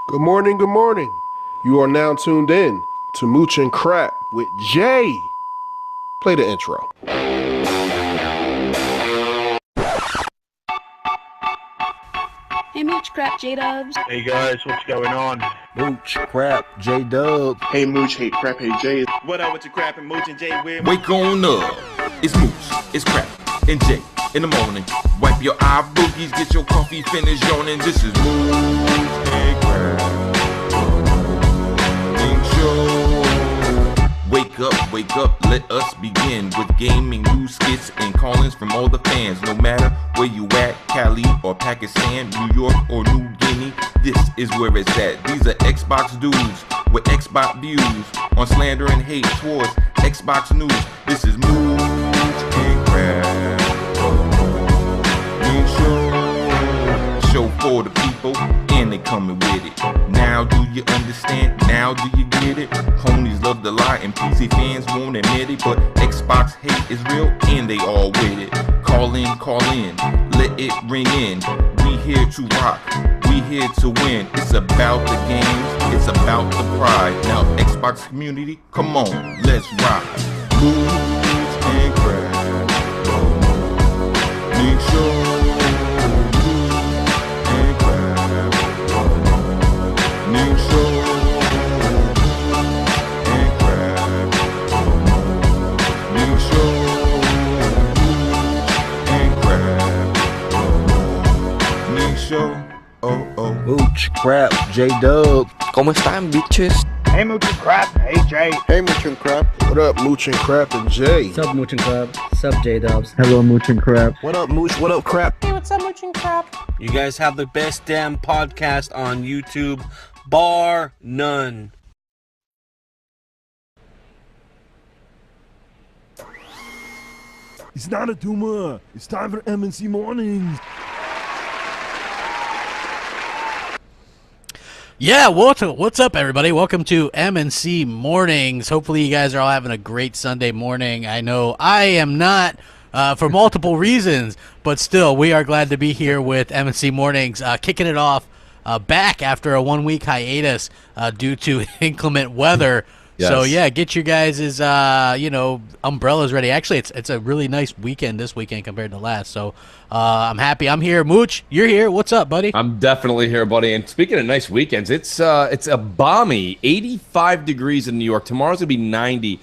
Good morning, good morning. You are now tuned in to Mooch and Crap with Jay. Play the intro. Hey, Mooch Crap, J-Dubs. Hey guys, what's going on? Mooch, Crap, J-Dub. Hey Mooch, hey Crap, hey Jay. What up with your crap and Mooch and Jay with? Wake on up. It's Mooch, it's Crap, and Jay in the morning. Wipe your eye boogies, get your coffee finished yawning. This is Mooch and Crap. Show. Wake up, let us begin with gaming, news, skits, and call-ins from all the fans. No matter where you at, Cali or Pakistan, New York or New Guinea, this is where it's at. These are Xbox dudes with Xbox views on slander and hate towards Xbox news. This is Mooch and Crap. Show for the people, and they coming with it. Now do you understand? Now do you get it? Homies love to lie and PC fans won't admit it, but Xbox hate is real and they all with it. Call in, let it ring in. We here to rock, we here to win. It's about the games, it's about the pride. Now Xbox community, come on, let's rock. Mooch and Crap. Make sure. Mooch, Crap, J-Dub. ¿Cómo están, bitches? Hey Mooch and crap, hey Jay. Hey, Mooch and Crap. What up, Mooch and Crap and Jay? Sup, Mooch and Crap. Sup, J-Dubs. Hello, Mooch and Crap. What up, Mooch? What up, Crap? Hey, what's up, Mooch and Crap? You guys have the best damn podcast on YouTube, bar none. It's not a tumor. It's time for M&C Mornings. Yeah, what's up, everybody? Welcome to M&C Mornings. Hopefully you guys are all having a great Sunday morning. I know I am not for multiple reasons, but still, we are glad to be here with M&C Mornings, kicking it off back after a 1-week hiatus due to inclement weather. Yes. So, yeah, get your guys' umbrellas ready. Actually, it's a really nice weekend this weekend compared to last, so I'm happy. I'm here. Mooch, you're here. What's up, buddy? I'm definitely here, buddy. And speaking of nice weekends, it's a balmy 85 degrees in New York. Tomorrow's going to be 90.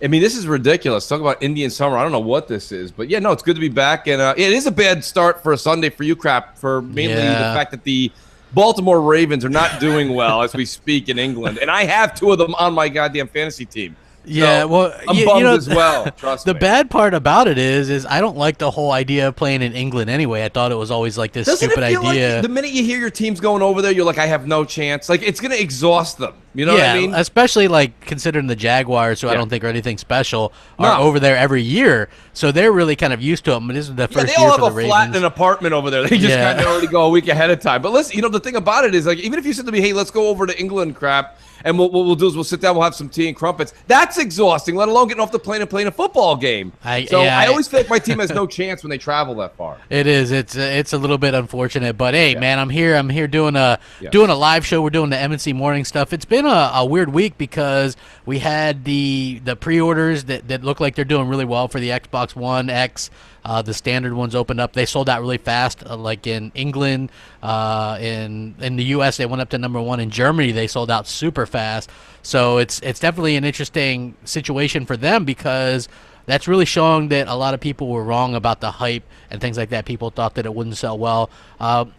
I mean, this is ridiculous. Talk about Indian summer. I don't know what this is. But, yeah, no, it's good to be back. And it is a bad start for a Sunday for you, Crap, for mainly the fact that the Baltimore Ravens are not doing well as we speak in England. And I have two of them on my goddamn fantasy team. Yeah, so well, I'm bummed as well. Trust me. The bad part about it is I don't like the whole idea of playing in England anyway. I thought it was always like this stupid idea. Like the minute you hear your team's going over there, you're like, I have no chance. Like, it's going to exhaust them. You know what I mean? Especially like considering the Jaguars, who I don't think are anything special, are over there every year. So they're really kind of used to it. But this is the first year for the Ravens. They all have a flat in an apartment over there. They just kind of already go a week ahead of time. But listen, the thing about it is, like, even if you said to me, hey, let's go over to England, Crap, and what we'll do is we'll sit down, we'll have some tea and crumpets. That's exhausting, let alone getting off the plane and playing a football game. I always feel like my team has no chance when they travel that far. It is. It's a little bit unfortunate, but hey, man, I'm here. I'm here doing a live show. We're doing the M&C Morning stuff. It's been a weird week because we had the pre-orders that look like they're doing really well for the Xbox One X. The standard ones opened up. They sold out really fast, like in England. In the U.S., they went up to number 1. In Germany, they sold out super fast. So it's definitely an interesting situation for them because that's really showing that a lot of people were wrong about the hype and things like that. People thought that it wouldn't sell well.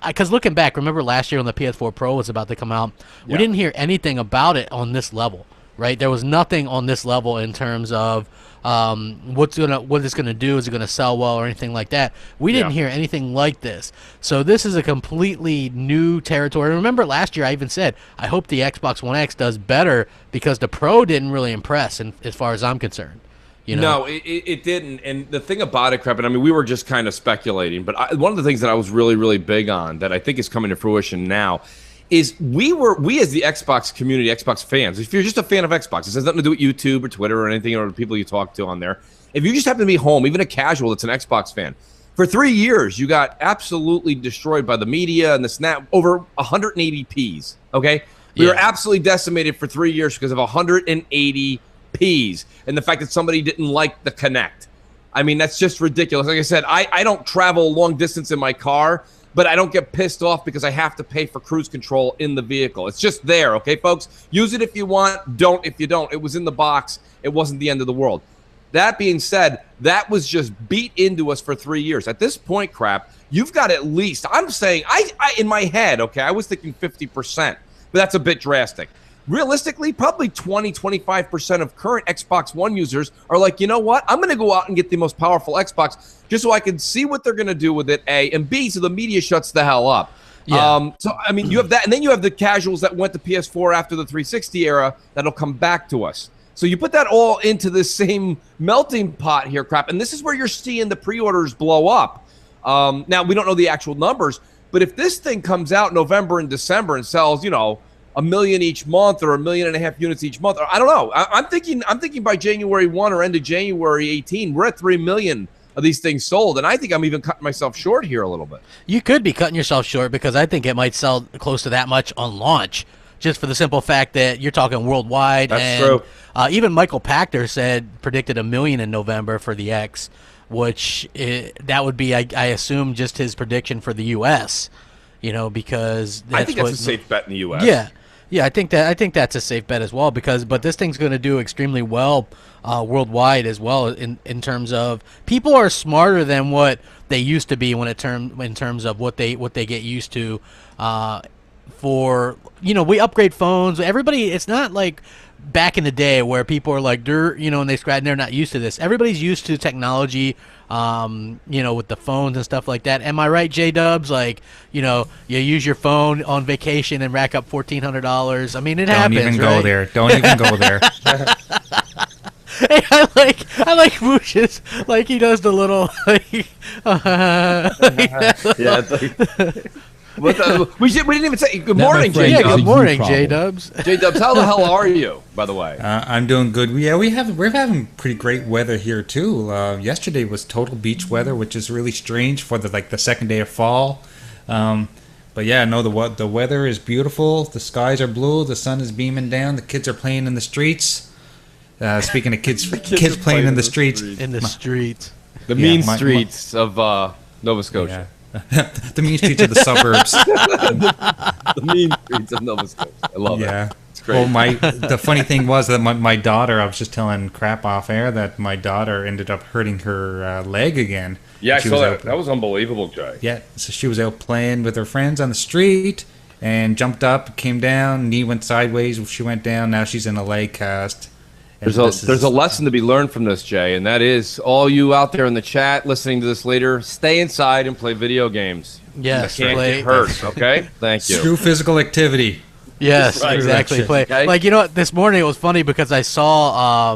Because looking back, remember last year when the PS4 Pro was about to come out, we didn't hear anything about it on this level, right? There was nothing on this level in terms of what it's gonna do. Is it gonna sell well or anything like that? We didn't hear anything like this. So this is a completely new territory. Remember last year I even said I hope the Xbox One X does better because the Pro didn't really impress, as far as I'm concerned. No, it didn't. And the thing about it, Crap, and I mean, we were just kind of speculating, but one of the things that I was really, really big on that I think is coming to fruition now is we as the Xbox community, Xbox fans, if you're just a fan of Xbox, it has nothing to do with YouTube or Twitter or anything or the people you talk to on there. If you just happen to be home, even a casual that's an Xbox fan, For 3 years, you got absolutely destroyed by the media and the snap over 180 Ps. Okay, we were absolutely decimated for 3 years because of 180 Ps and the fact that somebody didn't like the Connect. I mean, that's just ridiculous. Like I said, I don't travel long distance in my car, but I don't get pissed off because I have to pay for cruise control in the vehicle. It's just there, okay, folks? Use it if you want, don't if you don't. It was in the box. It wasn't the end of the world. That being said, that was just beat into us for 3 years. At this point, crap, you've got at least, I'm saying, I in my head, okay, I was thinking 50%, but that's a bit drastic. Realistically, probably 20-25% of current Xbox One users are like, you know what? I'm going to go out and get the most powerful Xbox just so I can see what they're going to do with it, A, and B, so the media shuts the hell up. Yeah. So, I mean, you have that, and then you have the casuals that went to PS4 after the 360 era that'll come back to us. So you put that all into the same melting pot here, crap, and this is where you're seeing the pre-orders blow up. Now, we don't know the actual numbers, but if this thing comes out November and December and sells, you know, 1 million each month or 1.5 million units each month, or I don't know. I'm thinking by January 1 or end of January 18, we're at 3 million of these things sold, and I think I'm even cutting myself short here a little bit. You could be cutting yourself short because I think it might sell close to that much on launch, just for the simple fact that you're talking worldwide. That's true. Even Michael Pachter predicted 1 million in November for the X, which that would be, I assume, just his prediction for the U.S. You know, because I think that's a safe bet in the U.S. Yeah, I think that's a safe bet as well but this thing's going to do extremely well worldwide as well in terms of people are smarter than what they used to be in terms of what they get used to. For we upgrade phones. Everybody, it's not like back in the day where people are like and they scratch and they're not used to this. Everybody's used to technology. With the phones and stuff like that. Am I right, J-Dubs? Like, you use your phone on vacation and rack up $1,400. I mean, it happens. Don't even right? go there. Don't even go there. Hey, I like Mooch's, like he does the little we didn't even say good morning, J-Dubs. Yeah, good morning, J-Dubs. J-Dubs, how the hell are you, by the way? I'm doing good. Yeah, we're having pretty great weather here too. Yesterday was total beach weather, which is really strange for the second day of fall. But yeah, no, the weather is beautiful. The skies are blue. The sun is beaming down. The kids are playing in the streets. Speaking of kids, kids playing in the streets. The mean streets of Nova Scotia. Yeah. The mean streets of the suburbs. the mean streets of Nova Scotia. I love it. It's great. Well, the funny thing was that my daughter, I was just telling crap off air that my daughter ended up hurting her leg again. Yeah, I saw that. That was unbelievable, Jay. Yeah, so she was out playing with her friends on the street and jumped up, came down, knee went sideways, she went down, now she's in a leg cast. There's a lesson to be learned from this, Jay, and that is all you out there in the chat listening to this later, stay inside and play video games. Yes, you can't get hurt, okay? Thank you. Screw physical activity. Yes, right, exactly. Play. Okay? Like, this morning it was funny because I saw,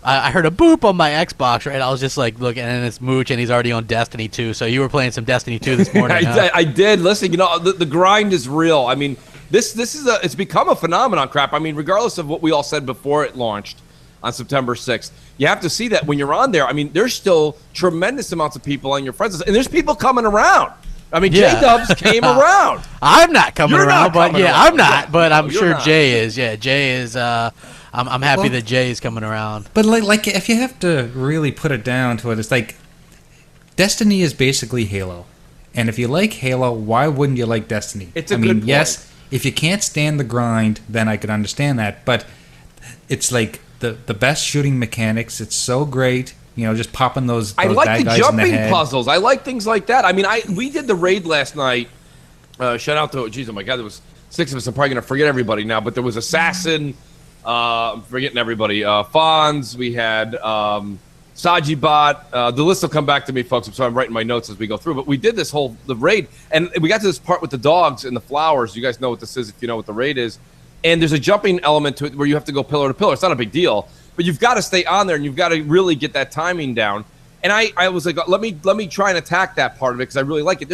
I heard a boop on my Xbox, right? I was just like looking, and it's Mooch, and he's already on Destiny 2. So you were playing some Destiny 2 this morning, huh? I did. Listen, the grind is real. I mean, this is it's become a phenomenon, crap. I mean, regardless of what we all said before it launched on September 6th, you have to see that when you're on there. I mean, there's still tremendous amounts of people on your friends list, and there's people coming around. I mean, J-Dubs came around. I'm not coming You're around, not but coming yeah, around. I'm not. But I'm sure not. Jay is. Yeah, Jay is. I'm happy that Jay is coming around. But like, if you have to really put it down to it, it's like Destiny is basically Halo, and if you like Halo, why wouldn't you like Destiny? It's a good point. Yes, if you can't stand the grind, then I could understand that. But it's like the best shooting mechanics. It's so great. Just popping those I bad like guys the in the jumping head. puzzles. I like things like that. I mean, we did the raid last night. Shout out to, oh my God, there was 6 of us. I'm probably going to forget everybody now, but there was Assassin. I'm forgetting everybody. Fonz. We had Sajibot. The list will come back to me, folks. I'm sorry, I'm writing my notes as we go through. But we did the raid, and we got to this part with the dogs and the flowers. You guys know what this is if you know what the raid is. And there's a jumping element to it where you have to go pillar to pillar. It's not a big deal. But you've got to stay on there, and you've got to really get that timing down. And I was like, let me try and attack that part of it because I really like it.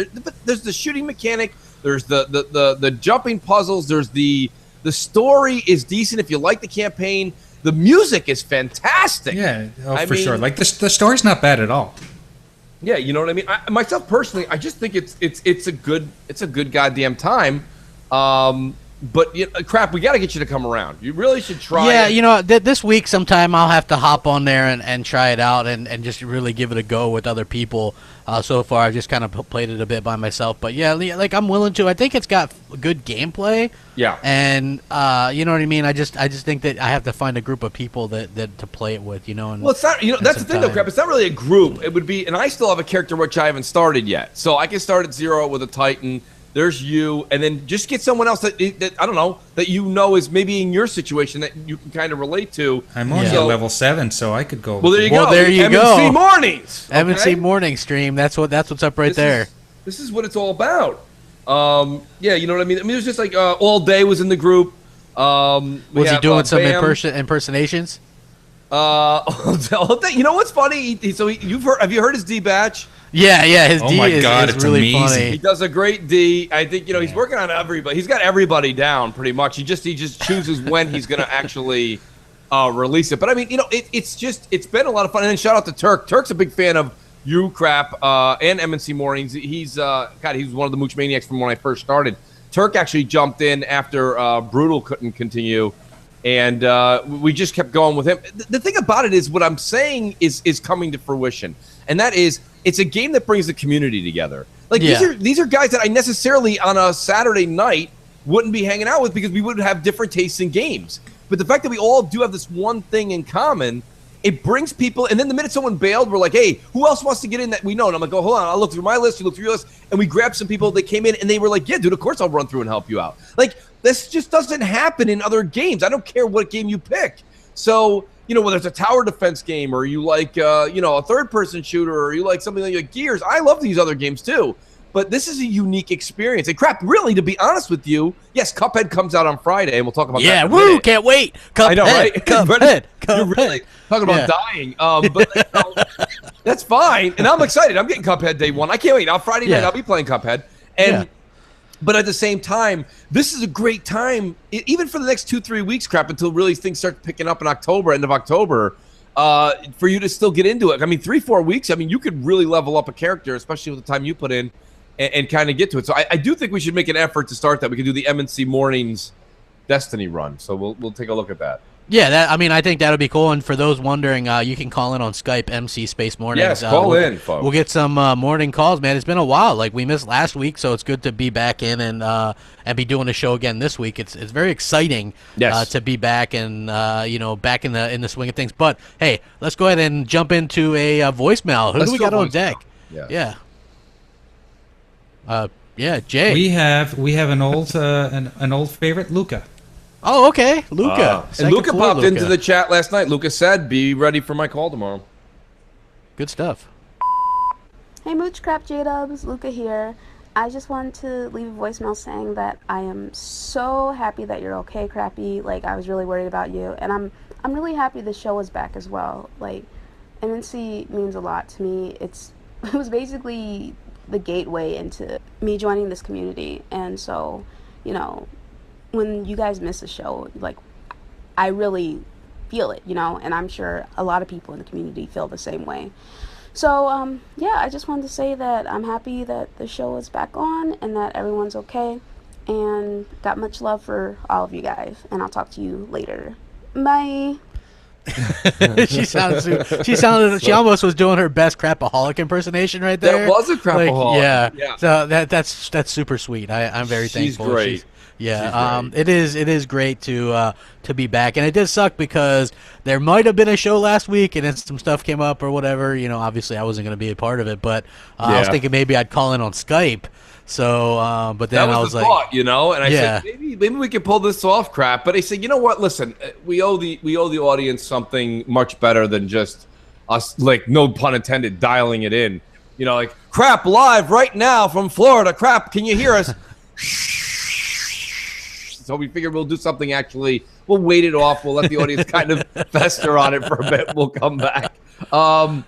There's the shooting mechanic. There's the jumping puzzles. There's the story is decent if you like the campaign. The music is fantastic. Yeah, for sure. Like the story's not bad at all. Yeah, you know what I mean. Myself personally, I just think it's a good goddamn time. But crap, we got to get you to come around. You really should try. Yeah, it. you know, this week sometime I'll have to hop on there and try it out and just really give it a go with other people. So far, I've just kind of played it a bit by myself. But yeah, like I'm willing to. I think it's got good gameplay. Yeah. And you know what I mean. I just think that I have to find a group of people that to play it with. You know. And, well, it's not. You know, that's the thing, though, crap. It's not really a group. It would be, and I still have a character which I haven't started yet. So I can start at 0 with a Titan. There's you, and then just get someone else that I don't know that is maybe in your situation that you can kind of relate to. I'm only at level 7, so I could go. Well, there you go. There you go. M&C Mornings. Okay? M&C Morning stream. That's what's up right there. This is what it's all about. Yeah, you know what I mean. I mean, it was just like all day was in the group. Was he doing some impersonations? You know what's funny? Have you heard his D batch? Yeah, his D is it's really amazing. funny. He does a great D. I think he's working on everybody. He's got everybody down pretty much. He just chooses when he's going to actually release it. But I mean, it's been a lot of fun. And then shout out to Turk. Turk's a big fan of you, crap, and M&C Mornings. He's he was one of the Mooch Maniacs from when I first started. Turk actually jumped in after Brutal couldn't continue. And we just kept going with him. The thing about it is what I'm saying is coming to fruition. And that is, it's a game that brings the community together. Like these are guys that I necessarily on a Saturday night wouldn't be hanging out with because we would have different tastes in games. But the fact that we all do have this one thing in common, it brings people. And then the minute someone bailed, we're like, hey, who else wants to get in that we know? And I'm like, oh, hold on, I'll look through my list. You look through your list. And we grabbed some people that came in and they were like, yeah, dude, of course I'll run through and help you out. Like, this just doesn't happen in other games. I don't care what game you pick. So, whether it's a tower defense game or you like, a third-person shooter or you like something like Gears, I love these other games too. But this is a unique experience. And crap, really, to be honest with you, yes, Cuphead comes out on Friday, and we'll talk about that. Yeah, woo, can't wait. Cuphead, I know, right? Cuphead. You're really talking about dying. But that's fine. And I'm excited. I'm getting Cuphead day 1. I can't wait. On Friday night, I'll be playing Cuphead. And but at the same time, this is a great time, even for the next 2-3 weeks, crap, until really things start picking up in October, end of October, for you to still get into it. I mean, 3-4 weeks, I mean, you could really level up a character, especially with the time you put in, and kind of get to it. So I do think we should make an effort to start that. We could do the M&C Mornings Destiny run. So we'll take a look at that. Yeah, I think that'll be cool. And for those wondering, you can call in on Skype, MC Space Mornings. Yes, call in, folks. We'll get some morning calls, man. It's been a while. Like, we missed last week, so it's good to be back in and be doing the show again this week. It's very exciting to be back and back in the swing of things. But hey, let's go ahead and jump into a voicemail. Who do we got on deck? Yeah, Jay. We have an old an old favorite, Luca. Oh, okay, Luca. And Luca popped into the chat last night. Luca said, "Be ready for my call tomorrow." Good stuff. Hey, Mooch Crap J-Dubs, Luca here. I just wanted to leave a voicemail saying that I am so happy that you're okay, Crappy. Like, I was really worried about you, and I'm really happy the show is back as well. Like, M&C means a lot to me. It was basically the gateway into me joining this community, and so, when you guys miss a show, like, I really feel it, and I'm sure a lot of people in the community feel the same way. So, I just wanted to say that I'm happy that the show is back on and that everyone's okay, and got much love for all of you guys, and I'll talk to you later. Bye. She almost was doing her best crapaholic impersonation right there. That was a crapaholic. Yeah. So that's super sweet. I'm very thankful. She's great. It is great to be back, and it did suck because there might have been a show last week and then some stuff came up or whatever. Obviously I wasn't going to be a part of it, but I was thinking maybe I'd call in on Skype. So, but then I was the like, thought, and I said maybe we could pull this off, crap. But I said, you know what? Listen, we owe the audience something much better than just us, like, no pun intended, dialing it in. Like, crap live right now from Florida. Crap, can you hear us? So we figured we'll do something actually. We'll wait it off. We'll let the audience kind of fester on it for a bit. We'll come back. No,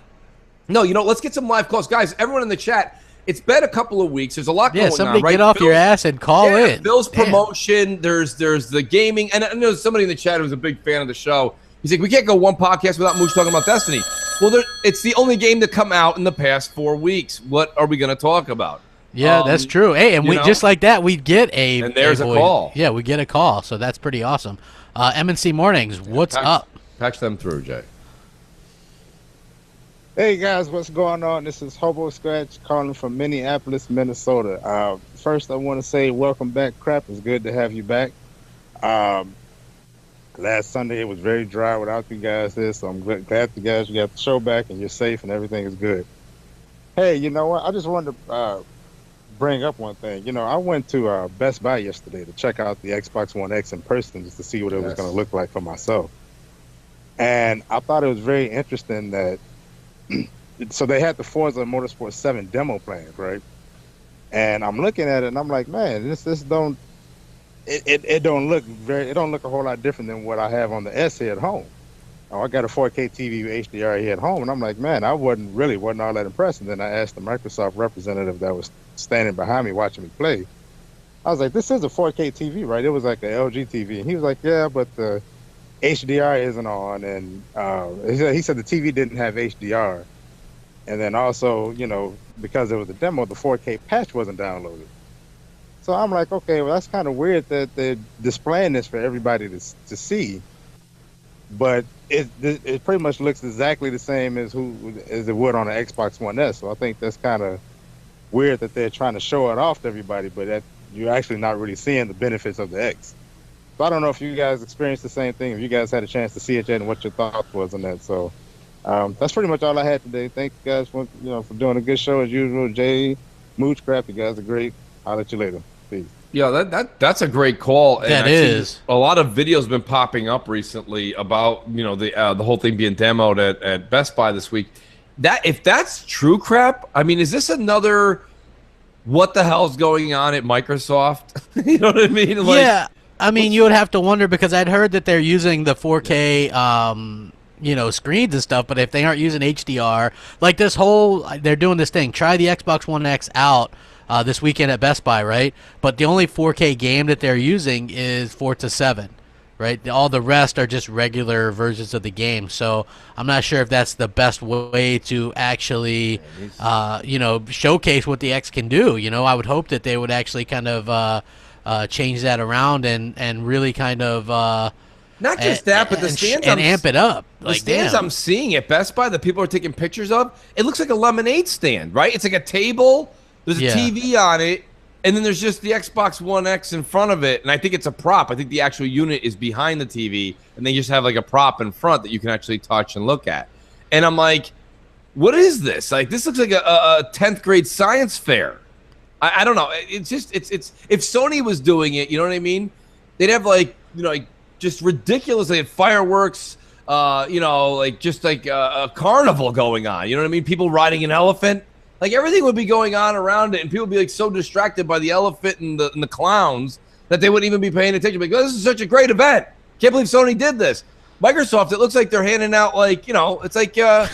let's get some live calls. Guys, everyone in the chat, it's been a couple of weeks. There's a lot going on, somebody right? get off your ass and call in. Bill's promotion. There's the gaming. And I know somebody in the chat who's a big fan of the show. He's like, we can't go one podcast without Mooch talking about Destiny. Well, it's the only game to come out in the past 4 weeks. What are we going to talk about? Yeah, that's true. Hey, and we just like that, we get a and there's a call. Yeah, we get a call, so that's pretty awesome. M&C Mornings, what's up? Patch them through, Jay. Hey guys, what's going on? This is Hobo Scratch calling from Minneapolis, Minnesota. First, I want to say welcome back, Crap. It's good to have you back. Last Sunday it was very dry without you guys there, so I'm glad you guys got the show back and you're safe and everything is good. Hey, you know what? I just wanted to bring up one thing. You know, I went to Best Buy yesterday to check out the Xbox One X in person just to see what it was going to look like for myself. And I thought it was very interesting that so they had the Forza Motorsport 7 demo plans, right? And I'm looking at it and I'm like, man, this don't it don't look a whole lot different than what I have on the S here at home. Oh, I got a 4K TV with HDR here at home, and I'm like, man, I wasn't all that impressed. And then I asked the Microsoft representative that was standing behind me watching me play. I was like, this is a 4K TV, right? It was like an LG TV, and he was like, yeah, but the HDR isn't on, and he said the TV didn't have HDR, and then also, you know, because it was a demo, the 4K patch wasn't downloaded. So I'm like, okay, well, that's kind of weird that they're displaying this for everybody to see, but it pretty much looks exactly the same as it would on an Xbox One S. So I think that's kind of weird that they're trying to show it off to everybody, but that you're actually not really seeing the benefits of the X. So I don't know if you guys experienced the same thing, if you guys had a chance to see it yet, and what your thoughts was on that. So that's pretty much all I had today. Thank you guys for doing a good show as usual. Jay, Mooch, Crap, you guys are great. I'll let you later. Peace. Yeah, that's a great call. And that is. A lot of videos been popping up recently about the whole thing being demoed at Best Buy this week. That if that's true, Crap. I mean, is this another? What the hell's going on at Microsoft? You know what I mean? Like, yeah, I mean, you would have to wonder because I'd heard that they're using the 4K, screens and stuff. But if they aren't using HDR, like they're doing this thing. Try the Xbox One X out this weekend at Best Buy, right? But the only 4K game that they're using is Forza 7, right? All the rest are just regular versions of the game. So I'm not sure if that's the best way to actually, showcase what the X can do. You know, I would hope that they would actually kind of change that around and really kind of not just that, but the stands and amp it up. The stands I'm seeing at Best Buy that people are taking pictures of, it looks like a lemonade stand, right? It's like a table. There's a TV on it, and then there's just the Xbox One X in front of it, and I think it's a prop. I think the actual unit is behind the TV, and they just have like a prop in front that you can actually touch and look at. And I'm like, what is this? Like, this looks like a 10th grade science fair. I don't know. It's just it's if Sony was doing it, you know what I mean? They'd have just ridiculous. They had fireworks, just like a carnival going on. You know what I mean? People riding an elephant. Like, everything would be going on around it, and people would be like so distracted by the elephant and the clowns that they wouldn't even be paying attention. Like, oh, this is such a great event. Can't believe Sony did this. Microsoft, it looks like they're handing out it's like I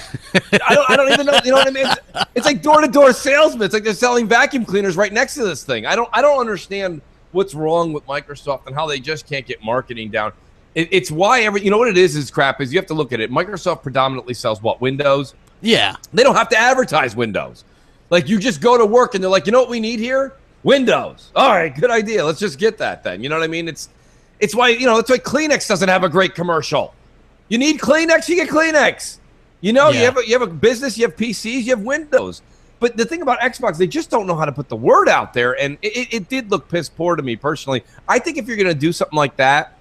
don't even know. You know what I mean? It's like door-to-door salesmen. It's like they're selling vacuum cleaners right next to this thing. I don't understand what's wrong with Microsoft and how they just can't get marketing down. It's why you know what it is crap is you have to look at it. Microsoft predominantly sells what? Windows. Yeah. They don't have to advertise Windows. Like, you just go to work and they're like, you know what we need here? Windows. All right, good idea. Let's just get that then. You know what I mean? It's why, it's why Kleenex doesn't have a great commercial. You need Kleenex, you get Kleenex. You have a business, you have PCs, you have Windows. But the thing about Xbox, they just don't know how to put the word out there, and it did look piss poor to me personally. I think if you're going to do something like that,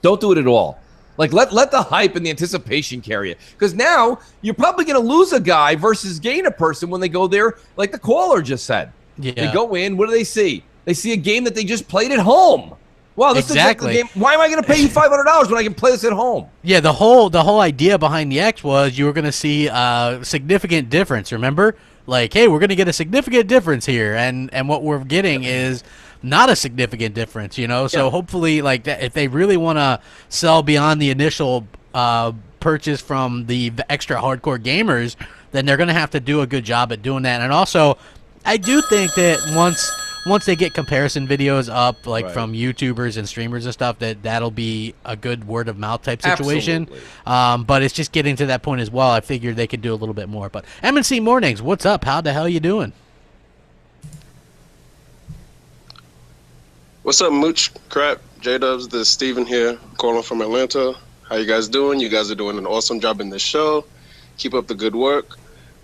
don't do it at all. Like, let the hype and the anticipation carry it. Because now you're probably going to lose a guy versus gain a person when they go there, like the caller just said. Yeah. They go in, what do they see? They see a game that they just played at home. Wow, this exactly. Looks like the game. Why am I going to pay you $500 when I can play this at home? Yeah, the whole idea behind the X was you were going to see a significant difference, remember? Like, hey, we're going to get a significant difference here, and what we're getting is not a significant difference, So hopefully, like that, if they really want to sell beyond the initial purchase from the extra hardcore gamers, then they're going to have to do a good job at doing that. And also, I do think that once they get comparison videos up, like Right. from YouTubers and streamers and stuff, that'll be a good word of mouth type situation. Absolutely. But it's just getting to that point as well. I figured they could do a little bit more. But M&C Mornings, what's up? How the hell you doing? What's up, Mooch? Crap, J-Dubs, this is Steven here, calling from Atlanta. How you guys doing? You guys are doing an awesome job in this show. Keep up the good work.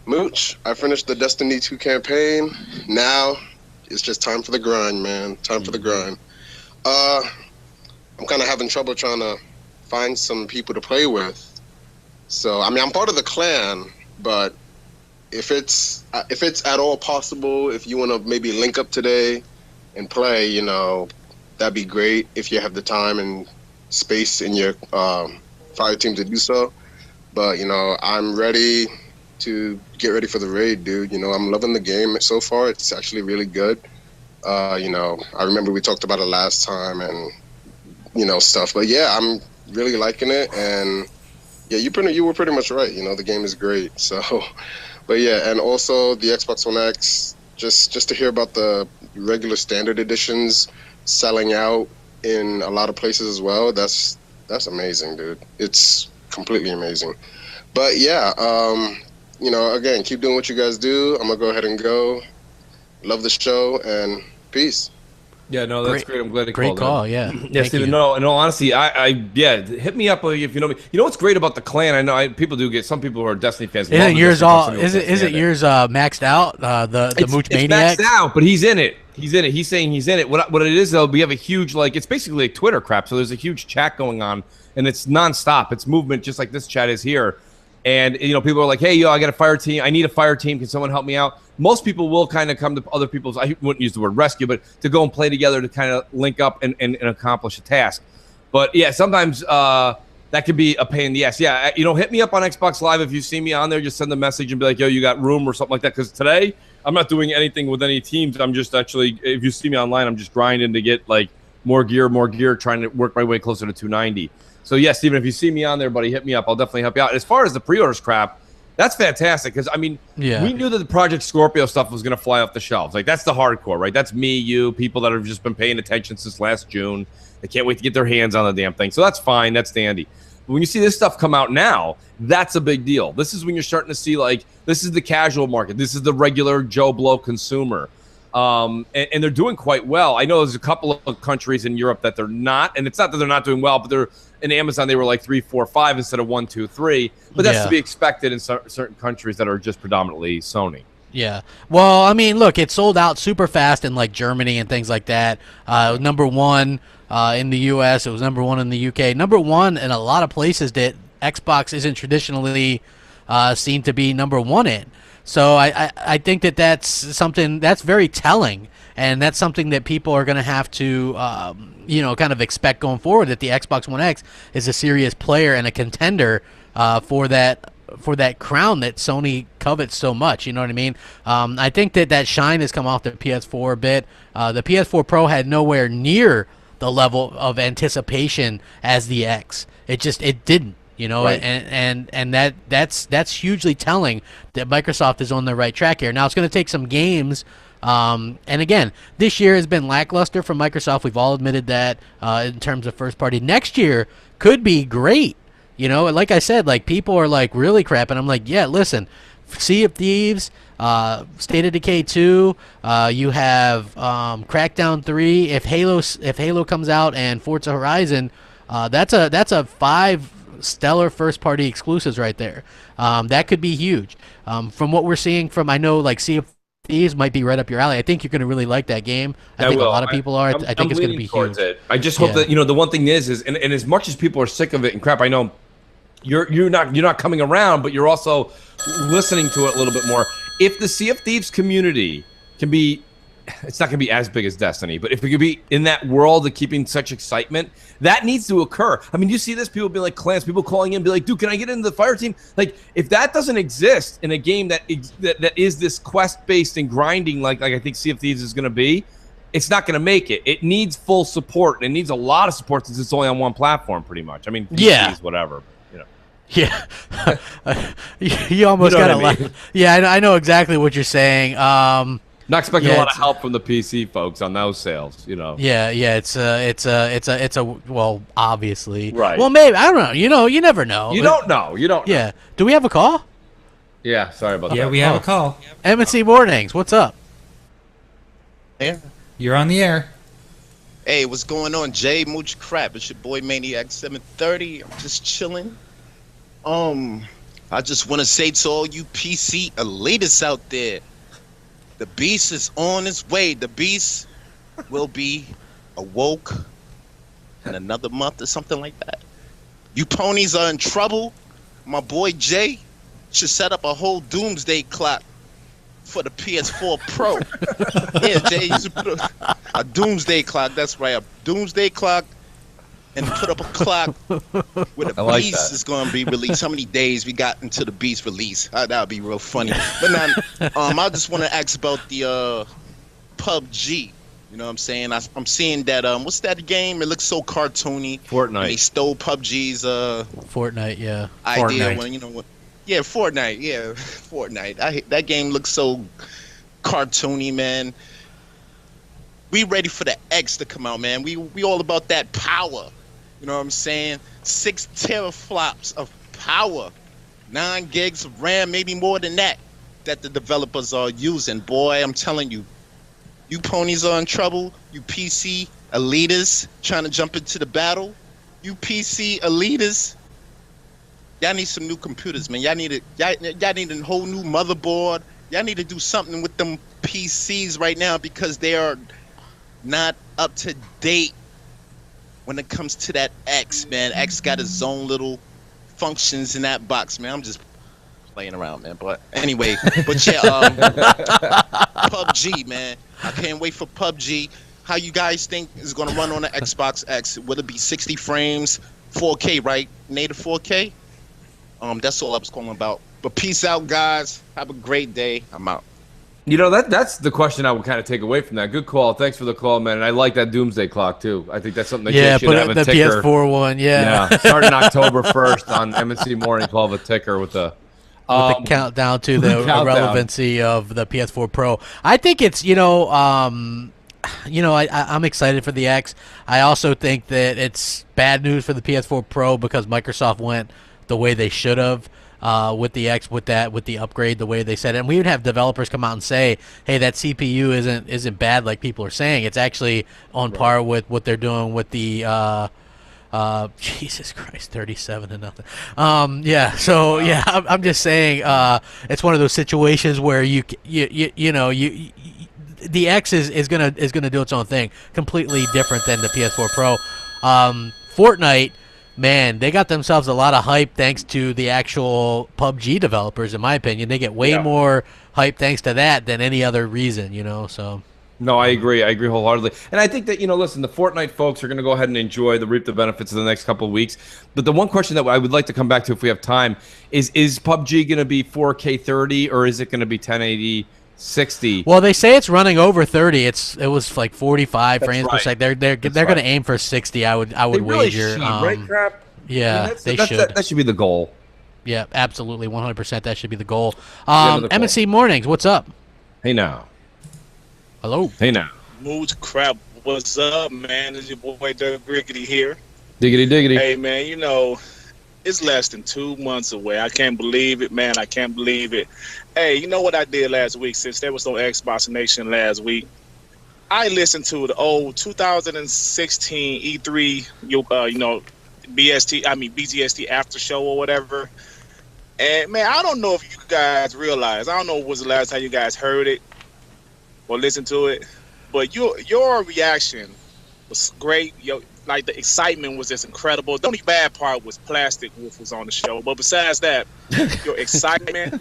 Mooch, I finished the Destiny 2 campaign. Now, it's just time for the grind, man. Time for the grind. I'm kind of having trouble trying to find some people to play with. So, I mean, I'm part of the clan, but if it's at all possible, if you want to maybe link up today and play, you know, that'd be great if you have the time and space in your fire team to do so. But, you know, I'm ready to get ready for the raid, dude. You know, I'm loving the game so far. It's actually really good. You know, I remember we talked about it last time and, you know, stuff. But, yeah, I'm really liking it. And, yeah, you were pretty much right. You know, the game is great. So, but, yeah, and also the Xbox One X, just to hear about the regular standard editions selling out in a lot of places as well. That's amazing, dude. It's completely amazing. But yeah, you know, again, keep doing what you guys do. I'm gonna go ahead and go. Love the show and peace. Yeah, no, that's great. I'm glad you Great called call, in. yeah. Yeah, Steven, no, in all honesty, yeah, hit me up if you know me. You know what's great about the clan? I know people do get, some people who are Destiny fans. Isn't yours maxed out? The Mooch Maniacs? It's maxed out, but he's in it. He's in it. He's saying he's in it. What it is, though, we have a huge, like, it's basically like Twitter crap. So there's a huge chat going on, and it's nonstop. It's movement, just like this chat is here. And, you know, people are like, hey, yo, I got a fire team. I need a fire team. Can someone help me out? Most people will kind of come to other people's, I wouldn't use the word rescue, but to go and play together to kind of link up and accomplish a task. But, yeah, sometimes that could be a pain in the ass. Yeah, you know, hit me up on Xbox Live if you see me on there. Just send a message and be like, yo, you got room or something like that. Because today, I'm not doing anything with any teams. I'm just actually, if you see me online, I'm just grinding to get, like, more gear, trying to work my way closer to 290. So, yeah, Steven, if you see me on there, buddy, hit me up. I'll definitely help you out. As far as the pre-orders crap, that's fantastic because, I mean, we knew that the Project Scorpio stuff was going to fly off the shelves. Like, that's the hardcore, right? That's me, you, people that have just been paying attention since last June. They can't wait to get their hands on the damn thing. So that's fine. That's dandy. But when you see this stuff come out now, that's a big deal. This is when you're starting to see, like, this is the casual market. This is the regular Joe Blow consumer. And they're doing quite well. I know there's a couple of countries in Europe that they're not, and it's not that they're not doing well, but they're in Amazon they were like 3, 4, 5 instead of 1, 2, 3. But that's to be expected in certain countries that are just predominantly Sony. Yeah. Well, I mean, look, it sold out super fast in like Germany and things like that. It was number 1 in the U.S. It was number 1 in the U.K. Number 1 in a lot of places that Xbox isn't traditionally seen to be number 1 in. So I think that's something that's very telling, and that's something that people are going to have to, you know, kind of expect going forward, that the Xbox One X is a serious player and a contender for that crown that Sony covets so much. You know what I mean? I think that shine has come off the PS4 a bit. The PS4 Pro had nowhere near the level of anticipation as the X. It didn't. You know, right. and that's hugely telling that Microsoft is on the right track here. Now it's going to take some games, and again, this year has been lackluster for Microsoft. We've all admitted that in terms of first party. Next year could be great. You know, like I said, like people are like really crap, and I'm like, yeah, listen, Sea of Thieves, State of Decay 2, you have Crackdown 3. If Halo comes out and Forza Horizon, that's a 5 stellar first party exclusives right there. That could be huge. From what we're seeing from, I know like Sea of Thieves might be right up your alley. I think you're going to really like that game. I think a lot of people are. I think it's going to be huge. I just hope that, you know, the one thing is and as much as people are sick of it and crap, I know you're not coming around, but you're also listening to it a little bit more. If the Sea of Thieves community can be, it's not going to be as big as Destiny, but if we could be in that world of keeping such excitement, that needs to occur. I mean, you see this, people be like clans, people calling in, be like, dude, can I get into the fire team? Like, if that doesn't exist in a game that is this quest-based and grinding like I think Sea of Thieves is going to be, it's not going to make it. It needs full support, and it needs a lot of support since it's only on one platform, pretty much. I mean, PCs, whatever. Yeah, you almost got to laugh. Yeah, I know exactly what you're saying. Not expecting Yeah, a lot of it's- help from the PC folks on those sales, you know. Yeah, it's well, obviously. Right. Well, maybe I don't know. You never know. You don't know. You don't know. Yeah. Do we have a call? Yeah, sorry about that. Yeah, we have a call. M&C Mornings. What's up? Yeah. You're on the air. Hey, what's going on, Jay? Mooch Crap. It's your boy Maniac 730. I'm just chilling. I just want to say to all you PC elitists out there, the beast is on its way. The beast will be awoke in another month or something like that. You ponies are in trouble. My boy Jay should set up a whole doomsday clock for the PS4 Pro. Yeah, Jay, you should put a doomsday clock. That's right, a doomsday clock, and put up a clock where the like Beast that. is going to be released. How many days we got until the Beast release? That would be real funny. But now, I just want to ask about the PUBG. You know what I'm saying? I'm seeing that, what's that game? It looks so cartoony. Fortnite. And they stole PUBG's Fortnite, yeah. idea. Fortnite. When, you know what? Yeah, Fortnite. Yeah, Fortnite. That game looks so cartoony, man. We ready for the X to come out, man. We all about that power. You know what I'm saying? 6 teraflops of power, 9 gigs of RAM, maybe more than that the developers are using. Boy, I'm telling you, you ponies are in trouble. You PC elitists trying to jump into the battle. You PC elitists, y'all need some new computers, man. Y'all need a whole new motherboard. Y'all need to do something with them PCs right now because they are not up to date when it comes to that X, man. X got its own little functions in that box, man. I'm just playing around, man. But anyway, but yeah, PUBG, man. I can't wait for PUBG. How you guys think is gonna run on the Xbox X? Will it be 60 frames, 4K, right? Native 4K? That's all I was calling about. But peace out, guys. Have a great day. I'm out. You know, that's the question I would kind of take away from that. Good call. Thanks for the call, man. And I like that doomsday clock, too. I think that's something that Yeah, should put have it a in the ticker. PS4 one, yeah. Starting October 1st on M&C Morning, call the ticker with the... With the countdown to the countdown. relevancy of the PS4 Pro. I think it's, I'm excited for the X. I also think that it's bad news for the PS4 Pro because Microsoft went the way they should have with the X, with the upgrade, the way they said it. And we would have developers come out and say, hey, that CPU isn't bad like people are saying. It's actually on par with what they're doing with the Jesus Christ, 37-0. I'm just saying, it's one of those situations where the X is gonna do its own thing, completely different than the PS4 Pro. Fortnite, man, they got themselves a lot of hype thanks to the actual PUBG developers. In my opinion, they get way more hype thanks to that than any other reason. So. No, I agree. I agree wholeheartedly. And I think that, listen, the Fortnite folks are going to go ahead and reap the benefits of the next couple of weeks. But the one question that I would like to come back to if we have time is PUBG going to be 4K 30 or is it going to be 1080 60? Well, they say it's running over 30. It was like 45 frames per right. second. They're going to aim for 60. I would They really wager. should, right, Crap? Yeah, I mean, they should. That should be the goal. Yeah, absolutely, 100%. That should be the goal. the goal. M&C Mornings, what's up? Hey now. Hello. Hey now. Mooch Crap, what's up, man? It's your boy Dirk Griggity here. Diggity diggity. Hey, man, it's less than 2 months away. I can't believe it, man. I can't believe it. Hey, you know what I did last week? Since there was no Xbox Nation last week, I listened to the old 2016 E3, BGST after show or whatever. And, man, I don't know if you guys realize. I don't know what was the last time you guys heard it or listened to it. But your reaction was great. Like the excitement was just incredible. The only bad part was Plastic Wolf was on the show. But besides that, your excitement,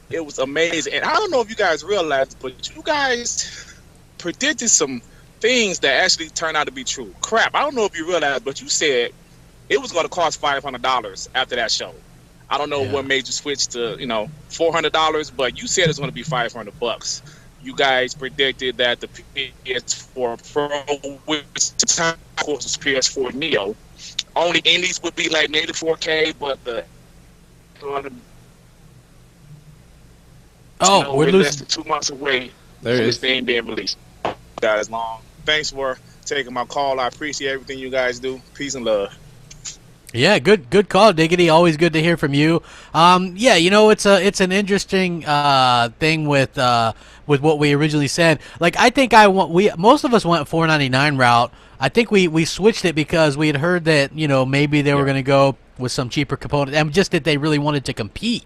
it was amazing. And I don't know if you guys realize, but you guys predicted some things that actually turned out to be true. Crap, I don't know if you realize, but you said it was going to cost $500 after that show. I don't know what made you switch to, $400, but you said it's going to be $500. You guys predicted that the PS4 Pro, which time of course was PS4 Neo, only indies would be like native 4K, but we're less losing. than 2 months away. There it this is. thing being released. Guys, long. Thanks for taking my call. I appreciate everything you guys do. Peace and love. Yeah, good call, Diggity. Always good to hear from you. Yeah, you know, it's an interesting thing with what we originally said. Like, I think most of us went $4.99 route. I think we switched it because we had heard that, you know, maybe they were going to go with some cheaper component, and just that they really wanted to compete.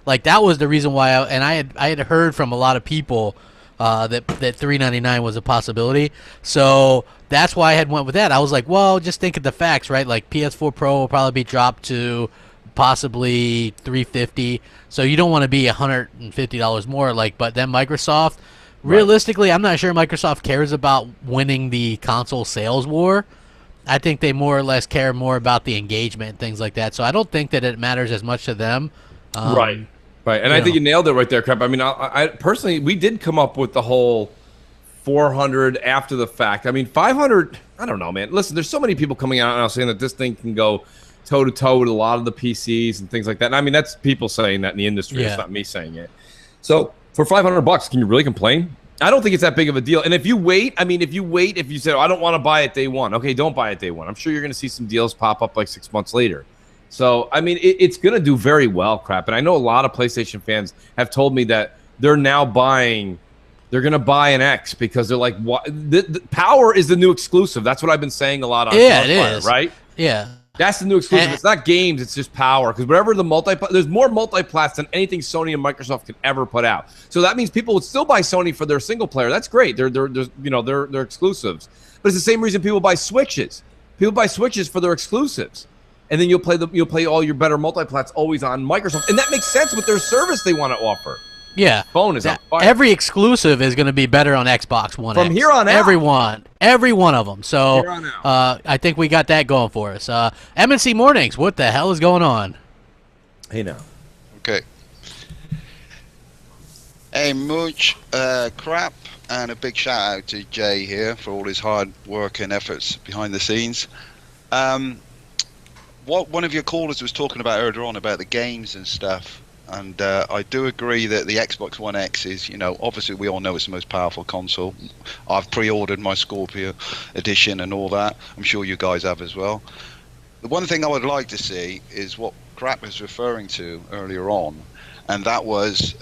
Like, that was the reason why. I had heard from a lot of people that $3.99 was a possibility. So that's why I had went with that. I was like, well, just think of the facts, right? Like, PS4 Pro will probably be dropped to possibly $350. So you don't want to be $150 more. Like, but then Microsoft, realistically, I'm not sure Microsoft cares about winning the console sales war. I think they more or less care more about the engagement and things like that. So I don't think that it matters as much to them. Right. And I think you nailed it right there, Crap. I mean, I personally, we did come up with the whole 400 after the fact. I mean, 500, I don't know, man. Listen, there's so many people coming out now saying that this thing can go toe-to-toe with a lot of the PCs and things like that. And I mean, that's people saying that in the industry. Yeah. It's not me saying it. So for $500, can you really complain? I don't think it's that big of a deal. And if you wait, if you say, oh, I don't want to buy it day one. Okay, don't buy it day one. I'm sure you're going to see some deals pop up like 6 months later. So, I mean, it's going to do very well, Crap. And I know a lot of PlayStation fans have told me that they're now buying, they're going to buy an X because they're like, what? The Power is the new exclusive. That's what I've been saying a lot on Crossfire, right? Yeah. That's the new exclusive. It's not games, it's just Power. Because whatever there's more multiplats than anything Sony and Microsoft can ever put out. So that means people would still buy Sony for their single player. That's great. They're exclusives. But it's the same reason people buy Switches. People buy Switches for their exclusives. And then you'll play all your better multiplats always on Microsoft. And that makes sense with their service they want to offer. Yeah. Phone is on fire. Every exclusive is going to be better on Xbox One From X. here on out. Every one of them. So Here on out. I think we got that going for us. M&C Mornings, what the hell is going on? Hey now. Okay. Hey, Mooch, Crap, and a big shout out to Jay here for all his hard work and efforts behind the scenes. What one of your callers was talking about earlier on about the games and stuff, and I do agree that the Xbox One X is, obviously we all know it's the most powerful console. I've pre-ordered my Scorpio edition and all that. I'm sure you guys have as well. The one thing I would like to see is what Crap was referring to earlier on, and that was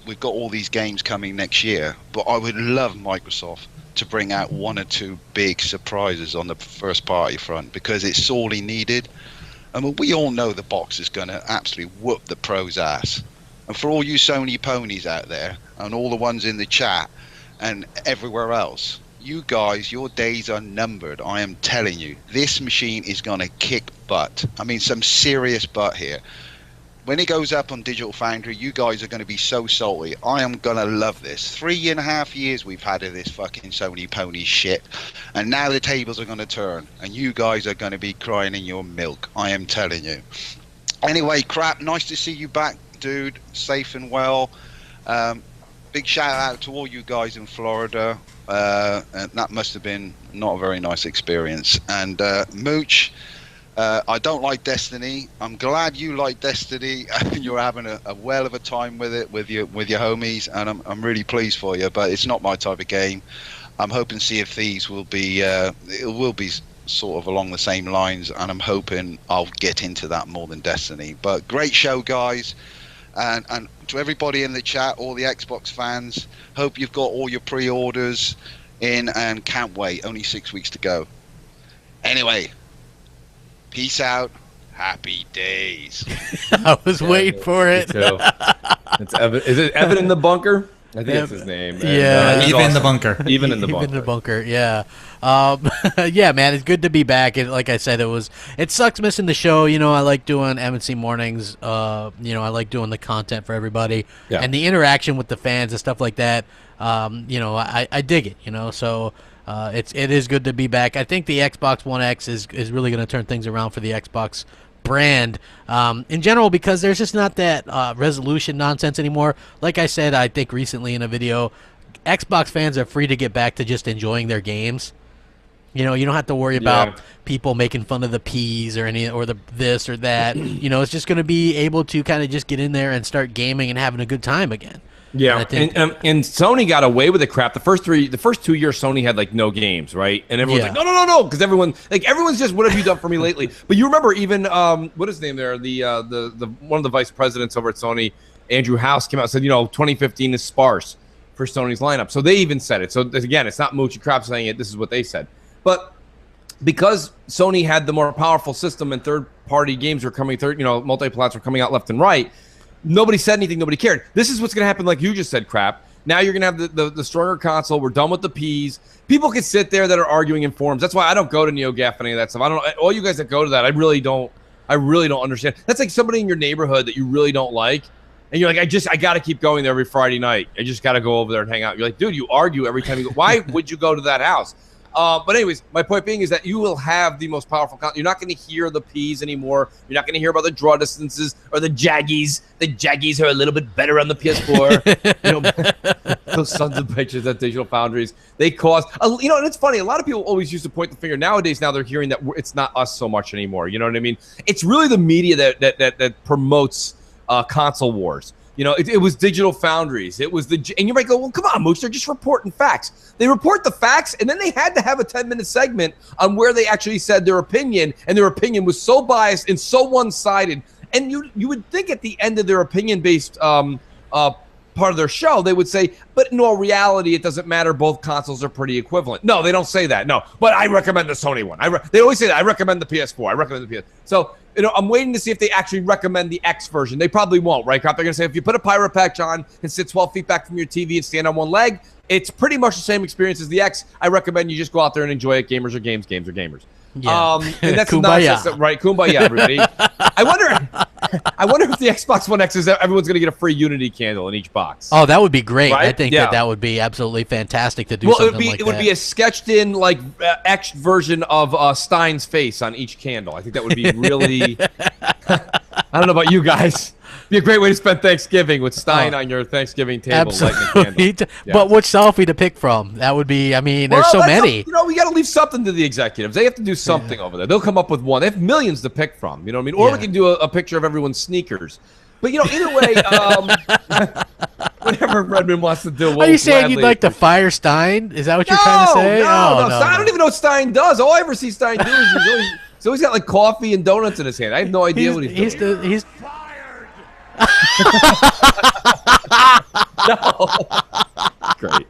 we've got all these games coming next year, but I would love Microsoft to bring out one or two big surprises on the first party front, because it's sorely needed. I mean, we all know the box is going to absolutely whoop the pros' ass. And for all you Sony ponies out there, and all the ones in the chat, and everywhere else, you guys, your days are numbered. I am telling you, this machine is going to kick butt. I mean, some serious butt here. When it goes up on Digital Foundry, you guys are going to be so salty. I am going to love this. 3.5 years we've had of this fucking Sony pony shit. And now the tables are going to turn. And you guys are going to be crying in your milk. I am telling you. Anyway, Crap, nice to see you back, dude. Safe and well. Big shout out to all you guys in Florida. And that must have been not a very nice experience. And Mooch, I don't like Destiny. I'm glad you like Destiny and you're having a well of a time with it with your homies, and I'm really pleased for you. But it's not my type of game. I'm hoping Sea of Thieves will be it will be sort of along the same lines, and I'm hoping I'll get into that more than Destiny. But great show, guys, and to everybody in the chat, all the Xbox fans. Hope you've got all your pre-orders in and can't wait. Only 6 weeks to go. Anyway. Peace out. Happy days. I was waiting for it. It's Evan. Is it Evan in the bunker? I think that's his name. Yeah. And, Even in the bunker. Even in the bunker. Even in the bunker, yeah. Yeah, man, it's good to be back. And like I said, it sucks missing the show. I like doing M&C Mornings. I like doing the content for everybody. Yeah. And the interaction with the fans and stuff like that. I dig it, so... it is good to be back. I think the Xbox One X is really going to turn things around for the Xbox brand in general, because there's just not that resolution nonsense anymore. Like I said, I think recently in a video, Xbox fans are free to get back to just enjoying their games. You don't have to worry about people making fun of the P's or this or that. It's just going to be able to kind of just get in there and start gaming and having a good time again. Yeah, I think, and Sony got away with the crap. The first 2 years, Sony had like no games, right? And everyone's like, no, because everyone's just, what have you done for me lately? But you remember even what is his name there? The one of the vice presidents over at Sony, Andrew House, came out and said, 2015 is sparse for Sony's lineup. So they even said it. So again, it's not Moochie Crap saying it. This is what they said. But because Sony had the more powerful system and third-party games were coming, multi-plats were coming out left and right. Nobody said anything. Nobody cared. This is what's going to happen, like you just said, Crap. Now you're going to have the stronger console. We're done with the Ps. People can sit there that are arguing in forums. That's why I don't go to NeoGAF and any of that stuff. I don't know. All you guys that go to that, I really don't understand. That's like somebody in your neighborhood that you really don't like. And you're like, I got to keep going there every Friday night. I just got to go over there and hang out. You're like, dude, you argue every time you go. Why would you go to that house? But anyways, my point being is that you will have the most powerful content. You're not going to hear the Ps anymore. You're not going to hear about the draw distances or the Jaggies. The Jaggies are a little bit better on the PS4. Those sons of bitches at Digital Foundries. They cost, and it's funny. A lot of people always used to point the finger. Nowadays, now they're hearing that it's not us so much anymore. You know what I mean? It's really the media that promotes console wars. It was Digital Foundries. It was and you might go, well, come on, Mooch, they're just reporting facts. They report the facts, and then they had to have a 10-minute segment on where they actually said their opinion, and their opinion was so biased and so one-sided. And you would think at the end of their opinion-based part of their show, they would say, but in all reality, it doesn't matter. Both consoles are pretty equivalent. No, they don't say that. No, but I recommend the Sony one. They always say that. I recommend the PS4. I recommend the PS. So, I'm waiting to see if they actually recommend the X version. They probably won't, right, Crap? They're going to say, if you put a pirate patch on and sit 12 feet back from your TV and stand on one leg, it's pretty much the same experience as the X. I recommend you just go out there and enjoy it. Gamers are games. Games are gamers. Yeah. And that's Kumbaya. nonsense, right? Kumbaya, everybody. I wonder if the Xbox One X is that everyone's going to get a free Unity candle in each box. Oh, that would be great. Right? I think that would be absolutely fantastic to do Well, something like that. it would be a sketched-in, etched version of Stein's face on each candle. I think that would be really... I don't know about you guys. Be a great way to spend Thanksgiving with Stein on your Thanksgiving table. Absolutely. But which selfie to pick from? That would be, there's so many. We got to leave something to the executives. They have to do something over there. They'll come up with one. They have millions to pick from. You know what I mean? Or we can do a picture of everyone's sneakers. But, either way, whatever Redmond wants to do, Are you saying you'd like to fire Stein? Is that what you're trying to say? No. I don't even know what Stein does. All I ever see Stein do is he's always got coffee and donuts in his hand. I have no idea what he's doing. He's no. Great.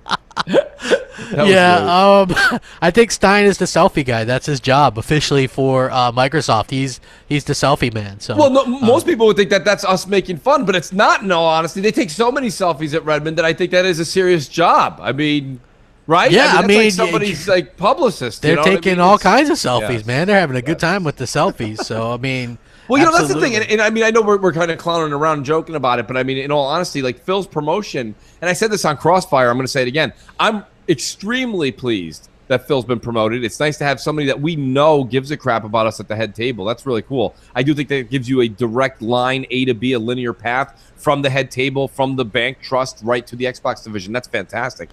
I think Stein is the selfie guy. That's his job officially for Microsoft. He's the selfie man. So most people would think that that's us making fun, but it's not. In all honesty, they take so many selfies at Redmond that I think that is a serious job. I mean, right? Yeah, like somebody's publicist. They're taking all kinds of selfies, yes. man. They're having a good time with the selfies. So I mean. Well, that's the thing, and I know we're kind of clowning around and joking about it, but I mean, in all honesty, Phil's promotion, and I said this on Crossfire, I'm going to say it again, I'm extremely pleased that Phil's been promoted. It's nice to have somebody that we know gives a crap about us at the head table. That's really cool. I do think that it gives you a direct line, A to B, a linear path from the head table, from the bank trust, right to the Xbox division. That's fantastic.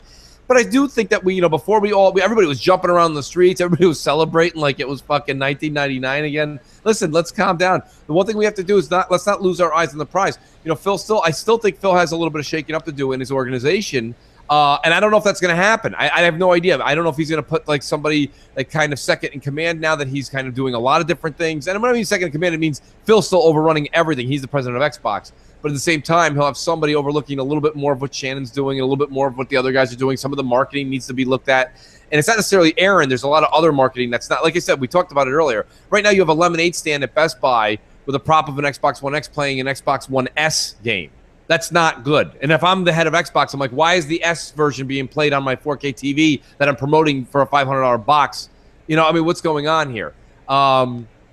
But I do think that before everybody was jumping around the streets, everybody was celebrating like it was fucking 1999 again. Listen, let's calm down. The one thing we have to do is let's not lose our eyes on the prize. I still think Phil has a little bit of shaking up to do in his organization. And I don't know if that's going to happen. I have no idea. I don't know if he's going to put somebody kind of second in command now that he's kind of doing a lot of different things. And when I mean second in command, it means Phil's still overrunning everything. He's the president of Xbox. But at the same time, he'll have somebody overlooking a little bit more of what Shannon's doing and a little bit more of what the other guys are doing. Some of the marketing needs to be looked at. And it's not necessarily Aaron. There's a lot of other marketing that's not, like I said, we talked about it earlier. Right now you have a lemonade stand at Best Buy with a prop of an Xbox One X playing an Xbox One S game. That's not good. And if I'm the head of Xbox, I'm like, why is the S version being played on my 4K TV that I'm promoting for a $500 box? What's going on here?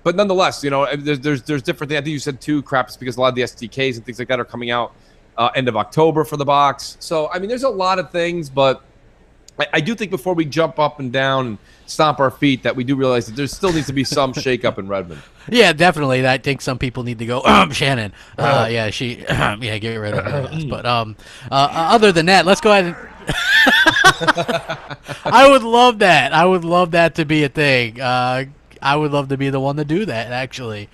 But nonetheless, there's different things. I think you said too, Crap, it's because a lot of the SDKs and things like that are coming out end of October for the box. So, there's a lot of things, but I do think before we jump up and down and stomp our feet that we do realize that there still needs to be some shakeup in Redmond. Yeah, definitely. I think some people need to go, Shannon. Get rid of her. But other than that, let's go ahead and... I would love that. I would love that to be a thing. I would love to be the one to do that, actually.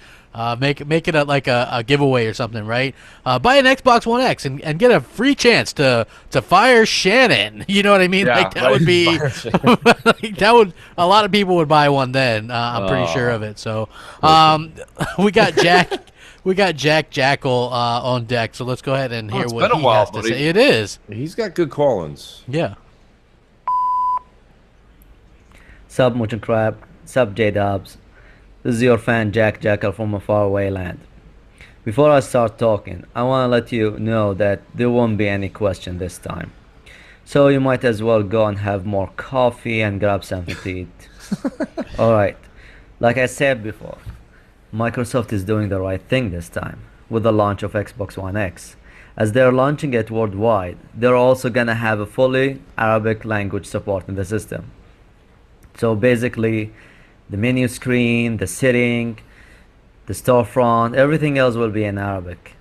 Make it like a giveaway or something, right? Buy an Xbox One X and get a free chance to fire Shannon. You know what I mean? Yeah, like that would be like, that would a lot of people would buy one then. I'm pretty sure of it. So we got Jack. We got Jack Jackal on deck, so let's go ahead and hear what he has to say. It is. He's got good call-ins. Yeah. Sub Much and Crap, sub J-Dubs. This is your fan Jack Jackal from a faraway land. Before I start talking, I want to let you know that there won't be any question this time. So you might as well go and have more coffee and grab something to eat. Alright, like I said before, Microsoft is doing the right thing this time with the launch of Xbox One X. As they're launching it worldwide, they're also gonna have a fully Arabic language support in the system. So basically, the menu screen, the setting, the storefront, everything else will be in Arabic.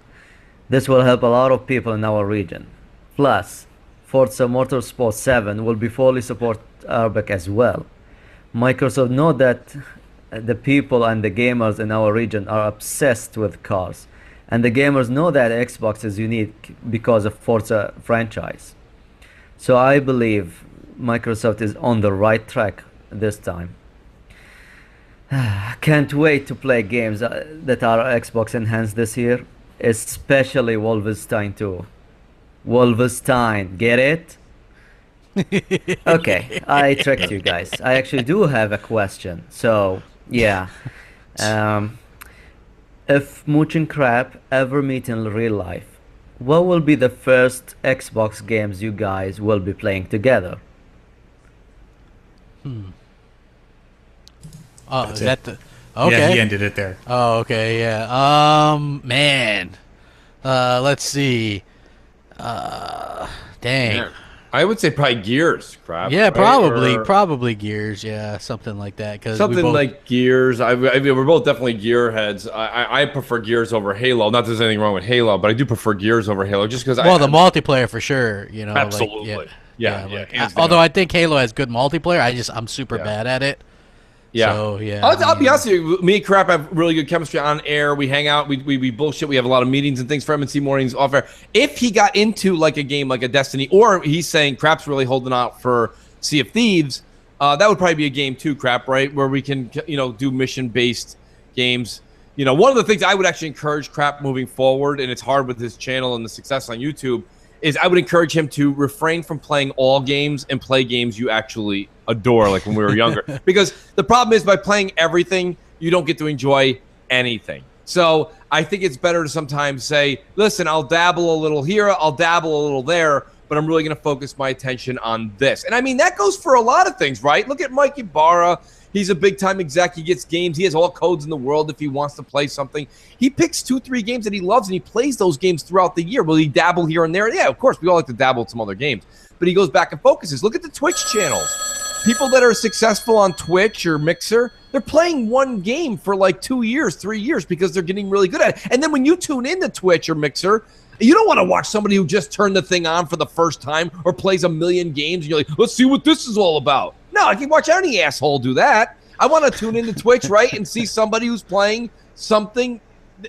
This will help a lot of people in our region. Plus, Forza Motorsport 7 will be fully support Arabic as well. Microsoft know that the people and the gamers in our region are obsessed with cars. And the gamers know that Xbox is unique because of Forza franchise. So I believe Microsoft is on the right track this time. Can't wait to play games that are Xbox enhanced this year, especially Wolfenstein 2. Wolfenstein, get it? Okay, I tricked you guys. I actually do have a question. So, yeah. If Mooch and Crap ever meet in real life, what will be the first Xbox games you guys will be playing together? Oh, That's is that it. the... Okay. Yeah, he ended it there. Oh, okay, yeah. Man. Let's see. Dang. Yeah. I would say probably Gears, Crap. Yeah, right? probably Gears, yeah, something like that. Cause Something like Gears. I mean, we're both definitely Gear heads. I prefer Gears over Halo. Not that there's anything wrong with Halo, but I do prefer Gears over Halo just because the multiplayer for sure, you know. Absolutely. Like, Yeah. Although I think Halo has good multiplayer, I'm super bad at it. Yeah. So, yeah. I'll be honest with you. Me and Crap have really good chemistry on air. We hang out. We bullshit. We have a lot of meetings and things for M&C Mornings off air. If he got into like a game like a Destiny, or he's saying Crap's really holding out for Sea of Thieves, that would probably be a game too, Crap, right? Where we can, do mission-based games. One of the things I would actually encourage Crap moving forward, and it's hard with his channel and the success on YouTube, is I would encourage him to refrain from playing all games and play games you actually adore, like when we were younger. Because the problem is by playing everything, you don't get to enjoy anything. So I think it's better to sometimes say, listen, I'll dabble a little here, I'll dabble a little there, but I'm really going to focus my attention on this. And I mean, that goes for a lot of things, right? Look at Mike Ibarra. He's a big-time exec. He gets games. He has all codes in the world if he wants to play something. He picks 2-3 games that he loves, and he plays those games throughout the year. Will he dabble here and there? Yeah, of course. We all like to dabble with some other games. But he goes back and focuses. Look at the Twitch channels. People that are successful on Twitch or Mixer, they're playing one game for like 2 years, 3 years because they're getting really good at it. And then when you tune into Twitch or Mixer, you don't want to watch somebody who just turned the thing on for the first time or plays a million games and you're like, let's see what this is all about. No, I can watch any asshole do that. I want to tune into Twitch, right, and see somebody who's playing something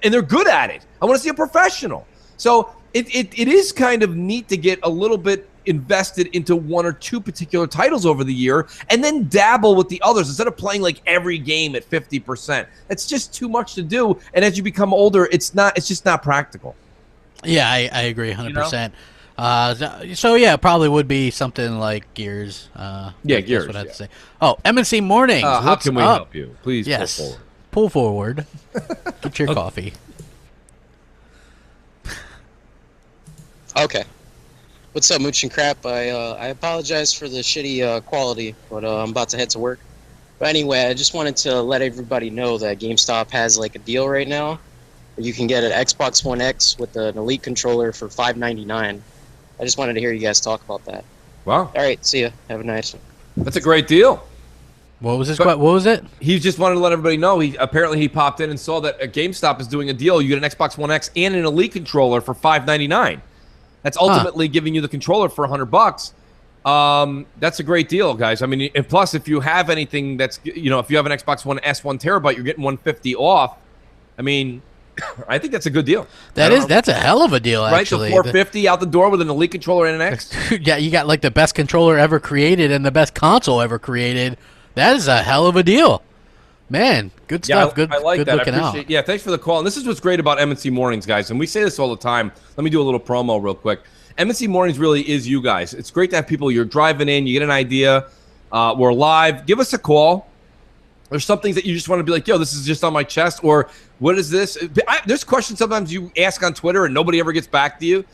and they're good at it. I want to see a professional. So it is kind of neat to get a little bit invested into one or two particular titles over the year and then dabble with the others instead of playing like every game at 50%. It's just too much to do. And as you become older, it's just not practical. Yeah, I agree 100%. So yeah, probably would be something like Gears. Gears. That's what I have to say. Oh, M&C Mornings. How can we help you? Please yes. Pull forward. Get your coffee. Okay. What's up, Mooch and Crap? I apologize for the shitty quality, but I'm about to head to work. But anyway, I just wanted to let everybody know that GameStop has like a deal right now. You can get an Xbox One X with an Elite controller for $5.99. I just wanted to hear you guys talk about that. Wow. All right, see ya. Have a nice one. That's a great deal. What was what was it? He just wanted to let everybody know. He popped in and saw that GameStop is doing a deal. You get an Xbox One X and an Elite controller for $5.99. That's ultimately giving you the controller for $100. That's a great deal, guys. I mean, and plus, if you have anything that's, if you have an Xbox One S 1 terabyte, you're getting $150 off. I mean, I think that's a good deal. That's a hell of a deal, right? actually. So 450 out the door with an Elite controller and an X. Yeah, you got like the best controller ever created and the best console ever created. That is a hell of a deal. Man, good stuff. I like good that. looking I appreciate, out. Yeah, thanks for the call. And this is what's great about M&C Mornings, guys. And we say this all the time. Let me do a little promo real quick. M&C Mornings really is you guys. It's great to have people. You're driving in, you get an idea. We're live. Give us a call. There's some things that you just want to be like, yo, this is just on my chest, or what is this? There's questions sometimes you ask on Twitter and nobody ever gets back to you.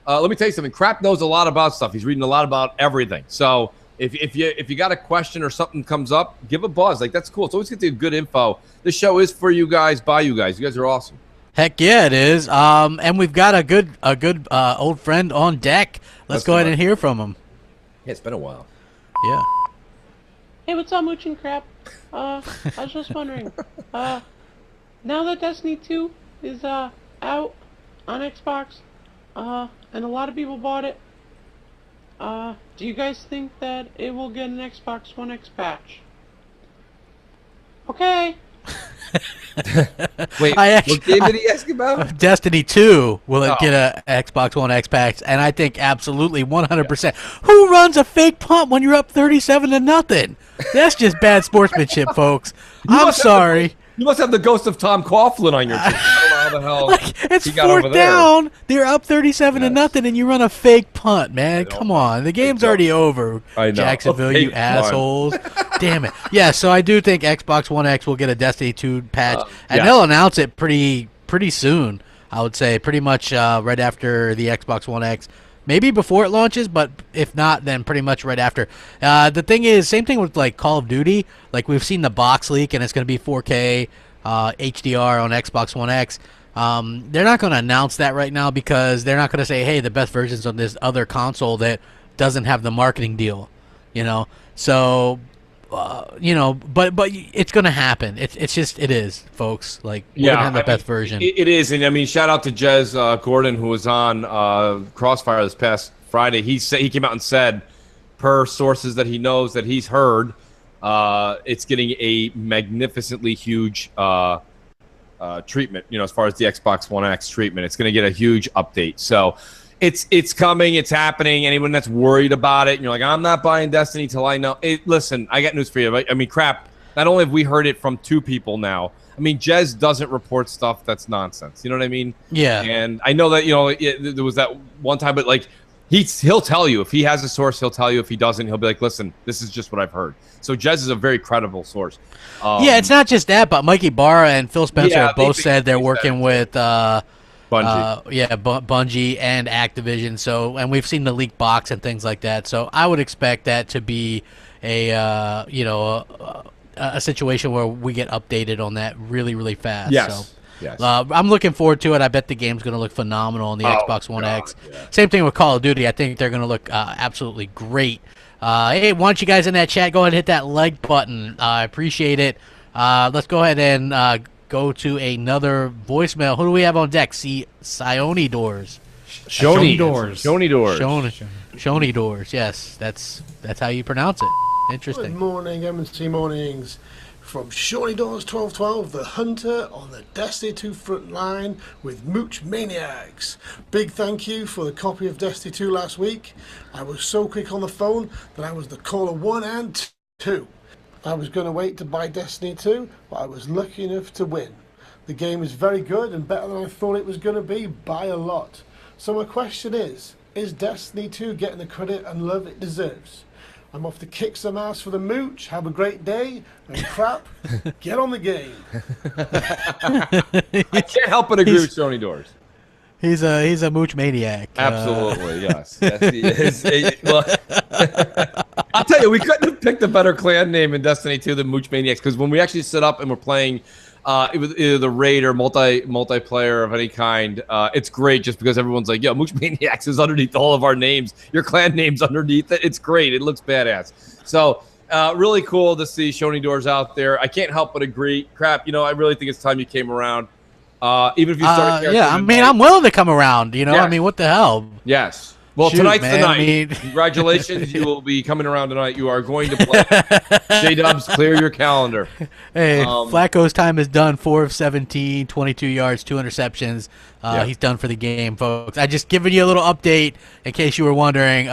Let me tell you something. Crap knows a lot about stuff. He's reading a lot about everything. So if you got a question or something comes up, give a buzz. Like, that's cool. It's always getting good info. This show is for you guys, by you guys. You guys are awesome. Heck yeah, it is. And we've got a good old friend on deck. Let's go ahead and hear from him. Yeah, it's been a while. Yeah. Hey, what's up, Mooch and Crap? I was just wondering, now that Destiny 2 is out on Xbox, and a lot of people bought it, do you guys think that it will get an Xbox One X patch? Okay. Wait, what game did he ask about? Destiny 2 will it get a Xbox One X patch? And I think absolutely 100%. Who runs a fake punt when you're up 37-0? That's just bad sportsmanship, folks. I'm sorry. You must have the ghost of Tom Coughlin on your team. I don't know how the hell It's he got over fourth there. down. They're up 37-0, and you run a fake punt, man. Come on, the game's already over. I know. Jacksonville, A you fake punt. assholes. Damn it. Yeah, so I do think Xbox One X will get a Destiny 2 patch, and yeah. they'll announce it pretty soon. I would say pretty much right after the Xbox One X. Maybe before it launches, but if not, then pretty much right after. The thing is, same thing with like Call of Duty. Like we've seen the box leak, and it's going to be 4K HDR on Xbox One X. They're not going to announce that right now because they're not going to say, "Hey, the best version's on this other console that doesn't have the marketing deal." You know, so you know, but it's going to happen. It's just it is, folks. Like we're gonna have the best version. It is, and I mean, shout out to Jez Gordon, who was on Crossfire this past Friday. He came out and said, per sources that he knows that he's heard, it's getting a magnificently huge treatment. You know, as far as the Xbox One X treatment, it's going to get a huge update. So it's coming, it's happening. Anyone that's worried about it, and you're like, I'm not buying Destiny till I know. Listen, I got news for you. I mean, crap. Not only have we heard it from two people now. I mean, Jez doesn't report stuff that's nonsense. You know what I mean? Yeah. And I know that there was that one time, but like he'll tell you if he has a source. He'll tell you if he doesn't. He'll be like, listen, this is just what I've heard. So Jez is a very credible source. Yeah, it's not just that, but Mikey Barra and Phil Spencer Yeah, have both said they're working with Bungie. Bungie and Activision. So, and we've seen the leak box and things like that. So, I would expect that to be a situation where we get updated on that really, really fast. Yes. So, Yes. I'm looking forward to it. I bet the game's going to look phenomenal on the Xbox One X. yeah. Same thing with Call of Duty. I think they're going to look absolutely great. Hey, why don't you guys in that chat go ahead and hit that like button? I appreciate it. Let's go ahead and go to another voicemail. Who do we have on deck? See, Sione Doors. Shoney Doors. Shoney Doors. Shoney Doors. Yes, that's how you pronounce it. Interesting. Good morning, M&C Mornings. From Shawnee Doors 1212, the hunter on the Destiny 2 front line with Mooch Maniacs. Big thank you for the copy of Destiny 2 last week. I was so quick on the phone that I was the caller 1 and 2. I was going to wait to buy Destiny 2, but I was lucky enough to win. The game is very good and better than I thought it was going to be by a lot. So my question is Destiny 2 getting the credit and love it deserves? I'm off to kick some ass for the Mooch. Have a great day. And crap, get on the game. I can't help but agree with Shoney Doors. He's a Mooch maniac. Absolutely, yes. Yes, he is. Well, I'll tell you, we couldn't have picked a better clan name in Destiny 2 than Mooch Maniacs, because when we actually sit up and we're playing it was either the raid or multiplayer of any kind, it's great just because everyone's like, yo, Mooch Maniacs is underneath all of our names. Your clan name's underneath it. It's great. It looks badass. So really cool to see Shoney Doors out there. I can't help but agree. Crap, I really think it's time you came around. Even if you started yeah, I mean, I'm willing to come around. I Yes. mean, what the hell? Yes. Well, Shoot, tonight's the man, night. I mean- Congratulations. You will be coming around tonight. You are going to play. J-Dubs, clear your calendar. Hey, Flacco's time is done. 4 of 17, 22 yards, 2 interceptions. Yeah. He's done for the game, folks. I just giving you a little update in case you were wondering.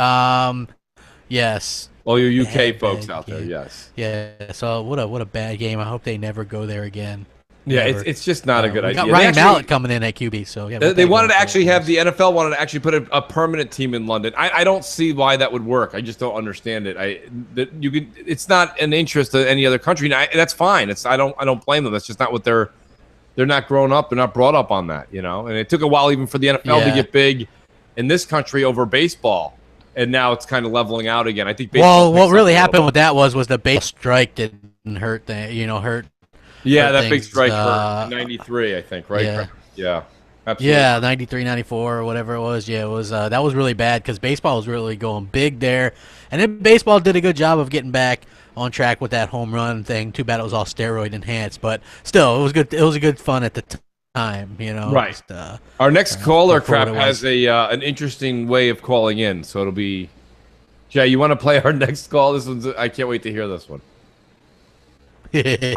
Yes. All your UK folks out there, yes. Yeah. So what a bad game. I hope they never go there again. Yeah, Never. it's just not a good We idea. got They Ryan actually- Mallett coming in at QB, so yeah. They wanted to actually have the NFL wanted to actually put a permanent team in London. I don't see why that would work. I just don't understand it. It's not an interest of any other country. And that's fine. I don't blame them. That's just not what they're not grown up. They're not brought up on that, you know. And it took a while even for the NFL to Yeah. get big in this country over baseball, and now it's kind of leveling out again. I think. Well, what really happened with that was the baseball strike didn't hurt hurt. Yeah, hurt that big things, strike hurt in '93, I think, right? Yeah. Absolutely. Yeah, 93, 94, or whatever it was. Yeah, it was that was really bad because baseball was really going big there, and then baseball did a good job of getting back on track with that home run thing. Too bad it was all steroid enhanced, but still, it was good. It was a good fun at the time, you know. Right. Just, Our next caller, for what Crap, it has an interesting way of calling in, so it'll be. Jay, you want to play our next call? This one's. I can't wait to hear this one. This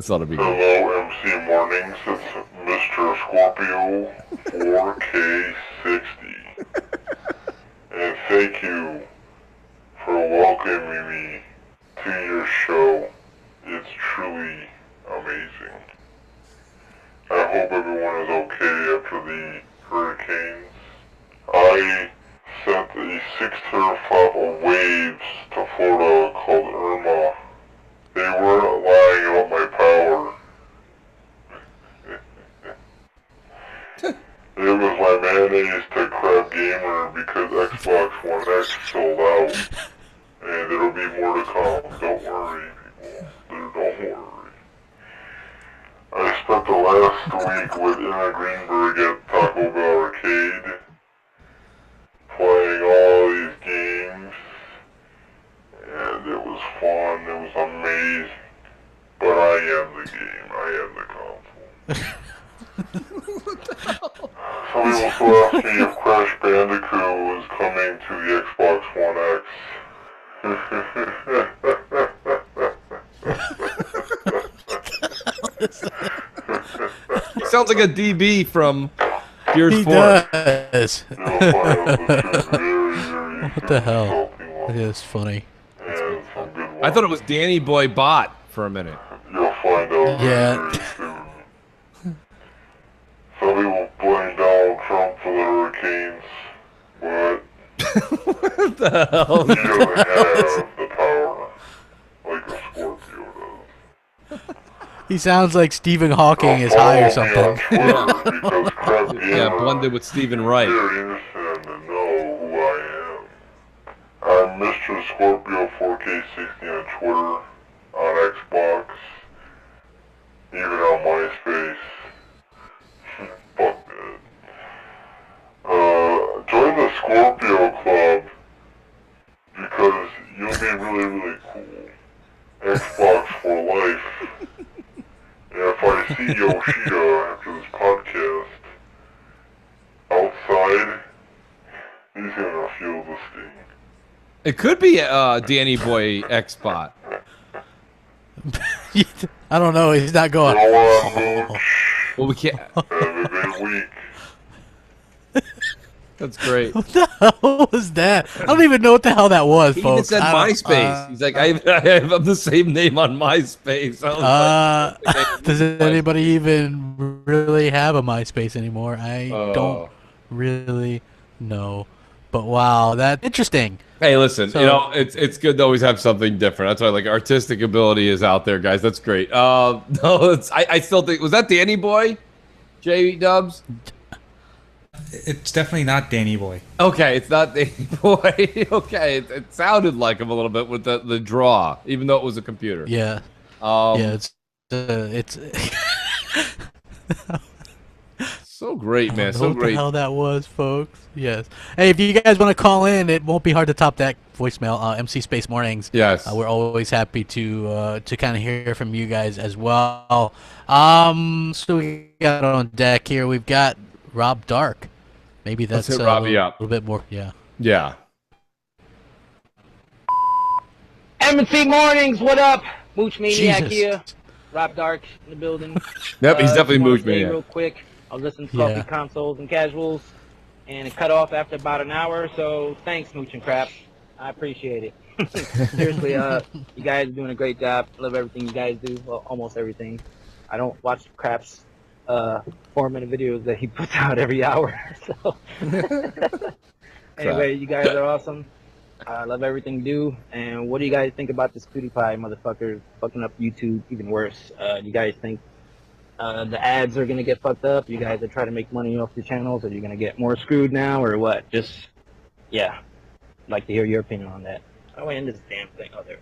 ought to be good. Hello, MC Mornings. It's Mr. Scorpio 4K60. And thank you for welcoming me to your show. It's truly amazing. I hope everyone is okay after the hurricanes. I sent a 6-flop of waves to Florida called Irma. They weren't lying about my power. It was my mayonnaise to Crab Gamer because Xbox One X sold out. And there'll be more to come. Don't worry, people. Don't worry. I spent the last week with Emma Greenberg at Taco Bell Arcade, playing all these games. And it was fun, it was amazing. But I am the game, I am the console. Somebody also asked me if Crash Bandicoot was coming to the Xbox One He sounds like a DB from Gears He 4. does. What the hell? It is funny. I thought it was Danny Boy Bot for a minute. You'll find out Yeah. very soon. Some people blame Donald Trump for the hurricanes, but What the hell? he doesn't have the power like a Scorpio does. He sounds like Stephen Hawking is high or something. Yeah, blended with Stephen Wright. Very interested to know who I am. I'm Mr. Scorpio 4K60 on Twitter, on Xbox, even on MySpace. Fuck that. Join the Scorpio Club because you'll be really, really cool. Xbox for life. And if I see Yoshida after this podcast outside, he's gonna feel the sting. It could be Danny Boy X-Bot. I don't know. He's not going. Well, we can't. Have a good week. That's great. What the hell was that? I don't even know what the hell that was, He even folks. said I don't- MySpace. He's like, I have the same name on MySpace. I was like, Does anybody even really have a MySpace anymore? I don't really know. But wow, that's interesting. Hey, listen, So- you know, it's good to always have something different. That's why, like, artistic ability is out there, guys. That's great. No, I still think, was that Danny Boy? J Dubs? It's definitely not Danny Boy. Okay, it's not Danny Boy. Okay, it sounded like him a little bit with the draw, even though it was a computer. Yeah. Yeah, it's so great, man. I don't know So what great. the hell that was, folks. Yes. Hey, if you guys want to call in, it won't be hard to top that voicemail. MC Space Mornings. Yes. We're always happy to kind of hear from you guys as well. So we got on deck here. We've got Rob Dark. maybe Let's that's hit a Robbie up. little bit more. Yeah. Yeah. M&C Mornings, what up? Mooch Maniac Jesus. here. Rob Dark in the building. Yep, he's definitely just want Mooch to say Maniac. real quick, I was listening to Yeah. Coffee Consoles and Casuals, and it cut off after about an hour, so thanks, Mooch and Crap. I appreciate it. Seriously, you guys are doing a great job. Love everything you guys do, well, almost everything. I don't watch Crap's 4-minute videos that he puts out every hour, so... Anyway, you guys are awesome. I love everything you do. And what do you guys think about this PewDiePie motherfucker fucking up YouTube even worse? Do you guys think the ads are going to get fucked up? You guys are trying to make money off your channels? Are you going to get more screwed now or what? Just, yeah. I'd like to hear your opinion on that. How do I end this damn thing? Oh, there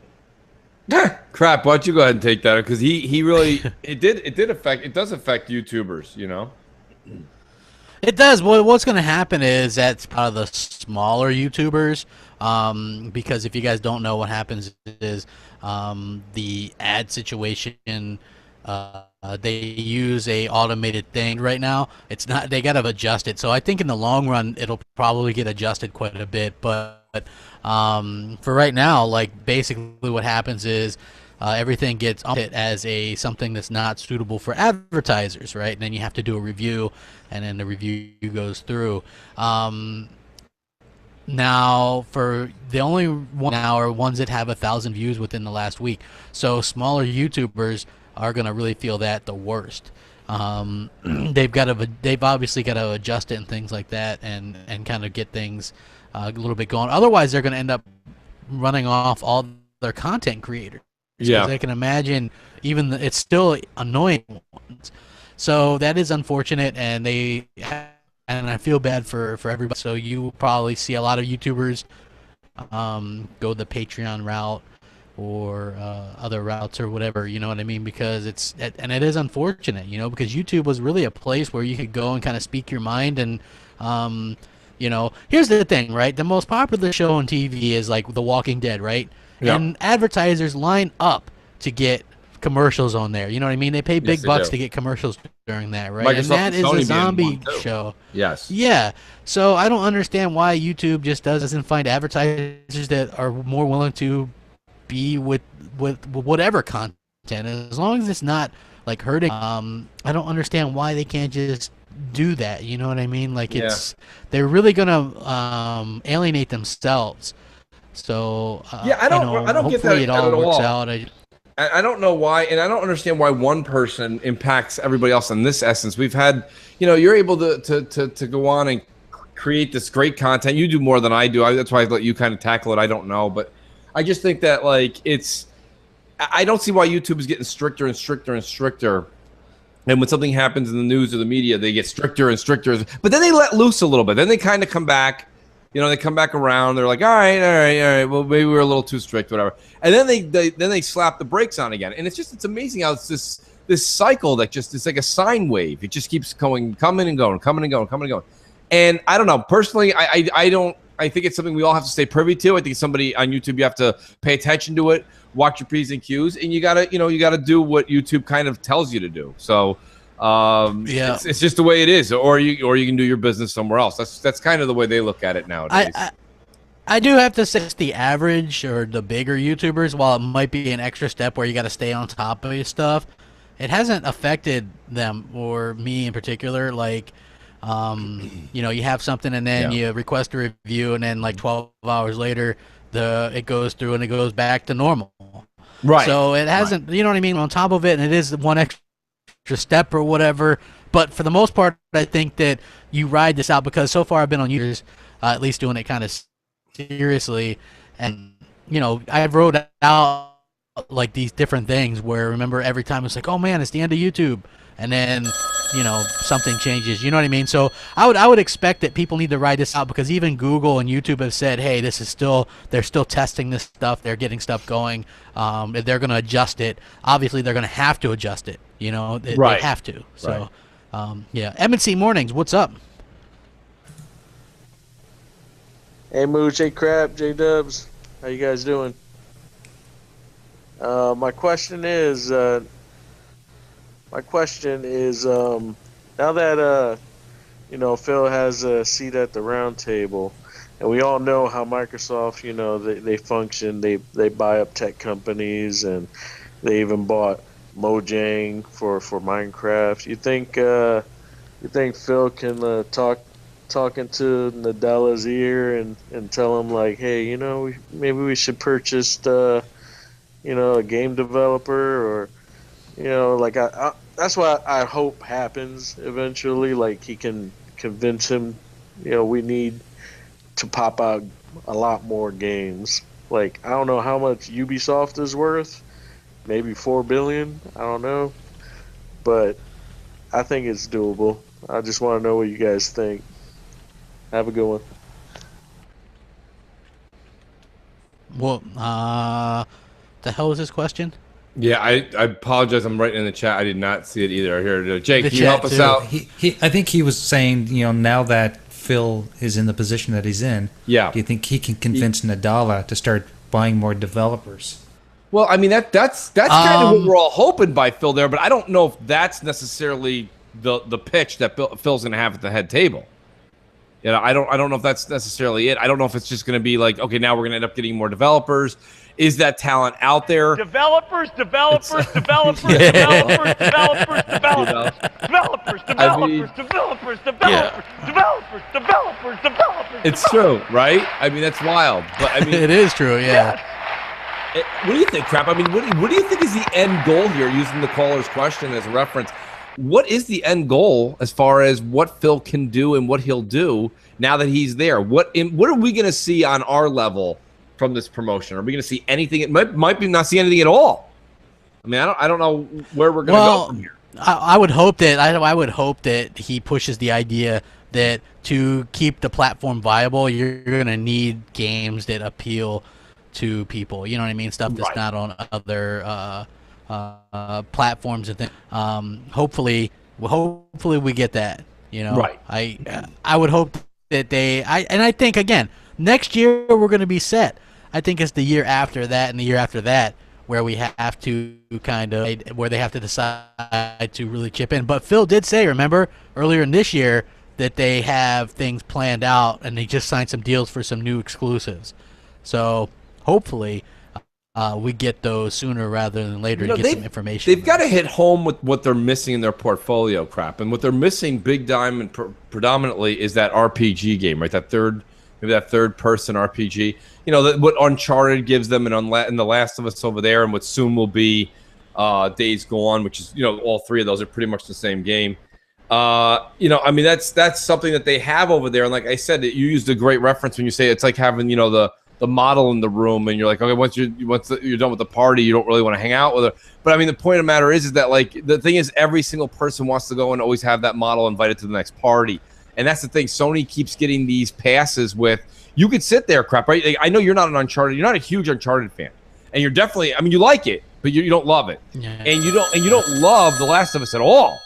it is. Crap, why don't you go ahead and take that? Because he really it does affect YouTubers, you know? It does. Well, what's going to happen is that's probably the smaller YouTubers, because if you guys don't know, what happens is the ad situation. They use a automated thing right now. It's not. They got to adjust it. So I think in the long run, it'll probably get adjusted quite a bit. But for right now, like basically what happens is. Everything gets updated as something that's not suitable for advertisers, right? And then you have to do a review, and then the review goes through. Now, for the only one now are ones that have 1,000 views within the last week. So smaller YouTubers are gonna really feel that the worst. They've obviously got to adjust it and things like that, and kind of get things a little bit going. Otherwise, they're gonna end up running off all their content creators. Yeah, I can imagine it's still annoying ones. So that is unfortunate, and I feel bad for everybody. So you probably see a lot of YouTubers go the Patreon route or other routes or whatever. You know what I mean? Because it is unfortunate, you know, because YouTube was really a place where you could go and kind of speak your mind and. You know, here's the thing, right? The most popular show on TV is like The Walking Dead, right? Yeah. And advertisers line up to get commercials on there. You know what I mean? They pay big bucks to get commercials during that, right? Microsoft and that and is Sony a zombie being one, too. show. Yes. Yeah. So I don't understand why YouTube just doesn't find advertisers that are more willing to be with whatever content, as long as it's not like hurting. I don't understand why they can't just do that. You know what I mean? Like they're really gonna alienate themselves. So I don't get that it all at works all. out. I don't know why, and I don't understand why one person impacts everybody else in this essence. We've had, you know, you're able to go on and create this great content. You do more than I do. That's why I let you kind of tackle it. I don't know, but I just think that like I don't see why YouTube is getting stricter and stricter and stricter. And when something happens in the news or the media, they get stricter and stricter. But then they let loose a little bit. Then they kind of come back. You know, they come back around. They're like, all right. Well, maybe we're a little too strict, whatever. And then they slap the brakes on again. And it's amazing how it's this cycle that it's like a sine wave. It just keeps coming and going. And I don't know. Personally, I don't. I think it's something we all have to stay privy to. I think it's somebody on YouTube, you have to pay attention to it, watch your P's and Q's, and you gotta do what YouTube kind of tells you to do. So it's just the way it is, or you can do your business somewhere else. That's kind of the way they look at it nowadays. I do have to say it's the average or the bigger YouTubers, while it might be an extra step where you got to stay on top of your stuff, it hasn't affected them or me in particular. Like, you know, you have something and then you request a review, and then like 12 hours later, it goes through and it goes back to normal. Right. So it hasn't, you know what I mean, on top of it, and it is one extra step or whatever. But for the most part, I think that you ride this out, because so far I've been on years, at least doing it kind of seriously, and you know, I wrote out like these different things where, remember, every time it's like, oh man, it's the end of YouTube, and then you know, something changes, you know what I mean? So I would expect that people need to ride this out, because even Google and YouTube have said, hey, they're still testing this stuff, they're getting stuff going, they're going to adjust it. Obviously they're going to have to adjust it, you know, they have to. So yeah. M&C Mornings, what's up? Hey Mooch, hey Crap, J Dubs, how you guys doing? My question is, now that Phil has a seat at the round table, and we all know how Microsoft, they function. They buy up tech companies, and they even bought Mojang for Minecraft. You think Phil can talk into Nadella's ear and tell him like, hey, maybe we should purchase a game developer, or like that's what I hope happens eventually. Like he can convince him, we need to pop out a lot more games. Like I don't know how much Ubisoft is worth, maybe 4 billion. I don't know, but I think it's doable. I just want to know what you guys think. Have a good one. Well, the hell is this question? Yeah, I apologize. I'm writing in the chat. I did not see it either. Here, Jake, The can you help chat us too. out? I think he was saying, now that Phil is in the position that he's in, Yeah. do you think he can convince Nadala to start buying more developers? Well, I mean that's kind of what we're all hoping by Phil there, but I don't know if that's necessarily the pitch that Phil's going to have at the head table. I don't know if that's necessarily it. I don't know if it's just going to be like, okay, now we're going to end up getting more developers. Is that talent out there? Developers. I mean, Developers. it's true, right? I mean, that's wild. But I mean, It is true, yeah. What do you think, Crap? I mean, what do you think is the end goal here? Using the caller's question as a reference, what is the end goal as far as what Phil can do and what he'll do now that he's there? What are we going to see on our level from this promotion? Are we going to see anything? It might be not see anything at all. I mean, I don't know where we're going to go from here. I would hope that I would hope that he pushes the idea that to keep the platform viable, you're going to need games that appeal to people. You know what I mean? Stuff that's not on other platforms and things. Hopefully we get that. Right. I would hope that I think again next year we're going to be set. I think it's the year after that and the year after that where we have to where they have to decide to really chip in. But Phil did say, remember earlier in this year, that they have things planned out and they just signed some deals for some new exclusives. So hopefully we get those sooner rather than later to get some information. They've got to hit home with what they're missing in their portfolio, Crap. And what they're missing big time and predominantly is that RPG game, right? That third person RPG. What Uncharted gives them and The Last of Us over there, and what soon will be Days Gone, which is, all three of those are pretty much the same game. I mean, that's something that they have over there. And like I said, you used a great reference when you say it's like having, the model in the room, and you're like, okay, once you're done with the party, you don't really want to hang out with her. But I mean, the point of the matter is that like the thing is, every single person wants to go and always have that model invited to the next party. And that's the thing. Sony keeps getting these passes with, you could sit there, Crap, right? Like, I know you're not an Uncharted, you're not a huge Uncharted fan, and you're definitely, I mean, you like it, but you don't love it, and you don't love The Last of Us at all.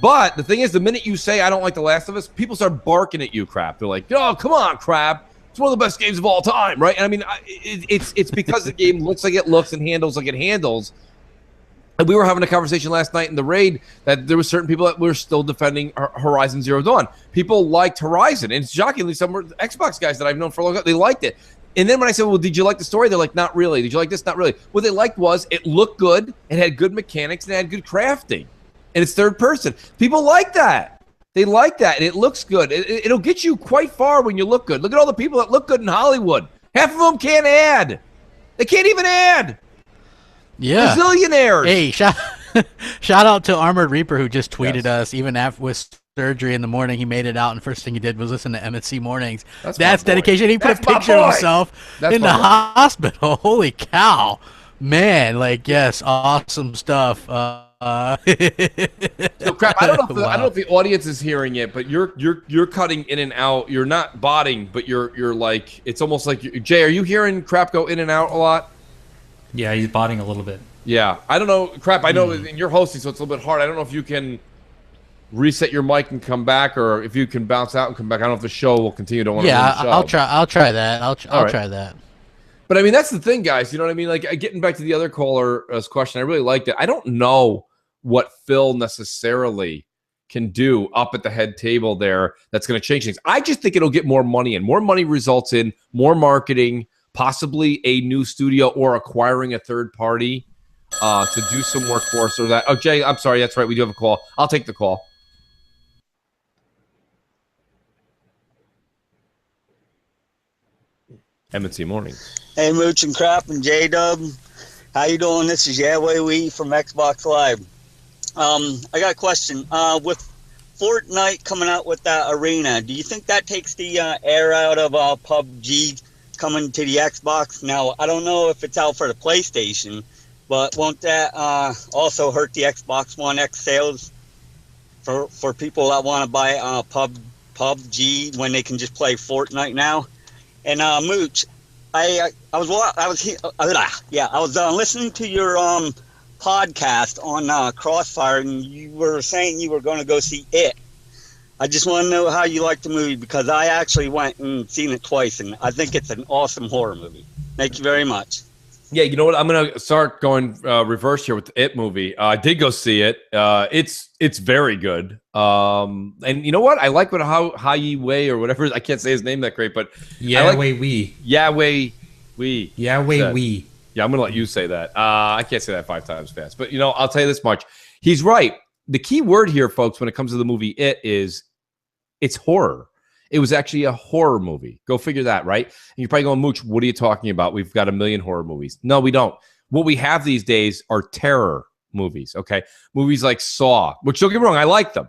But the thing is, the minute you say I don't like The Last of Us, people start barking at you, Crap. They're like, oh, come on, Crap. It's one of the best games of all time, right? And I mean, it's because the game looks like it looks and handles like it handles. And we were having a conversation last night in the raid that there were certain people that were still defending Horizon Zero Dawn. People liked Horizon, and shockingly, some were Xbox guys that I've known for a long time, they liked it. And then when I said, well, did you like the story? They're like, not really. Did you like this? Not really. What they liked was it looked good, it had good mechanics, and it had good crafting. And it's third person. People like that. They like that, and it looks good. It'll get you quite far when you look good. Look at all the people that look good in Hollywood. Half of them can't add. They can't even add. Yeah. Bazillionaires. Hey, shout out to Armored Reaper who just tweeted us even after with surgery in the morning. He made it out, and first thing he did was listen to M&C Mornings. That's dedication. He put a picture of himself in the hospital. Holy cow, man! Like, yes, awesome stuff. So Crap, I don't know if the audience is hearing it, but you're cutting in and out. You're not botting, but you're like, it's almost like Jay. Are you hearing Crap go in and out a lot? Yeah, he's botting a little bit. Yeah, I don't know, Crap. I know in you're hosting, so it's a little bit hard. I don't know if you can reset your mic and come back, or if you can bounce out and come back. I don't know if the show will continue to want to. Yeah, I'll try that. I'll try that. But I mean, that's the thing, guys. You know what I mean? Like, getting back to the other caller's question, I really liked it. I don't know what Phil necessarily can do up at the head table there that's going to change things. I just think it'll get more money in. More money results in more marketing, possibly a new studio or acquiring a third party to do some work for us or that. Oh, Jay, I'm sorry. That's right. We do have a call. I'll take the call. M&C Mornings. Hey, Mooch and Crap and J-Dub. How you doing? This is Yahweh Wee from Xbox Live. I got a question. With Fortnite coming out with that arena, do you think that takes the air out of PUBG coming to the Xbox? Now, I don't know if it's out for the PlayStation, but won't that also hurt the Xbox One X sales for people that want to buy PUBG when they can just play Fortnite now? And Mooch, I was listening to your podcast on Crossfire, and you were saying you were going to go see It. I just want to know how you like the movie, because I actually went and seen it twice, and I think it's an awesome horror movie. Thank you very much. Yeah, you know what? I'm gonna start going reverse here with the It movie. I did go see it. It's very good. And you know what? I like what Hai Wei or whatever. I can't say his name that great, but Yahweh Wee. Yahweh Wee. Yahweh Wee. Yeah, I'm gonna let you say that. I can't say that 5 times fast, but you know, I'll tell you this much: he's right. The key word here, folks, when it comes to the movie It is it's horror. It was actually a horror movie. Go figure that, right? And you're probably going, Mooch, what are you talking about? We've got a million horror movies. No, we don't. What we have these days are terror movies, okay? Movies like Saw, which don't get me wrong, I like them.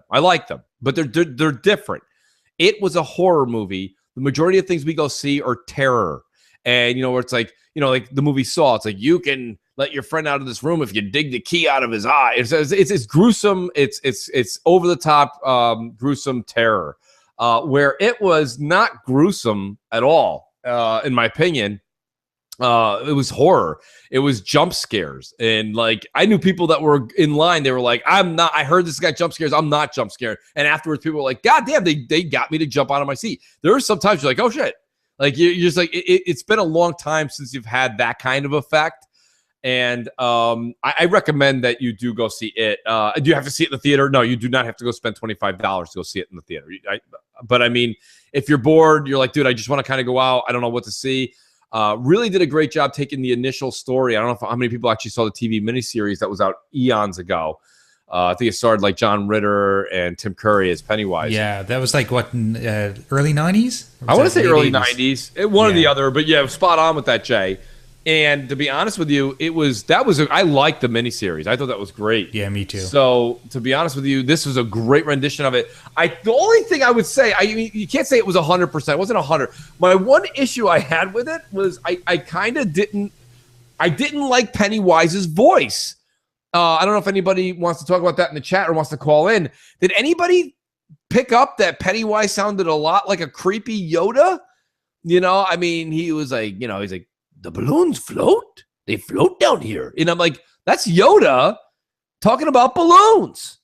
But they're different. It was a horror movie. The majority of things we go see are terror. And, you know, where it's like, you know, like the movie Saw, it's like, you can let your friend out of this room if you dig the key out of his eye. It's gruesome. It's over the top gruesome terror. Where it was not gruesome at all, in my opinion. It was horror. It was jump scares. And like, I knew people that were in line. They were like, I heard this guy jump scares. I'm not jump scared. And afterwards people were like, God damn, they got me to jump out of my seat. There are sometimes you're like, oh shit. Like you're just like, it's been a long time since you've had that kind of effect. And I recommend that you do go see it. Do you have to see it in the theater? No, you do not have to go spend $25 to go see it in the theater. But I mean, if you're bored, you're like, dude, I just want to kind of go out. I don't know what to see. Really did a great job taking the initial story. I don't know how many people actually saw the TV miniseries that was out eons ago. I think it started like John Ritter and Tim Curry as Pennywise. Yeah, that was like what, early 90s? I want to say early 90s. One or the other, but yeah, spot on with that, Jay. And to be honest with you, I liked the miniseries. I thought that was great. Yeah, me too. So to be honest with you, this was a great rendition of it. The only thing I would say, I mean, you can't say it was 100%. It wasn't 100. My one issue I had with it was I kind of didn't like Pennywise's voice. I don't know if anybody wants to talk about that in the chat or wants to call in. Did anybody pick up that Pennywise sounded a lot like a creepy Yoda? You know, I mean, he was like, you know, he's like, the balloons float. They float down here. And I'm like, that's Yoda talking about balloons.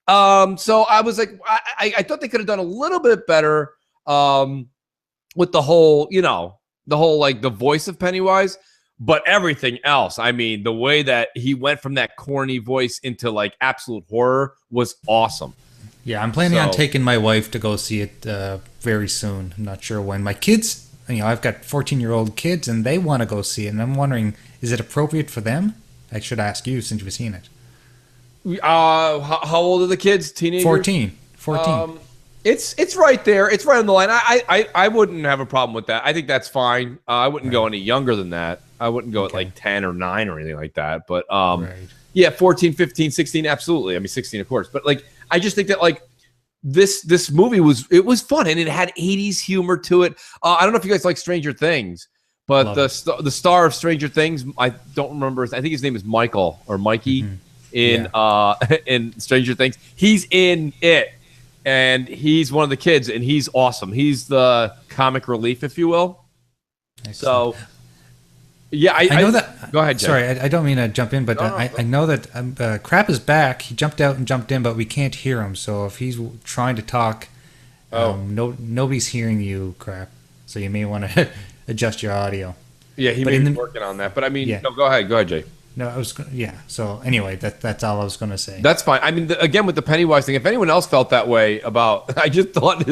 So I was like, I thought they could have done a little bit better with the whole, you know, like the voice of Pennywise. But everything else, I mean, the way that he went from that corny voice into like absolute horror was awesome. Yeah, I'm planning on taking my wife to go see it very soon. I'm not sure when. My kids, you know, I've got 14-year-old kids, and they want to go see it. And I'm wondering, is it appropriate for them? I should ask you since you've seen it. How old are the kids? Teenagers? 14. It's right there. It's right on the line. I wouldn't have a problem with that. I think that's fine. I wouldn't go any younger than that. I wouldn't go at like 10 or 9 or anything like that. But yeah, 14, 15, 16, absolutely. I mean, 16, of course. But like, I just think that like this movie was fun, and it had 80s humor to it. I don't know if you guys like Stranger Things, but the star of Stranger Things, I don't remember. I think his name is Michael or Mikey in Stranger Things. He's in it. And he's one of the kids, and he's awesome. He's the comic relief, if you will. Excellent. So, yeah, I know that. Go ahead, Jay. Sorry, I don't mean to jump in, but I know that Crap is back. He jumped out and jumped in, but we can't hear him. So if he's trying to talk, nobody's hearing you, Crap. So you may want to adjust your audio. Yeah, he may be working on that. But I mean, no, go ahead, Jay. No, I was yeah. So anyway, that's all I was gonna say. That's fine. I mean, again, with the Pennywise thing, if anyone else felt that way about, I just thought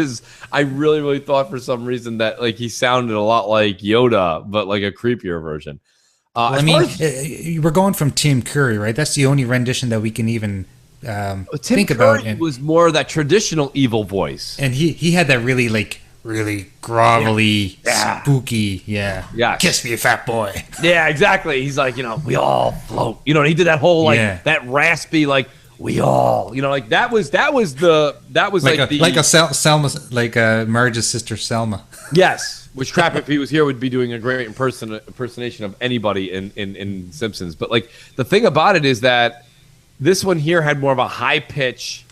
I really, really thought for some reason that like he sounded a lot like Yoda, but like a creepier version. Well, I mean, we're going from Tim Curry, right? That's the only rendition that we can even think about. It was more of that traditional evil voice, and he had that really grovelly, spooky, kiss me, fat boy. Yeah, exactly. He's like, we all float. And he did that whole that raspy we all, like that was Selma, like Marge's sister Selma. Yes, which crap if he was here would be doing a great impersonation of anybody in Simpsons. But like the thing about it is that this one here had more of a high pitch.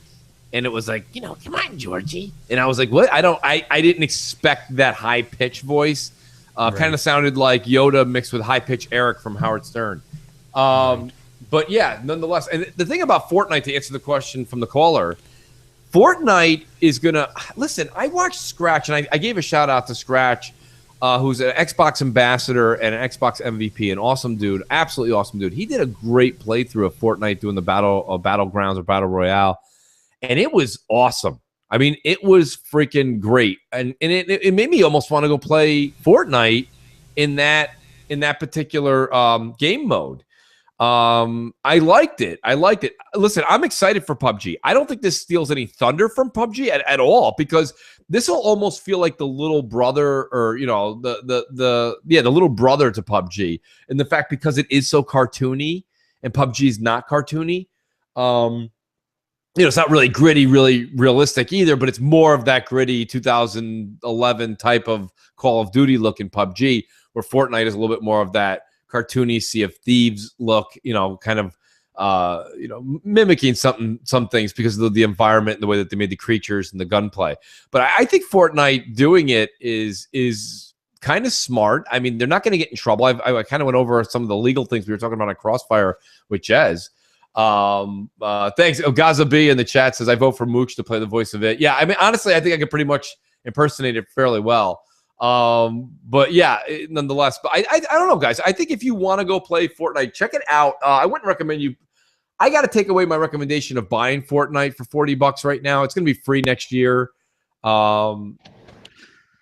And it was like, come on, Georgie. And I was like, what? I didn't expect that high pitch voice. Kind of sounded like Yoda mixed with high pitch Eric from Howard Stern. But yeah, nonetheless. And the thing about Fortnite, to answer the question from the caller, Fortnite is going to, listen, I watched Scratch, and I gave a shout out to Scratch, who's an Xbox ambassador and an Xbox MVP, an awesome dude, absolutely awesome dude. He did a great playthrough of Fortnite doing the Battlegrounds or Battle Royale. And it was awesome. I mean, it was freaking great, and it made me almost want to go play Fortnite in that particular game mode. I liked it. Listen, I'm excited for PUBG. I don't think this steals any thunder from PUBG at all, because this will almost feel like the little brother, or the little brother to PUBG, and the fact because it is so cartoony and PUBG is not cartoony. It's not really gritty, really realistic either, but it's more of that gritty 2011 type of Call of Duty look in PUBG, where Fortnite is a little bit more of that cartoony Sea of Thieves look, kind of, mimicking some things because of the environment and the way that they made the creatures and the gunplay. But I think Fortnite doing it is kind of smart. I mean, they're not going to get in trouble. I kind of went over some of the legal things we were talking about on Crossfire with Jez. Thanks. Gaza B in the chat says, I vote for Mooch to play the voice of it. Yeah, I mean, honestly, I think I could pretty much impersonate it fairly well. But yeah, nonetheless, but I don't know, guys. I think if you want to go play Fortnite, check it out. I wouldn't recommend you. I got to take away my recommendation of buying Fortnite for $40 right now. It's going to be free next year. So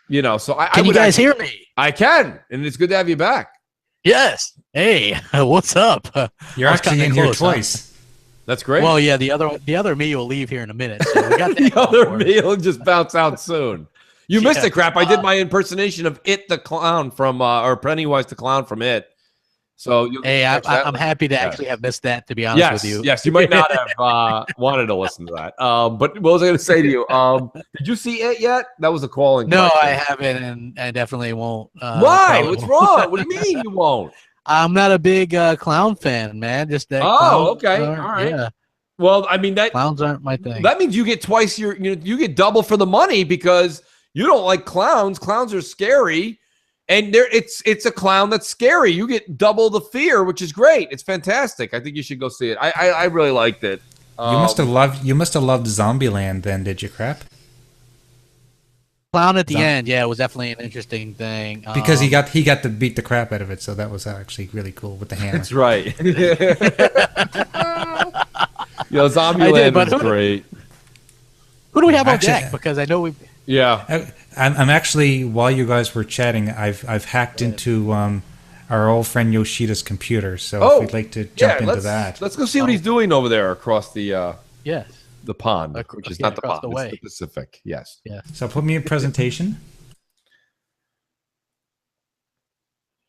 Can you guys hear me? I can, and it's good to have you back. Yes. Hey, what's up? You're actually in here twice. Huh? That's great. Well, yeah, the other me will leave here in a minute. So we got the other me will just bounce out soon. You missed it, crap. I did my impersonation of It the Clown from, or Pennywise the Clown from It. So hey, I'm happy to actually have missed that, to be honest with you. Yes, you might not have wanted to listen to that. But what was I going to say to you? Did you see It yet? That was a calling. No, question. I haven't, and I definitely won't. Why? What's wrong? What do you mean you won't? I'm not a big clown fan, man. Just that. Okay, all right. Yeah. Well, I mean clowns aren't my thing. That means you get twice you get double for the money, because you don't like clowns. Clowns are scary. And it's a clown that's scary. You get double the fear, which is great. It's fantastic. I think you should go see it. I really liked it. You must have loved Zombieland then, did you, crap? Clown at the end, yeah, it was definitely an interesting thing. Because he got to beat the crap out of it, so that was actually really cool with the hammer. That's right. Zombieland was great. Who do we have on deck? Because I know we. Yeah, I'm actually, while you guys were chatting, I've hacked into our old friend Yoshida's computer. So if you'd like to jump into that, let's go see what he's doing over there across the yes, the pond, which is not the pond, it's the Pacific. Yes. Yeah. So put me in presentation.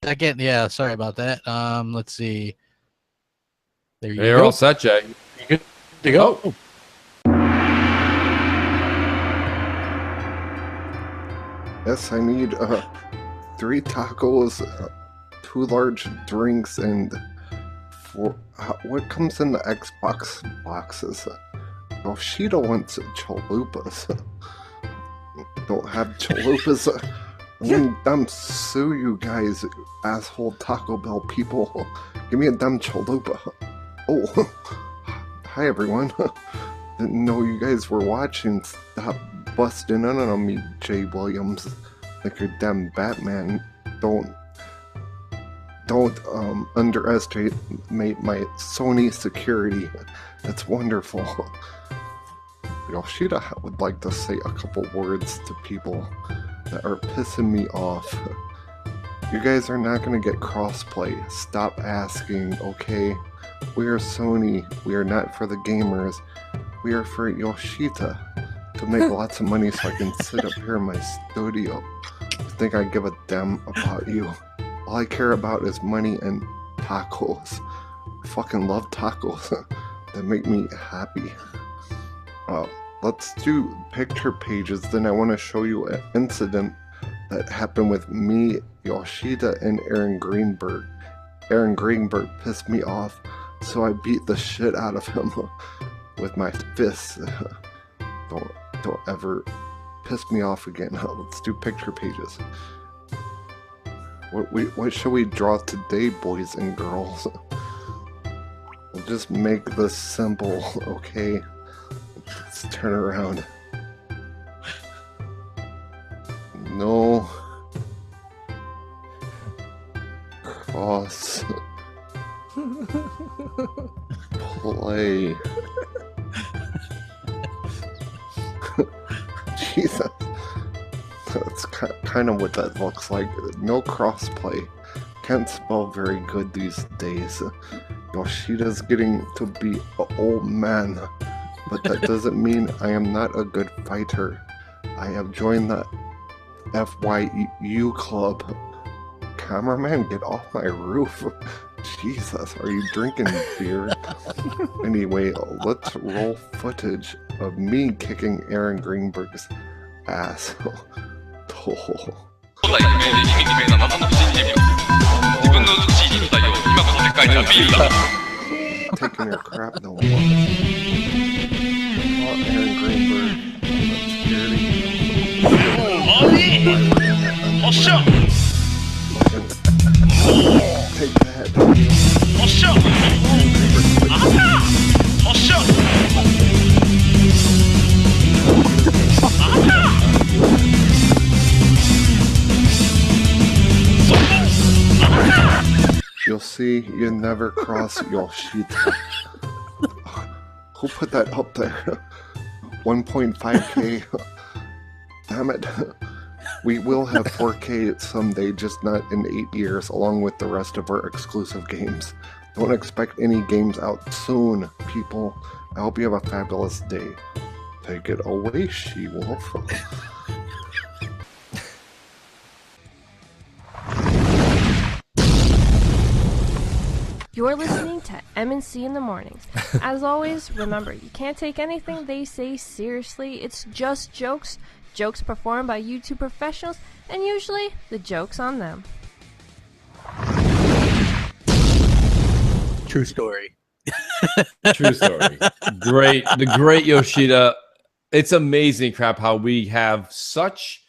Again, yeah. Sorry about that. Let's see. There you go. You're all set, Jay. You good to go? Oh. Yes, I need 3 tacos, 2 large drinks, and 4. What comes in the Xbox boxes? Yoshida wants chalupas. Don't have chalupas. I'm gonna dumb sue you guys, asshole Taco Bell people. Give me a dumb chalupa. Oh, hi everyone. Didn't know you guys were watching. Stop busting in on me, Jay Williams, like your damn Batman. Don't don't underestimate my Sony security. It's wonderful. Yoshida would like to say a couple words to people that are pissing me off. You guys are not going to get crossplay. Stop asking, okay? We are Sony. We are not for the gamers. We are for Yoshida to make lots of money so I can sit up here in my studio. You think I give a damn about you? All I care about is money and tacos. I fucking love tacos. They make me happy. Let's do picture pages. Then I want to show you an incident that happened with me, Yoshida, and Aaron Greenberg. Aaron Greenberg pissed me off, so I beat the shit out of him with my fists. Don't ever piss me off again. Let's do picture pages. What should we draw today, boys and girls? We'll just make this simple, okay? Let's turn around. No. Cross. Play. Jesus. That's kind of what that looks like. No crossplay. Can't spell very good these days. Yoshida's getting to be an old man, but that doesn't mean I am not a good fighter. I have joined the FYU club. Cameraman, get off my roof. Jesus, are you drinking beer? Anyway, let's roll footage of me kicking Aaron Greenberg's ass. Taking your crap no more. Aaron Greenberg. Take that. You'll see, you never cross Yoshida. Who put that up there? 1.5K. Damn it. We will have 4K someday, just not in 8 years, along with the rest of our exclusive games. Don't expect any games out soon, people. I hope you have a fabulous day. Take it away, She-Wolf. You're listening to M&C in the Mornings. As always, remember, you can't take anything they say seriously. It's just jokes. Jokes performed by YouTube professionals, and usually the joke's on them. True story. True story. Great. The great Yoshida. It's amazing, crap, how we have such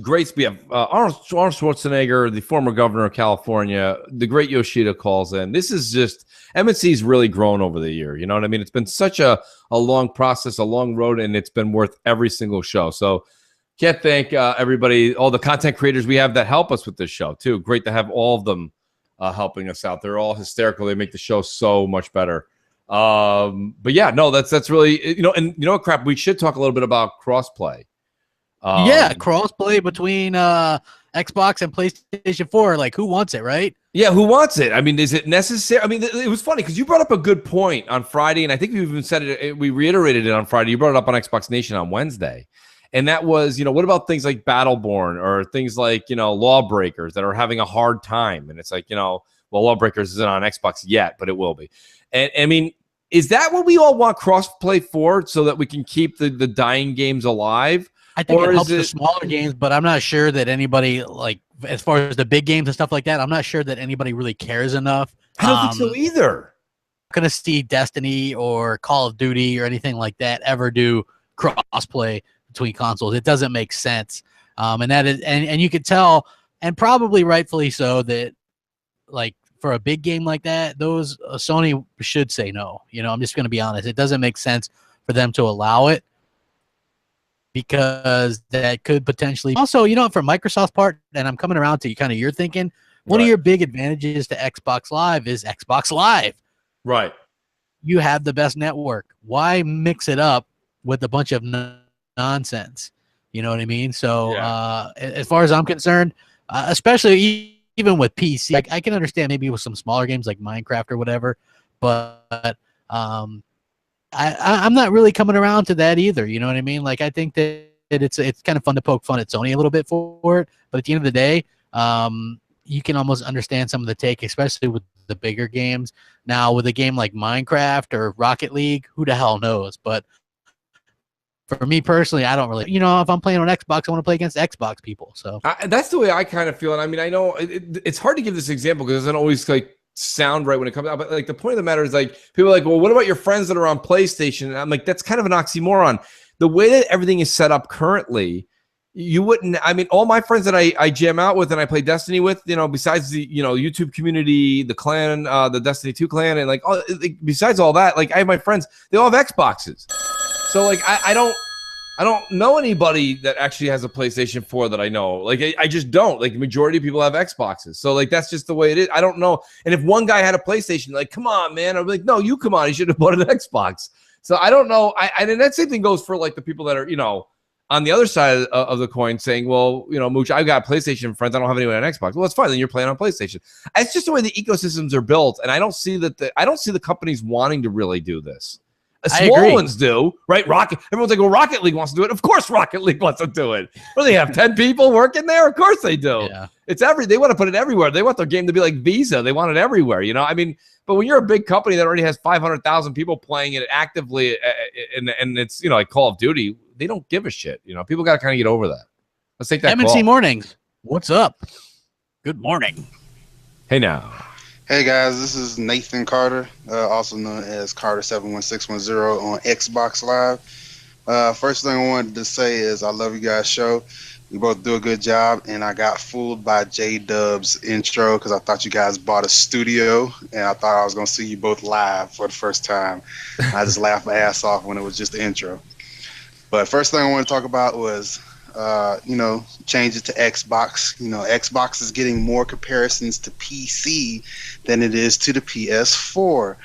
great speed. Arnold Schwarzenegger, the former governor of California, the great Yoshida calls in. This is just, M&C's really grown over the year. You know what I mean? It's been such a long process, a long road, and it's been worth every single show. So can't thank everybody, all the content creators we have that help us with this show, too. Great to have all of them helping us out. They're all hysterical. They make the show so much better. But yeah, no, that's really, and you know what, crap, we should talk a little bit about crossplay. Yeah, crossplay between Xbox and PlayStation 4. Like, who wants it, right? Yeah, who wants it? I mean, is it necessary? I mean, it was funny because you brought up a good point on Friday, and I think we even said it. We reiterated it on Friday. You brought it up on Xbox Nation on Wednesday, and that was, what about things like Battleborn or things like Lawbreakers that are having a hard time? And it's like, well, Lawbreakers isn't on Xbox yet, but it will be. And I mean, is that what we all want crossplay for, so that we can keep the dying games alive? I think it helps the smaller games, but I'm not sure that anybody, like, as far as the big games and stuff like that, I'm not sure that anybody really cares enough. I don't think so either. I'm going to see Destiny or Call of Duty or anything like that ever do crossplay between consoles. It doesn't make sense. And that is, and you could tell, and probably rightfully so, that, like, for a big game like that, those Sony should say no. I'm just going to be honest. It doesn't make sense for them to allow it, because that could potentially also, for Microsoft's part, and I'm coming around to kind of your thinking, One of your big advantages to Xbox Live is Xbox Live. Right. You have the best network. Why mix it up with a bunch of nonsense? You know what I mean? So as far as I'm concerned, especially even with PC, I can understand maybe with some smaller games like Minecraft or whatever, but I'm not really coming around to that either. You know what I mean? Like, I think that it's kind of fun to poke fun at Sony a little bit for it, but at the end of the day, you can almost understand some of the take, especially with the bigger games. Now, with a game like Minecraft or Rocket League, who the hell knows? But for me personally, I don't really, if I'm playing on Xbox, I want to play against Xbox people. So that's the way I kind of feel. And I mean, I know it's hard to give this example because it doesn't always like sound right when it comes out. But like the point of the matter is, like, people are like, well, what about your friends that are on PlayStation? And I'm like, that's kind of an oxymoron. The way that everything is set up currently, you wouldn't. I mean, all my friends that I jam out with and I play Destiny with, besides the YouTube community, the clan, the Destiny 2 clan, and besides all that, like, I have my friends, they all have Xboxes. So like I don't know anybody that actually has a PlayStation 4 that I know. Like, I just don't. Like, the majority of people have Xboxes. So like, that's just the way it is. I don't know. And if one guy had a PlayStation, like, come on, man, I'd be like, no, you come on, you should have bought an Xbox. So I don't know. And that same thing goes for like the people that are, on the other side of the coin saying, well, Mooch, I've got PlayStation friends. I don't have anyone on Xbox. Well, that's fine. Then you're playing on PlayStation. It's just the way the ecosystems are built. And I don't see I don't see the companies wanting to really do this. Small ones do, right? Everyone's like, well, Rocket League wants to do it. Of course Rocket League wants to do it. Well, they have 10 people working there? Of course they do. Yeah. They want to put it everywhere. They want their game to be like Visa. They want it everywhere, I mean, but when you're a big company that already has 500,000 people playing it actively and it's, like Call of Duty, they don't give a shit. People got to kind of get over that. Let's take that M&C call. Mornings. What's up? Good morning. Hey now. Hey guys, this is Nathan Carter, also known as Carter71610 on Xbox Live. First thing I wanted to say is I love you guys' show. You both do a good job, and I got fooled by J-Dub's intro because I thought you guys bought a studio, and I thought I was going to see you both live for the first time. I just laughed my ass off when it was just the intro. But first thing I want to talk about was change it to Xbox. Xbox is getting more comparisons to PC than it is to the PS4.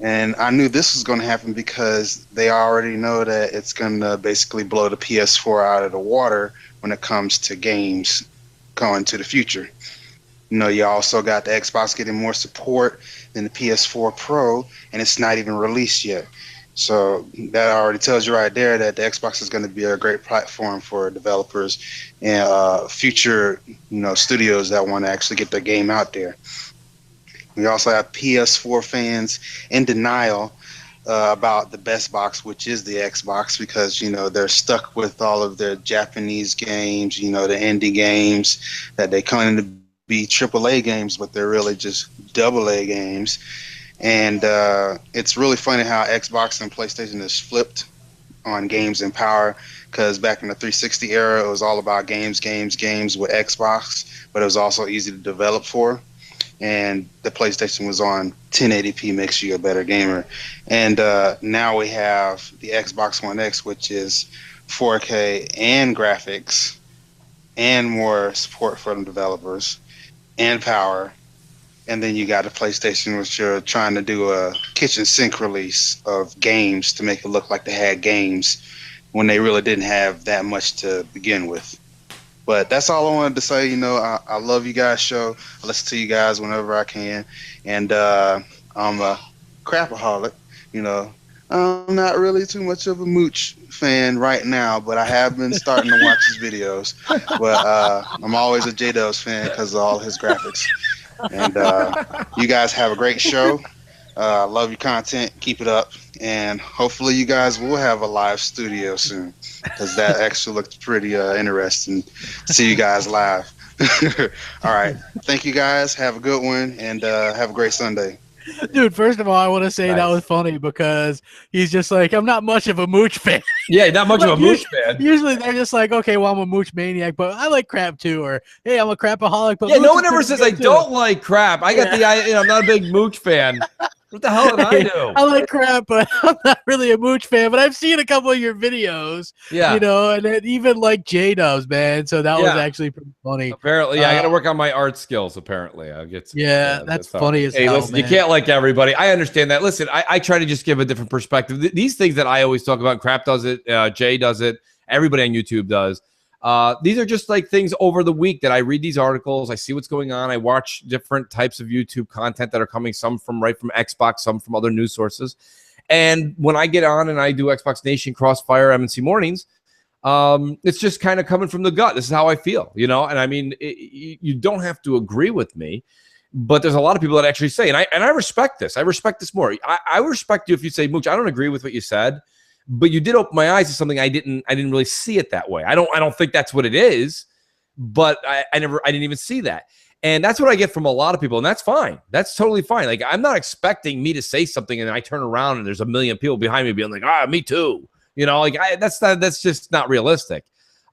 And I knew this was going to happen because they already know that it's going to basically blow the PS4 out of the water when it comes to games going to the future. You also got the Xbox getting more support than the PS4 Pro, and it's not even released yet. So that already tells you right there that the Xbox is going to be a great platform for developers and future, studios that want to actually get their game out there. We also have PS4 fans in denial about the best box, which is the Xbox, because they're stuck with all of their Japanese games, the indie games that they claim to be AAA games, but they're really just AA games. And it's really funny how Xbox and PlayStation has flipped on games and power, because back in the 360 era, it was all about games with Xbox, but it was also easy to develop for. And the PlayStation was on 1080p, makes you a better gamer. And now we have the Xbox One X, which is 4K and graphics and more support for the developers and power. And then you got a PlayStation, which you're trying to do a kitchen sink release of games to make it look like they had games when they really didn't have that much to begin with. But that's all I wanted to say. I love you guys' show. I listen to you guys whenever I can. And I'm a crapaholic. I'm not really too much of a Mooch fan right now, but I have been starting to watch his videos. But I'm always a J-Dubs fan because of all his graphics. And you guys have a great show. Love your content. Keep it up. And hopefully you guys will have a live studio soon, because that actually looks pretty interesting to see you guys live. All right. Thank you guys. Have a good one, and have a great Sunday. Dude, first of all, I want to say that was funny because he's just like, I'm not much of a Mooch fan. Yeah, not much of a Mooch fan. Usually they're just like, okay, well, I'm a Mooch maniac, but I like crap too. Or, hey, I'm a crapaholic. But yeah, Mooch no one ever says I too. don't like crap. I got I'm not a big Mooch fan. What the hell did I do? I like crap, but I'm not really a Mooch fan. But I've seen a couple of your videos, Yeah. you know, and then even like J-Dubs, man. So that was actually pretty funny. Apparently, I got to work on my art skills. Apparently, I'll get. That's funny as hey, hell, listen, man. you can't like everybody. I understand that. Listen, I try to just give a different perspective. These things that I always talk about, Crap does it, Jay does it, everybody on YouTube does. These are just like things over the week that I read these articles. I see what's going on. I watch different types of YouTube content that are coming, some from Xbox, some from other news sources. And when I get on and I do Xbox Nation, Crossfire, M&C Mornings, it's just kind of coming from the gut. This is how I feel, you know? And I mean, you don't have to agree with me, but there's a lot of people that actually say, and I respect this. I respect this more. I respect you if you say, Mooch, I don't agree with what you said, but you did open my eyes to something I didn't really see it that way. I don't think that's what it is, but I didn't even see that. And that's what I get from a lot of people, and that's fine. That's totally fine. Like, I'm not expecting me to say something and I turn around and there's a million people behind me being like, me too. You know, like that's just not realistic.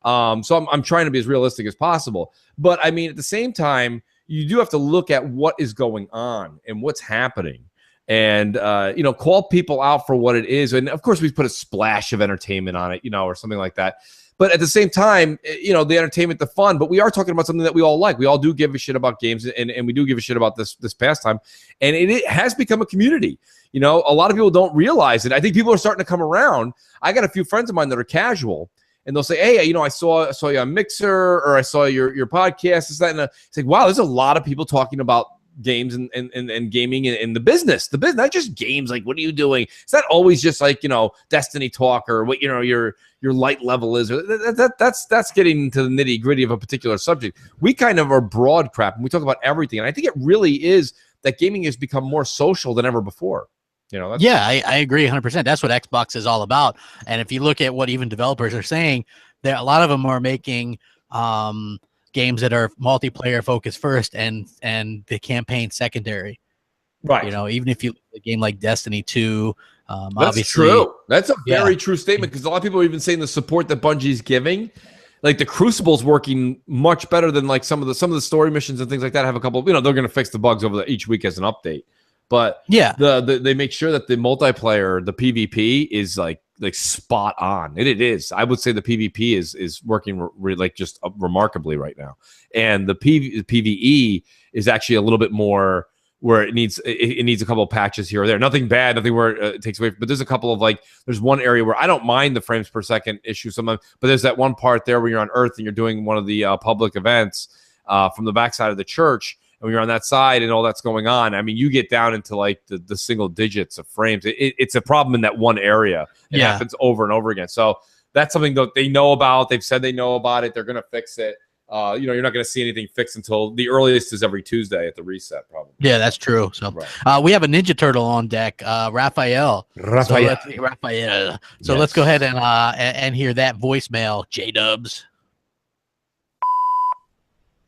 So I'm trying to be as realistic as possible. But I mean, at the same time, you do have to look at what is going on and what's happening. And, you know, call people out for what it is. And, of course, we put a splash of entertainment on it, you know, or something like that. But at the same time, you know, the entertainment, the fun. But we are talking about something that we all like. We all do give a shit about games, and we do give a shit about this pastime. And it has become a community. You know, a lot of people don't realize it. I think people are starting to come around. I got a few friends of mine that are casual. And they'll say, hey, you know, I saw you on Mixer, or I saw your podcast. Is that? And it's like, wow, there's a lot of people talking about games and gaming and the business, not just games. Like, what are you doing? It's not always just like, you know, Destiny talk or what, you know, your light level is. That's getting into the nitty gritty of a particular subject. We kind of are broad crap and we talk about everything. And I think it really is that gaming has become more social than ever before. You know, I agree 100%. That's what Xbox is all about. And if you look at what even developers are saying, a lot of them are making games that are multiplayer focused first and the campaign secondary. Right. You know, even if you look at a game like Destiny 2, that's obviously true. That's a very true statement, because a lot of people are even saying the support that Bungie's giving, like the Crucible's working much better than like some of the story missions and things like that. Have a couple of, you know, they're going to fix the bugs over each week as an update. But they make sure that the multiplayer, the PvP is like spot on. It is. I would say the PvP is working like just remarkably right now, and the PvE is actually a little bit more where it needs a couple of patches here or there. Nothing bad, nothing where it takes away. But there's a couple of there's one area where I don't mind the frames per second issue sometimes, but there's that one part there where you're on Earth and you're doing one of the public events from the backside of the church. And when you're on that side and all that's going on, I mean, you get down into like the single digits of frames. It's a problem in that one area. It happens over and over again. So that's something that they know about. They've said they know about it. They're going to fix it. You know, you're not going to see anything fixed until the earliest is every Tuesday at the reset, probably. Yeah, that's true. So we have a Ninja Turtle on deck, Raphael. So let's go ahead and hear that voicemail, J-Dubs.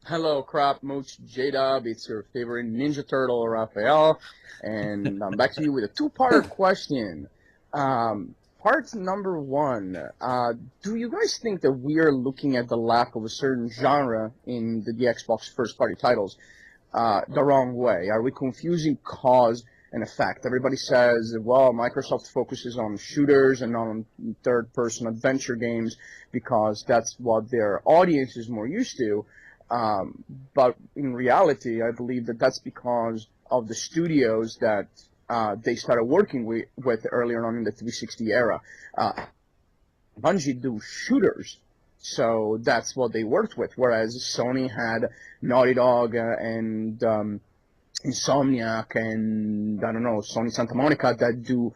Hello, Crop Mooch, J-Dub. It's your favorite Ninja Turtle, Raphael. And I'm back to you with a two-part question. Part number one, do you guys think that we are looking at the lack of a certain genre in the Xbox first-party titles the wrong way? Are we confusing cause and effect? Everybody says, well, Microsoft focuses on shooters and on third-person adventure games because that's what their audience is more used to. But in reality, I believe that that's because of the studios that they started working with earlier on in the 360 era. Bungie do shooters, so that's what they worked with, whereas Sony had Naughty Dog and Insomniac and, I don't know, Sony Santa Monica that do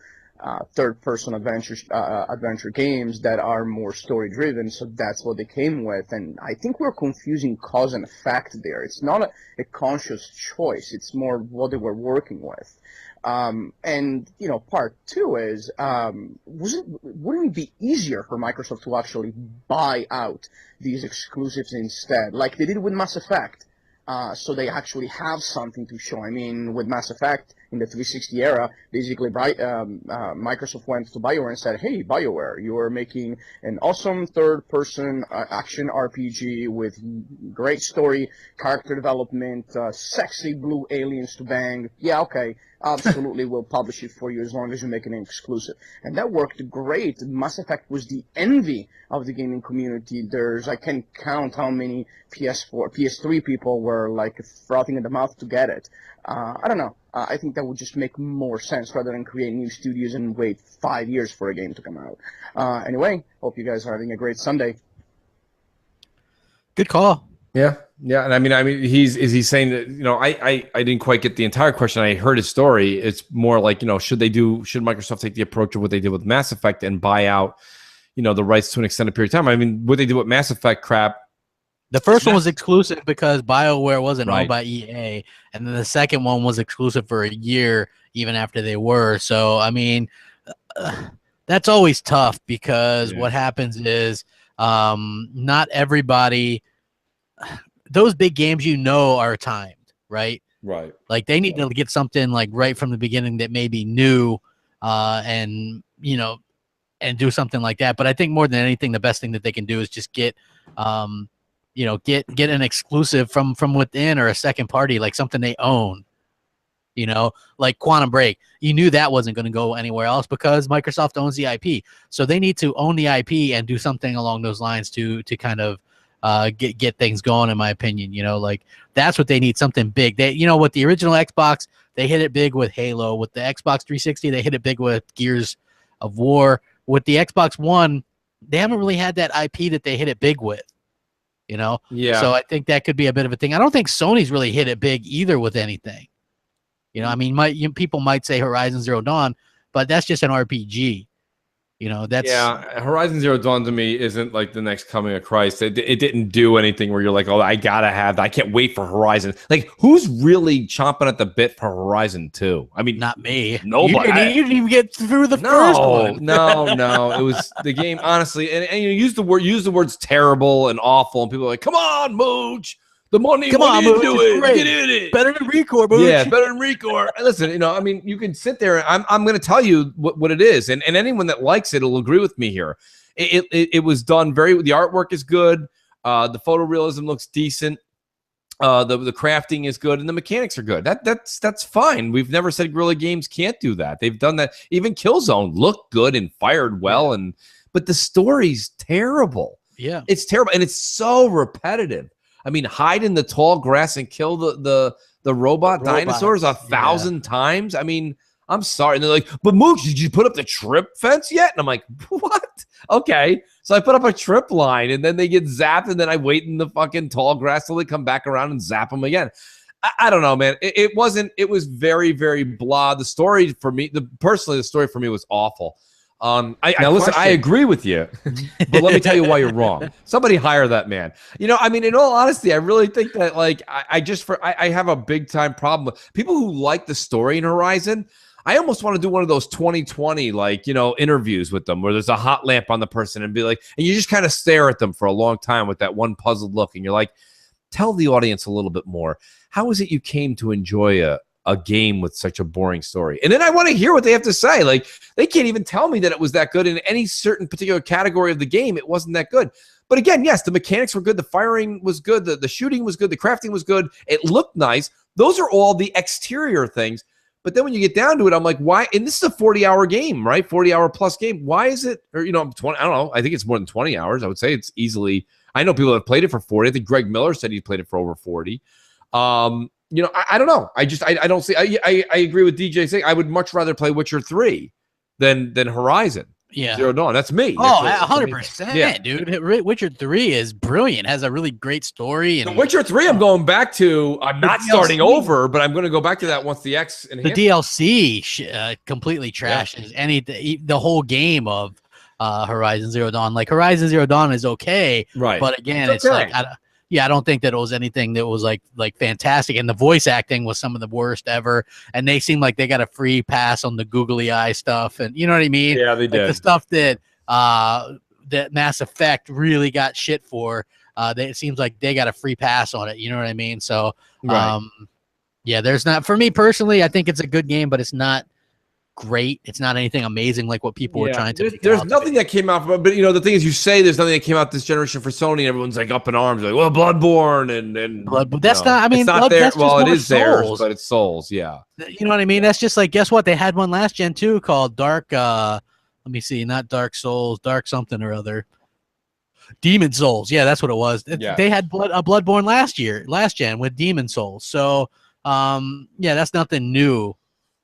third-person adventure games that are more story-driven, so that's what they came with. And I think we're confusing cause and effect there. It's not a conscious choice. It's more what they were working with. And, you know, part two is, wouldn't it be easier for Microsoft to actually buy out these exclusives instead, like they did with Mass Effect? So they actually have something to show. I mean, with Mass Effect, in the 360 era, basically Microsoft went to BioWare and said, hey, BioWare, you are making an awesome third-person action RPG with great story, character development, sexy blue aliens to bang. Yeah, okay, absolutely, we'll publish it for you as long as you make it an exclusive. And that worked great. Mass Effect was the envy of the gaming community. I can't count how many PS4, PS3 people were like frothing at the mouth to get it. I don't know. I think that would just make more sense rather than create new studios and wait 5 years for a game to come out. Anyway, hope you guys are having a great Sunday. Good call. Yeah, yeah, and I mean, is he saying that, you know, I didn't quite get the entire question. I heard his story. It's more like, you know, should Microsoft take the approach of what they did with Mass Effect and buy out, you know, the rights to an extended period of time? I mean, what they did with Mass Effect crap. The first one was exclusive because BioWare wasn't Right. owned by EA, and then the second one was exclusive for a year, even after they were. So, I mean, that's always tough because what happens is not everybody. Those big games, you know, are timed, right? Right. Like they need to get something like right from the beginning that may be new, and you know, and do something like that. But I think more than anything, the best thing that they can do is just get, you know, get an exclusive from within or a second party, like something they own. You know, like Quantum Break. You knew that wasn't going to go anywhere else because Microsoft owns the IP. So they need to own the IP and do something along those lines to kind of get things going, in my opinion. You know, like that's what they need, something big. They, you know, with the original Xbox, they hit it big with Halo. With the Xbox 360, they hit it big with Gears of War. With the Xbox One, they haven't really had that IP that they hit it big with. You know, so I think that could be a bit of a thing. I don't think Sony's really hit it big either with anything. You know, I mean, people might say Horizon Zero Dawn, but that's just an RPG. You know, that's Horizon Zero Dawn to me isn't like the next coming of Christ. It didn't do anything where you're like, oh, I gotta have that. I can't wait for Horizon. Like, who's really chomping at the bit for Horizon 2? I mean, not me. Nobody. You didn't even get through the first one. No. It was the game, honestly. And you use the words terrible and awful, and people are like, come on, Mooch. The money, come on, Mooch, do it. great. Get in it. Better than Recore, Mooch. Yeah, better than Recore. Listen, you know, I mean, you can sit there. I'm going to tell you what it is, and anyone that likes it will agree with me here. It was done very. The artwork is good. The photorealism looks decent. The crafting is good, and the mechanics are good. That's fine. We've never said Guerrilla Games can't do that. They've done that. Even Killzone looked good and fired well, but the story's terrible. Yeah, it's terrible, and it's so repetitive. I mean, hide in the tall grass and kill the robot dinosaurs 1,000 times. I mean, I'm sorry. And they're like, but Mooch, did you put up the trip fence yet? And I'm like, what? Okay. So I put up a trip line, and then they get zapped, and then I wait in the fucking tall grass till they come back around and zap them again. I don't know, man. It was very, very blah. The story for me, personally, the story for me was awful. Listen, I agree with you, but let me tell you why you're wrong. Somebody hire that man. You know, I mean, in all honesty, I really think that, like, I have a big time problem with people who like the story in Horizon. I almost want to do one of those 2020, like, you know, interviews with them where there's a hot lamp on the person and be like, and you just kind of stare at them for a long time with that one puzzled look. And you're like, tell the audience a little bit more. How is it you came to enjoy a game with such a boring story? And then I want to hear what they have to say. Like, they can't even tell me that it was that good in any certain particular category of the game. It wasn't that good. But again, yes, the mechanics were good. The firing was good. The shooting was good. The crafting was good. It looked nice. Those are all the exterior things. But then when you get down to it, I'm like, why? And this is a 40-hour game, right? 40-hour plus game. Why is it, or, you know, 20, I don't know. I think it's more than 20 hours. I would say it's easily, I know people that have played it for 40. I think Greg Miller said he played it for over 40. You know, I don't know. I don't see. I agree with DJ saying I would much rather play Witcher 3 than Horizon Zero Dawn. That's me. Oh, 100%, dude. Witcher 3 is brilliant. Has a really great story. And the Witcher 3, I'm going back to. I'm not starting over, but I'm going to go back to that once the X enhanced. The DLC completely trashes the whole game of Horizon Zero Dawn. Like, Horizon Zero Dawn is okay, right? But again, it's like, I don't think that it was anything that was like fantastic. And the voice acting was some of the worst ever. And they seem like they got a free pass on the googly eye stuff. And you know what I mean? Yeah, they did. The stuff that that Mass Effect really got shit for. It seems like they got a free pass on it. You know what I mean? So, right. Yeah, there's not for me personally. I think it's a good game, but it's not great. It's not anything amazing like what people were trying to. There's nothing that came out, but you know the thing is, you say there's nothing that came out this generation for Sony, and everyone's like up in arms, like, well, Bloodborne and Blood, but that's you know, not. I mean, it's not Blood, there. that's just Well, it more is theirs, Souls. but it's Souls. Yeah, You know what I mean? That's just like, guess what? They had one last gen too called Dark. Let me see, not Dark Souls, Dark something or other. Demon Souls. Yeah, that's what it was. Yeah. They had Bloodborne last gen with Demon Souls. So, yeah, that's nothing new,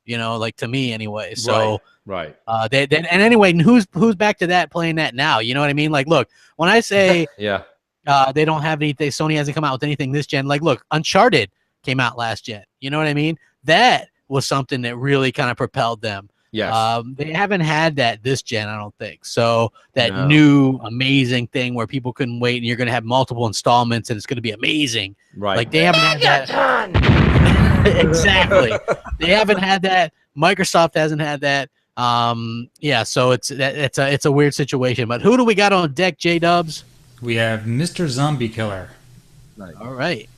you know, like to me anyway. So, right. And anyway, who's back to that playing that now? You know what I mean? Like, look, when I say yeah, they don't have anything, Sony hasn't come out with anything this gen. Like, look, Uncharted came out last gen. You know what I mean? That was something that really kind of propelled them. Yes. They haven't had that this gen, I don't think. So that No. new amazing thing where people couldn't wait and you're going to have multiple installments and it's going to be amazing. Right. Like they haven't had that. Exactly. They haven't had that. Microsoft hasn't had that. Yeah. So it's a weird situation. But who do we got on deck, J Dubs? We have Mr. Zombie Killer. All right.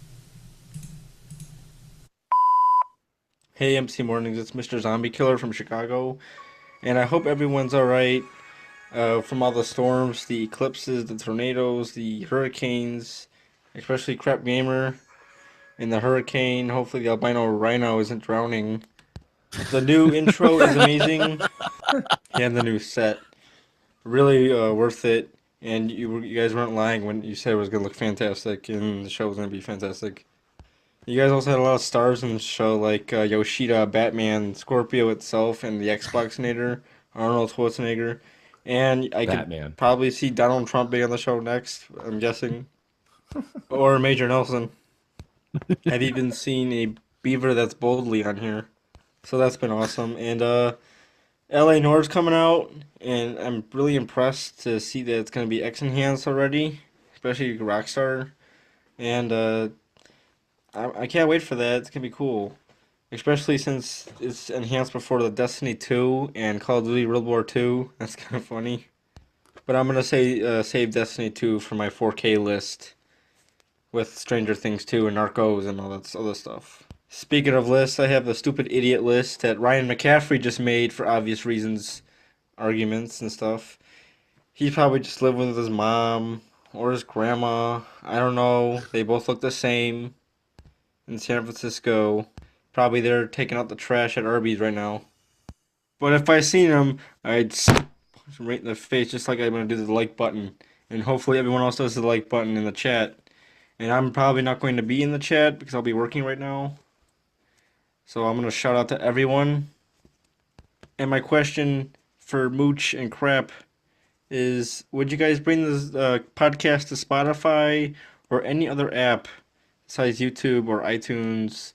Hey, M&C Mornings, it's Mr. Zombie Killer from Chicago, and I hope everyone's alright from all the storms, the eclipses, the tornadoes, the hurricanes, especially Crap Gamer in the hurricane. Hopefully the albino rhino isn't drowning. The new intro is amazing, and the new set. Really worth it, and you guys weren't lying when you said it was going to look fantastic, and the show was going to be fantastic. You guys also had a lot of stars in the show, like Yoshida, Batman, Scorpio itself, and the Xboxinator, Arnold Schwarzenegger. And I Batman. could probably see Donald Trump being on the show next, I'm guessing. Or Major Nelson. I've even seen a beaver that's boldly on here. So that's been awesome. And LA Noir's coming out, and I'm really impressed to see that it's going to be X-Enhanced already, especially Rockstar. And I can't wait for that. It's gonna be cool, especially since it's enhanced before the Destiny 2 and Call of Duty World War 2. That's kind of funny. But I'm gonna say save Destiny 2 for my 4K list with Stranger Things 2 and Narcos and all that other stuff. Speaking of lists, I have the stupid idiot list that Ryan McCaffrey just made for obvious reasons, arguments and stuff. He probably just lived with his mom or his grandma. I don't know. They both look the same. In San Francisco. Probably they're taking out the trash at Arby's right now. But if I seen them, I'd punch them right in the face just like I'm going to do the like button. And hopefully everyone else does the like button in the chat. And I'm probably not going to be in the chat because I'll be working right now. So I'm going to shout out to everyone. And my question for Mooch and Crap is, would you guys bring this podcast to Spotify or any other app besides YouTube or iTunes?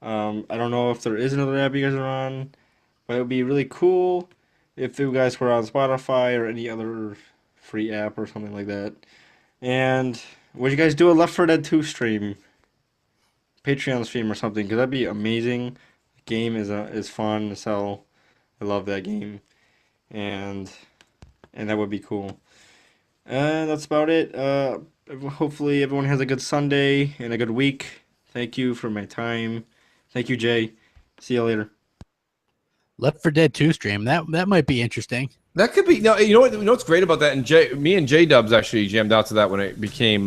I don't know if there is another app you guys are on, but it would be really cool if you guys were on Spotify or any other free app or something like that. And would you guys do a Left 4 Dead 2 stream? Patreon stream or something, because that'd be amazing. The game is fun as hell. I love that game. And that would be cool. And that's about it. Hopefully everyone has a good Sunday and a good week. Thank you for my time. Thank you, Jay. See you later. Left 4 Dead 2 stream. That might be interesting. That could be. No, you know what's great about that, and me and J Dubs actually jammed out to that when it became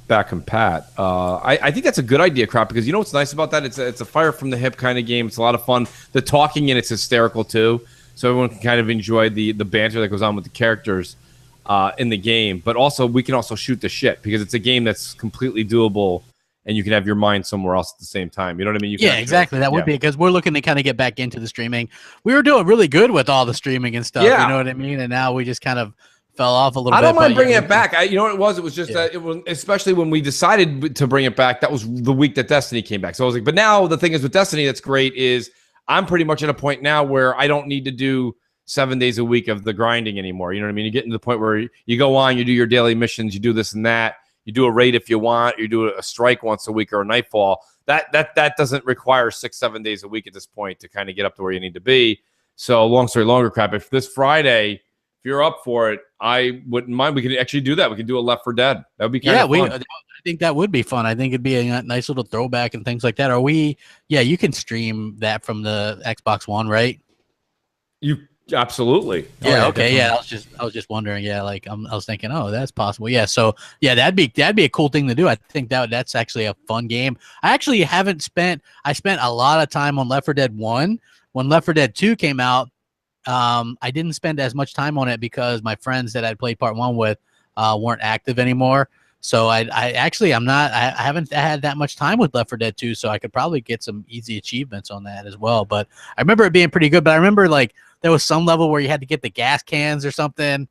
back and Pat. I think that's a good idea, Crap, because you know what's nice about that? It's a fire from the hip kind of game. It's a lot of fun. The talking in it's hysterical too, so everyone can kind of enjoy the banter that goes on with the characters in the game. But also we can also shoot the shit because it's a game that's completely doable. And you can have your mind somewhere else at the same time. You know what I mean? You can exactly. That would be because we're looking to kind of get back into the streaming. We were doing really good with all the streaming and stuff. Yeah. You know what I mean? And now we just kind of fell off a little bit. I don't mind bringing it back. You know what it was? It was just that it was, especially when we decided to bring it back, that was the week that Destiny came back. So I was like, but now the thing is with Destiny that's great is I'm pretty much at a point now where I don't need to do 7 days a week of the grinding anymore. You know what I mean? You get to the point where you go on, you do your daily missions, you do this and that. You do a raid if you want. You do a strike once a week or a nightfall. That doesn't require 6-7 days a week at this point to kind of get up to where you need to be. So long story longer, Crap. If this Friday, if you're up for it, I wouldn't mind. We could actually do that. We could do a Left 4 Dead. That would be kind of fun. I think that would be fun. I think it'd be a nice little throwback and things like that. Yeah, you can stream that from the Xbox One, right? You absolutely. Yeah. Okay. Yeah. I was just wondering. Yeah. Like I was thinking, oh, that's possible. Yeah. So yeah, that'd be a cool thing to do. I think that's actually a fun game. I actually I spent a lot of time on Left 4 Dead 1. When Left 4 Dead 2 came out, I didn't spend as much time on it because my friends that I'd played part 1 with weren't active anymore. So I haven't had that much time with Left 4 Dead 2, so I could probably get some easy achievements on that as well. But I remember it being pretty good. But I remember like there was some level where you had to get the gas cans or something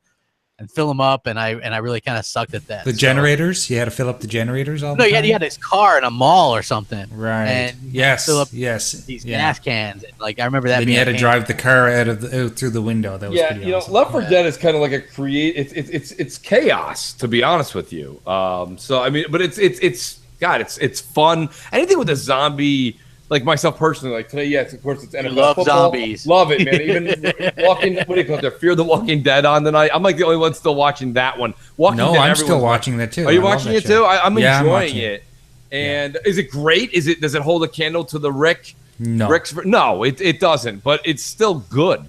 and fill them up, and I really kind of sucked at that. The generators, you had to fill up the generators all the time? No, you had this car in a mall or something. Right. And yes. fill up these gas cans. Like I remember that. Then you had to drive the car out through the window. That was pretty awesome. Left 4 Dead is kind of like a it's chaos, to be honest with you. So I mean, but it's fun. Anything with a zombie. Like myself personally, like today, yes, of course, it's NFL love football. zombies. Love it, man. Even walking, what do you call it? Fear the Walking Dead on tonight. I'm like the only one still watching that one. I'm still watching that too. Are you watching it too? I'm enjoying it. it. And is it great? Does it hold a candle to the Rick? No, no, it doesn't. But it's still good.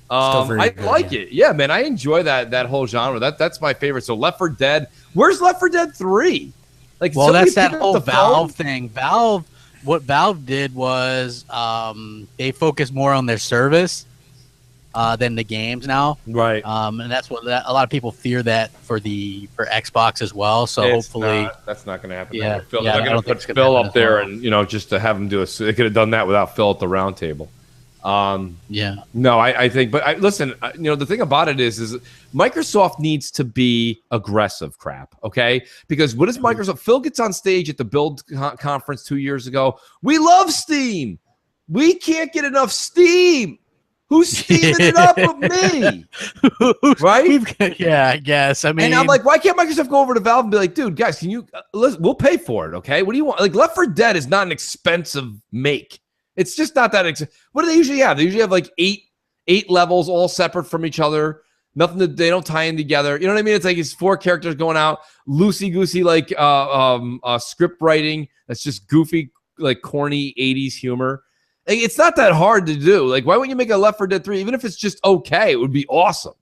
I like it. Yeah, man, I enjoy that whole genre. That's my favorite. So Left 4 Dead. Where's Left 4 Dead 3? Like, well, that's that pick up whole the Valve phone? thing. What Valve did was they focus more on their service than the games now, right? And that's what a lot of people fear that for Xbox as well. So hopefully that's not going to happen. Yeah, They're not going to put Phil up there, and just to have him do they could have done that without Phil at the round table. Yeah. No, I think, but listen, the thing about it is Microsoft needs to be aggressive, crap, okay? Because what is Microsoft? Phil gets on stage at the Build conference 2 years ago. We love Steam. We can't get enough Steam. Who's steaming it up with me? Right? Yeah, I guess. I mean, and I'm like, why can't Microsoft go over to Valve and be like, dude, guys, can you? We'll pay for it, okay? What do you want? Like, Left 4 Dead is not an expensive make. It's just not that. What do they usually have? They usually have like eight levels, all separate from each other. Nothing that they don't tie in together. You know what I mean? It's like it's 4 characters going out, loosey goosey, like script writing. That's just goofy, like corny '80s humor. Like, it's not that hard to do. Like, why wouldn't you make a Left 4 Dead 3? Even if it's just okay, it would be awesome.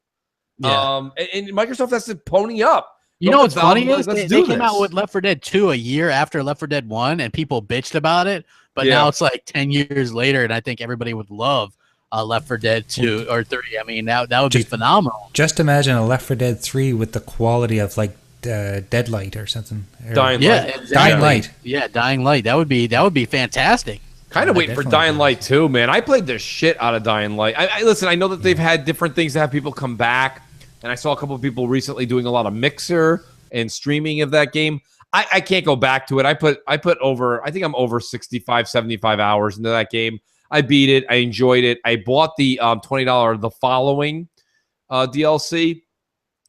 Yeah. And Microsoft has to pony up. You know what's funny is they came out with Left 4 Dead 2 a year after Left 4 Dead 1, and people bitched about it. But now it's like 10 years later, and I think everybody would love Left 4 Dead 2 or 3. I mean, that would be phenomenal. Just imagine a Left 4 Dead 3 with the quality of like Deadlight or something. Dying Light. Exactly. Dying Light. Yeah, Dying Light. That would be fantastic. Kind of waiting for Dying Light too, man. I played the shit out of Dying Light. Listen, I know that they've had different things to have people come back, and I saw a couple of people recently doing a lot of Mixer and streaming of that game. I can't go back to it. I put over, I think I'm over 65, 75 hours into that game. I beat it. I enjoyed it. I bought the $20 The Following DLC.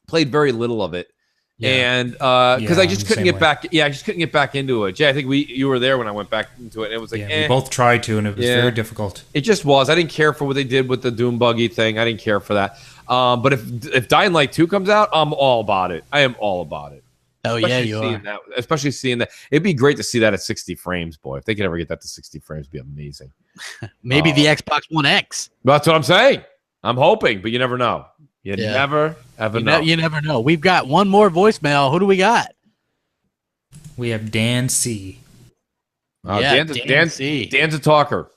Played very little of it. Yeah. And because I just couldn't get way. back. Yeah, I just couldn't get back into it. Yeah, I think you were there when I went back into it. And it was like, we both tried to, and it was very difficult. It just was. I didn't care for what they did with the Doom Buggy thing. I didn't care for that. But if Dying Light 2 comes out, I'm all about it. I am all about it. Oh, yeah, you are. Especially seeing that. It'd be great to see that at 60 frames, boy. If they could ever get that to 60 frames, it'd be amazing. Maybe the Xbox One X. That's what I'm saying. I'm hoping, but you never know. You never, ever know. You never know. We've got one more voicemail. Who do we got? We have Dan C. Dan C. Dan's a talker.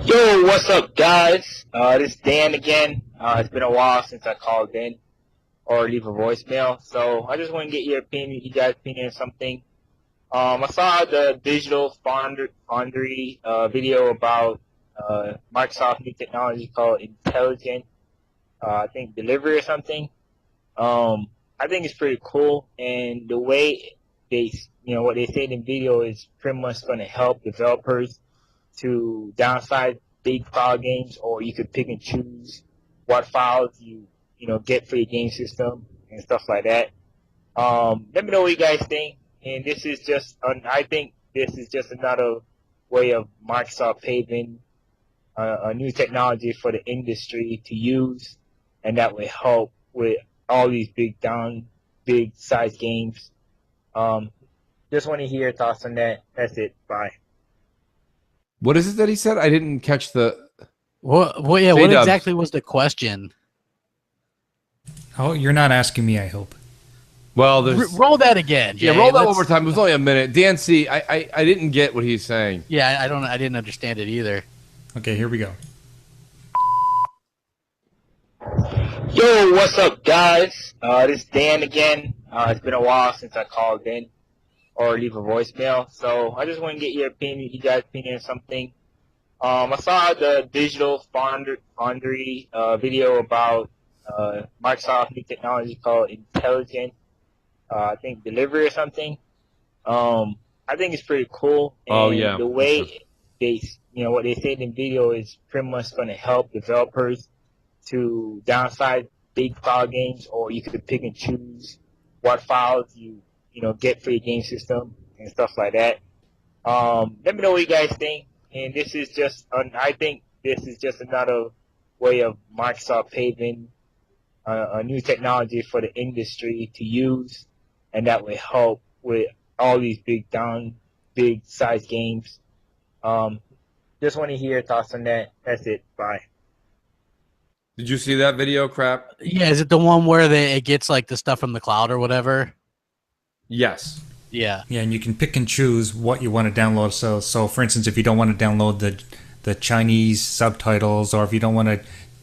Yo, what's up, guys? This is Dan again. It's been a while since I called in or leave a voicemail, so I just want to get your opinion, you guys' opinion on something. I saw the Digital Foundry video about Microsoft new technology called Intelligent, I think delivery or something. I think it's pretty cool, and the way what they say in the video is pretty much going to help developers to downsize big file games, or you could pick and choose what files you get for your game system and stuff like that. Let me know what you guys think. And this is just, I think this is just another way of Microsoft paving a new technology for the industry to use, and that would help with all these big size games. Just want to hear your thoughts on that. That's it. Bye. What is it that he said? I didn't catch the. What J-Dubs. exactly was the question? Oh, you're not asking me, I hope. Well, there's roll that again, Jay. Yeah, roll that one Let's- more time. It was only a minute. Dan C, I didn't get what he's saying. Yeah, I didn't understand it either. Okay, here we go. Yo, what's up, guys? This is Dan again. It's been a while since I called in or leave a voicemail, so I just want to get your opinion, you guys' opinion on something. I saw the Digital Foundry video about Microsoft new technology called Intelligent, I think delivery or something. I think it's pretty cool. And Oh, yeah. the way what they say in the video is pretty much going to help developers to downsize big file games, or you could pick and choose what files you get for your game system and stuff like that. Let me know what you guys think. And this is just, I think this is just another way of Microsoft paving a new technology for the industry to use, and that will help with all these big size games. Just want to hear your thoughts on that. That's it. Bye. Did you see that video, Crap? Yeah, is it the one where it gets like the stuff from the cloud or whatever? Yes. Yeah. Yeah, and you can pick and choose what you want to download. So for instance, if you don't want to download the Chinese subtitles, or if you don't want to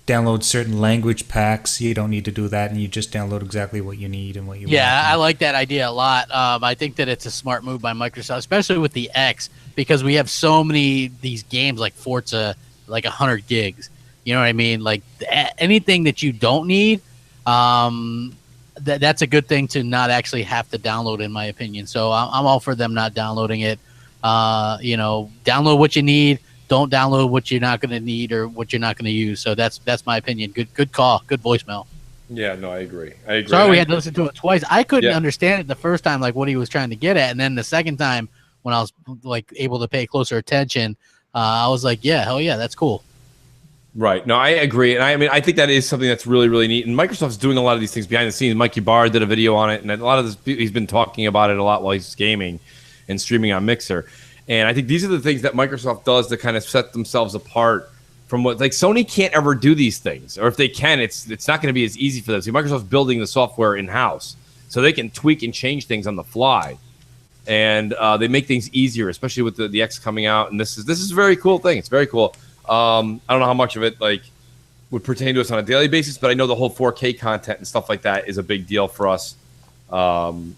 download certain language packs, you don't need to do that, and you just download exactly what you need and what you want. Yeah, I like that idea a lot. I think that it's a smart move by Microsoft, especially with the X, because we have so many these games like Forza, like 100 gigs. You know what I mean? Like anything that you don't need, that's a good thing to not actually have to download, in my opinion. So I'm all for them not downloading it. Download what you need. Don't download what you're not going to need or what you're not going to use. So that's my opinion. Good call. Good voicemail. Yeah, no, I agree. Sorry we had to listen to it twice. I couldn't understand it the first time, like what he was trying to get at, and then the second time when I was like able to pay closer attention, I was like, yeah, hell yeah, that's cool. Right. No, I agree. And I mean, I think that is something that's really, really neat. And Microsoft's doing a lot of these things behind the scenes. Mikey Barr did a video on it, and a lot of this, he's been talking about it a lot while he's gaming and streaming on Mixer. And I think these are the things that Microsoft does to kind of set themselves apart from what, like, Sony can't ever do these things. Or if they can, it's not going to be as easy for them. See, Microsoft's building the software in-house, so they can tweak and change things on the fly. And they make things easier, especially with the X coming out. And this is a very cool thing. It's very cool. I don't know how much of it would pertain to us on a daily basis, but I know the whole 4K content and stuff like that is a big deal for us. And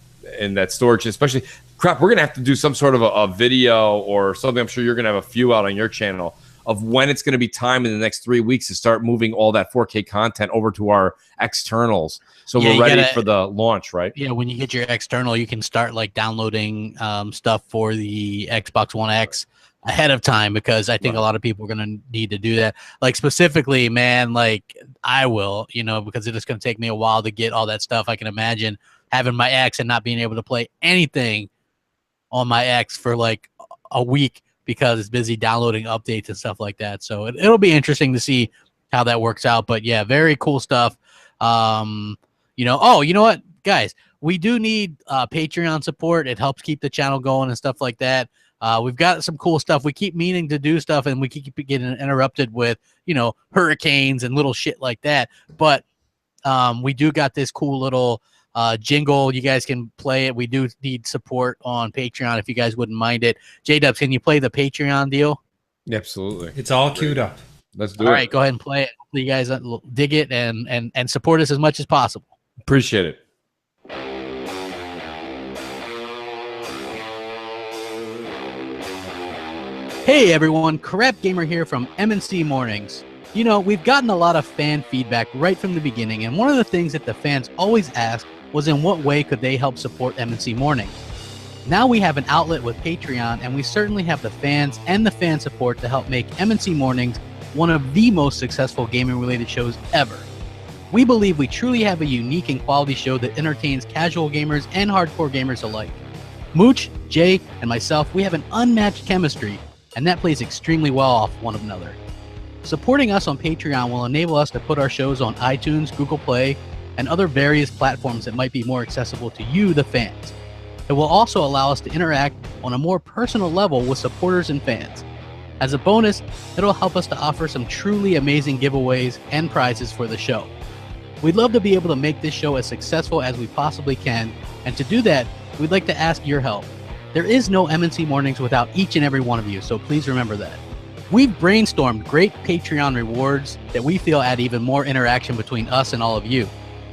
that storage, especially, Crap, we're gonna have to do some sort of a video or something. I'm sure you're gonna have a few out on your channel of when it's gonna be time in the next 3 weeks to start moving all that 4K content over to our externals, so we're ready for the launch, right? Yeah, when you get your external, you can start like downloading stuff for the Xbox One X ahead of time, because I think a lot of people are going to need to do that. Like specifically, man, like I will, because it's going to take me a while to get all that stuff. I can imagine having my X and not being able to play anything on my X for like a week because it's busy downloading updates and stuff like that. So it'll be interesting to see how that works out. But yeah, very cool stuff. Oh, you know what, guys, we do need Patreon support. It helps keep the channel going and stuff like that. We've got some cool stuff. We keep meaning to do stuff, and we keep getting interrupted with, hurricanes and little shit like that. But we do got this cool little jingle. You guys can play it. We do need support on Patreon if you guys wouldn't mind it. J-Dubs, can you play the Patreon deal? Absolutely. It's all queued up. Let's do it. All right, go ahead and play it. Hopefully you guys dig it and support us as much as possible. Appreciate it. Hey everyone, Crap Gamer here from M&C Mornings. We've gotten a lot of fan feedback right from the beginning, and one of the things that the fans always asked was in what way could they help support M&C Mornings. Now we have an outlet with Patreon, and we certainly have the fans and the fan support to help make M&C Mornings one of the most successful gaming-related shows ever. We believe we truly have a unique and quality show that entertains casual gamers and hardcore gamers alike. Mooch, Jay, and myself, we have an unmatched chemistry, and that plays extremely well off one another. Supporting us on Patreon will enable us to put our shows on iTunes, Google Play, and other various platforms that might be more accessible to you, the fans. It will also allow us to interact on a more personal level with supporters and fans. As a bonus, it'll help us to offer some truly amazing giveaways and prizes for the show. We'd love to be able to make this show as successful as we possibly can, and to do that, we'd like to ask your help. There is no M&C Mornings without each and every one of you, so please remember that. We've brainstormed great Patreon rewards that we feel add even more interaction between us and all of you.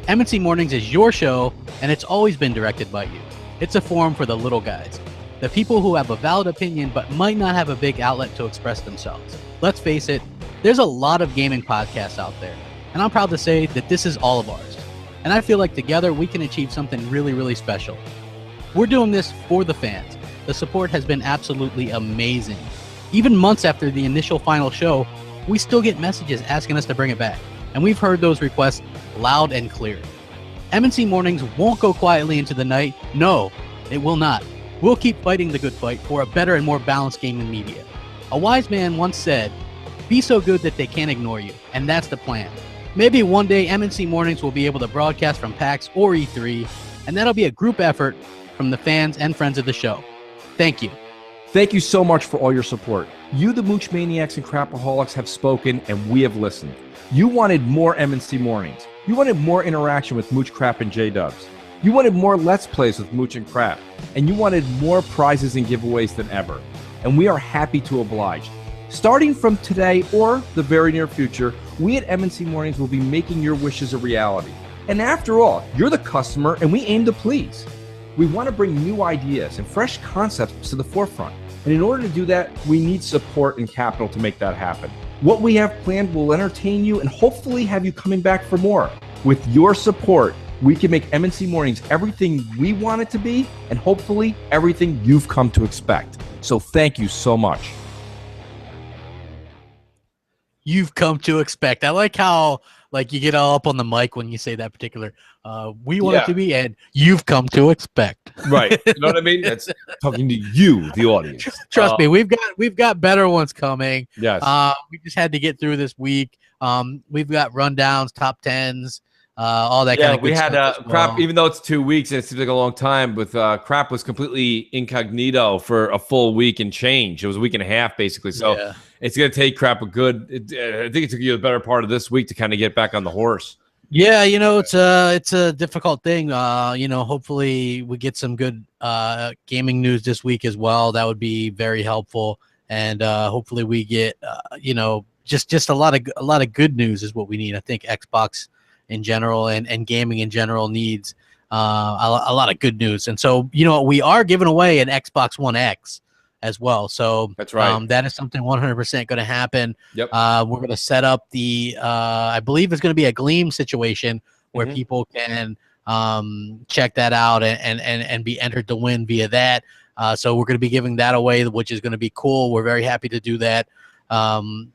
M&C Mornings is your show, and it's always been directed by you. It's a forum for the little guys, the people who have a valid opinion but might not have a big outlet to express themselves. Let's face it, there's a lot of gaming podcasts out there, and I'm proud to say that this is all of ours. And I feel like together we can achieve something really, really special. We're doing this for the fans. The support has been absolutely amazing. Even months after the initial final show, we still get messages asking us to bring it back, and we've heard those requests loud and clear. M&C Mornings won't go quietly into the night. No, it will not. We'll keep fighting the good fight for a better and more balanced gaming media. A wise man once said, "Be so good that they can't ignore you," and that's the plan. Maybe one day M&C Mornings will be able to broadcast from PAX or E3, and that'll be a group effort from the fans and friends of the show. Thank you. Thank you so much for all your support. You, the Mooch Maniacs and Crapaholics, have spoken, and we have listened. You wanted more M&C Mornings. You wanted more interaction with Mooch Crap and J-Dubs. You wanted more Let's Plays with Mooch and Crap. And you wanted more prizes and giveaways than ever. And we are happy to oblige. Starting from today or the very near future, we at M&C Mornings will be making your wishes a reality. And after all, you're the customer, and we aim to please. We want to bring new ideas and fresh concepts to the forefront. And in order to do that, we need support and capital to make that happen. What we have planned will entertain you and hopefully have you coming back for more. With your support, we can make M&C Mornings everything we want it to be, and hopefully everything you've come to expect. So thank you so much. You've come to expect. I like how you get all up on the mic when you say that particular we want it to be, and you've come to expect. Right. You know what I mean? That's talking to you, the audience. Trust me, we've got better ones coming. Yes. We just had to get through this week. We've got rundowns, top tens, all that kind of good we had stuff as Crap, well. even though it's 2 weeks and it seems like a long time, with Crap was completely incognito for a full week and change. It was a week and a half, basically. So it's going to take Crap I think it took you the better part of this week to kind of get back on the horse. Yeah, it's a difficult thing. Hopefully we get some good gaming news this week as well. That would be very helpful, and hopefully we get just a lot of good news is what we need. I think Xbox in general and gaming in general needs a lot of good news, and so we are giving away an Xbox One X as well. So that's right. That is something 100% going to happen. Yep. We're going to set up the, I believe it's going to be a Gleam situation where people can check that out and be entered to win via that. So we're going to be giving that away, which is going to be cool. We're very happy to do that. I'm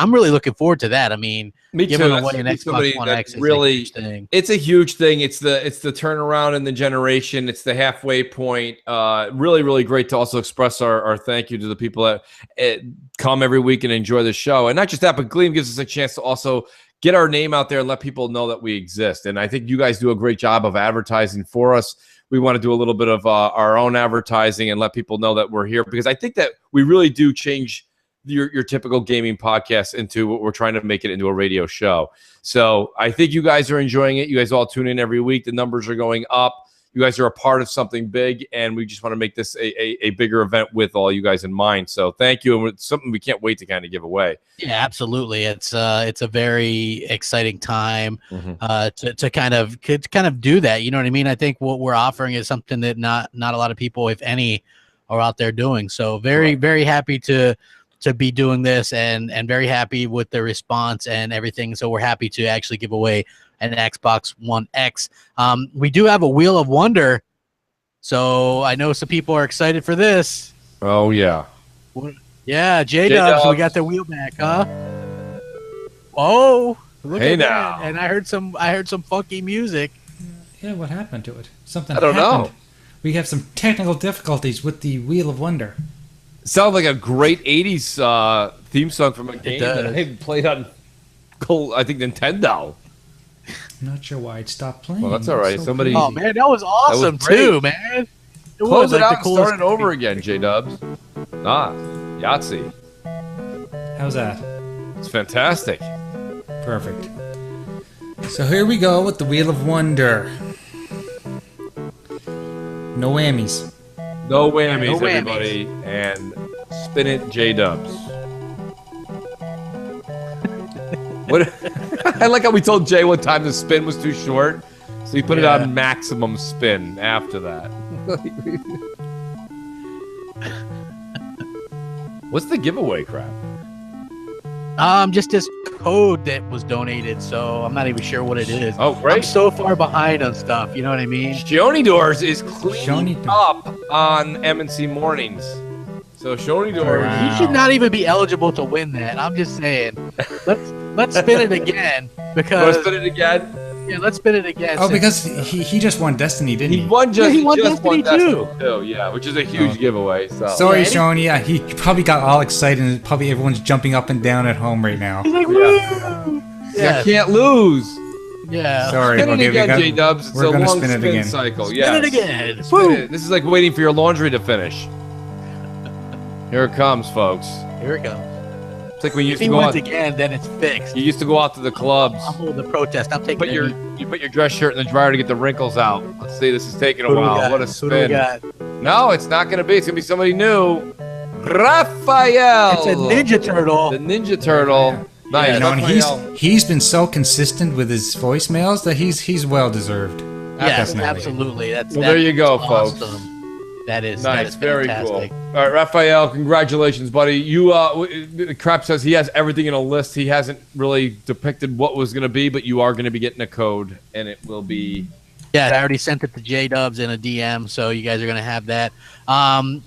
really looking forward to that. I mean, Me giving too. away an Xbox One X is really, a huge thing. It's a huge thing. It's the turnaround in the generation. It's the halfway point. Really, really great to also express our thank you to the people that come every week and enjoy the show. And not just that, but Gleam gives us a chance to also get our name out there and let people know that we exist. And I think you guys do a great job of advertising for us. We want to do a little bit of our own advertising and let people know that we're here, because I think that we really do change your typical gaming podcast into what we're trying to make it into a radio show. So I think you guys are enjoying it. You guys all tune in every week. The numbers are going up. You guys are a part of something big, and we just want to make this a bigger event with all you guys in mind. So thank you, and it's something we can't wait to kind of give away. Yeah, absolutely. It's a very exciting time to kind of do that. You know what I mean? I think what we're offering is something that not a lot of people, if any, are out there doing. So very, very happy to be doing this, and very happy with the response and everything. So we're happy to actually give away an Xbox One X. We do have a Wheel of Wonder, so I know some people are excited for this. Oh yeah. Yeah, J-Dubs, we got the wheel back, huh? Oh, look Hey at now. that. And I heard some funky music. Yeah, what happened to it? Something I don't happened. know. We have some technical difficulties with the Wheel of Wonder. Sounds like a great '80s theme song from a game that does. I played on, I think, Nintendo. I'm not sure why it stopped playing. Well, that's all right. It's so Somebody. Oh crazy. man, that was awesome great. too, man. It Close was it like out the and coolest start it over again, J-Dubs. Yahtzee. How's that? It's fantastic. Perfect. So here we go with the Wheel of Wonder. No whammies. No whammies, No whammies. everybody. And spin it, J-Dubs. What? I like how we told Jay one time the spin was too short, so he put it on maximum spin after that. What's the giveaway crap? Just this code that was donated, so I'm not even sure what it is. Oh, great. I'm so far behind on stuff, you know what I mean? Shoney Doors is cleaning up on M&C Mornings. So Shoney Doors. You should not even be eligible to win that. I'm just saying. Let's spin it again because. Let's spin it again. Yeah, let's spin it again. Oh, because he just won Destiny, didn't he? He won just, he won just Destiny Destiny too. Yeah, which is a huge giveaway. So. Sorry, Sean. Yeah, he probably got all excited, and probably everyone's jumping up and down at home right now. He's like, woo! I can't lose. Yeah. Sorry, Spin it again, J-Dubs. It's we're a gonna long spin it spin again. cycle. Spin Yes. it again. Spin it. This is like waiting for your laundry to finish. Here it comes, folks. Here it comes. It's like when you If used he to go wins out. again, then it's fixed. You used to go out to the clubs. I'm holding the protest. I'm taking You put your dress shirt in the dryer to get the wrinkles out. Let's see. This is taking a Who do we while. got? What a Who do we spin! got? No, it's not going to be. It's going to be somebody new. Raphael. It's a Ninja Turtle. The Ninja Turtle. Nice. You know, and Raphael. he's been so consistent with his voicemails that he's well deserved. Yes, Definitely. absolutely. Well, there you go, folks. awesome. That is Nice, very fantastic. cool. All right, Raphael, congratulations, buddy. You, Crap says he has everything in a list. He hasn't really depicted what was going to be, but you are going to be getting a code, and it will be. Yeah, I already sent it to J-Dubs in a DM, so you guys are gonna have that.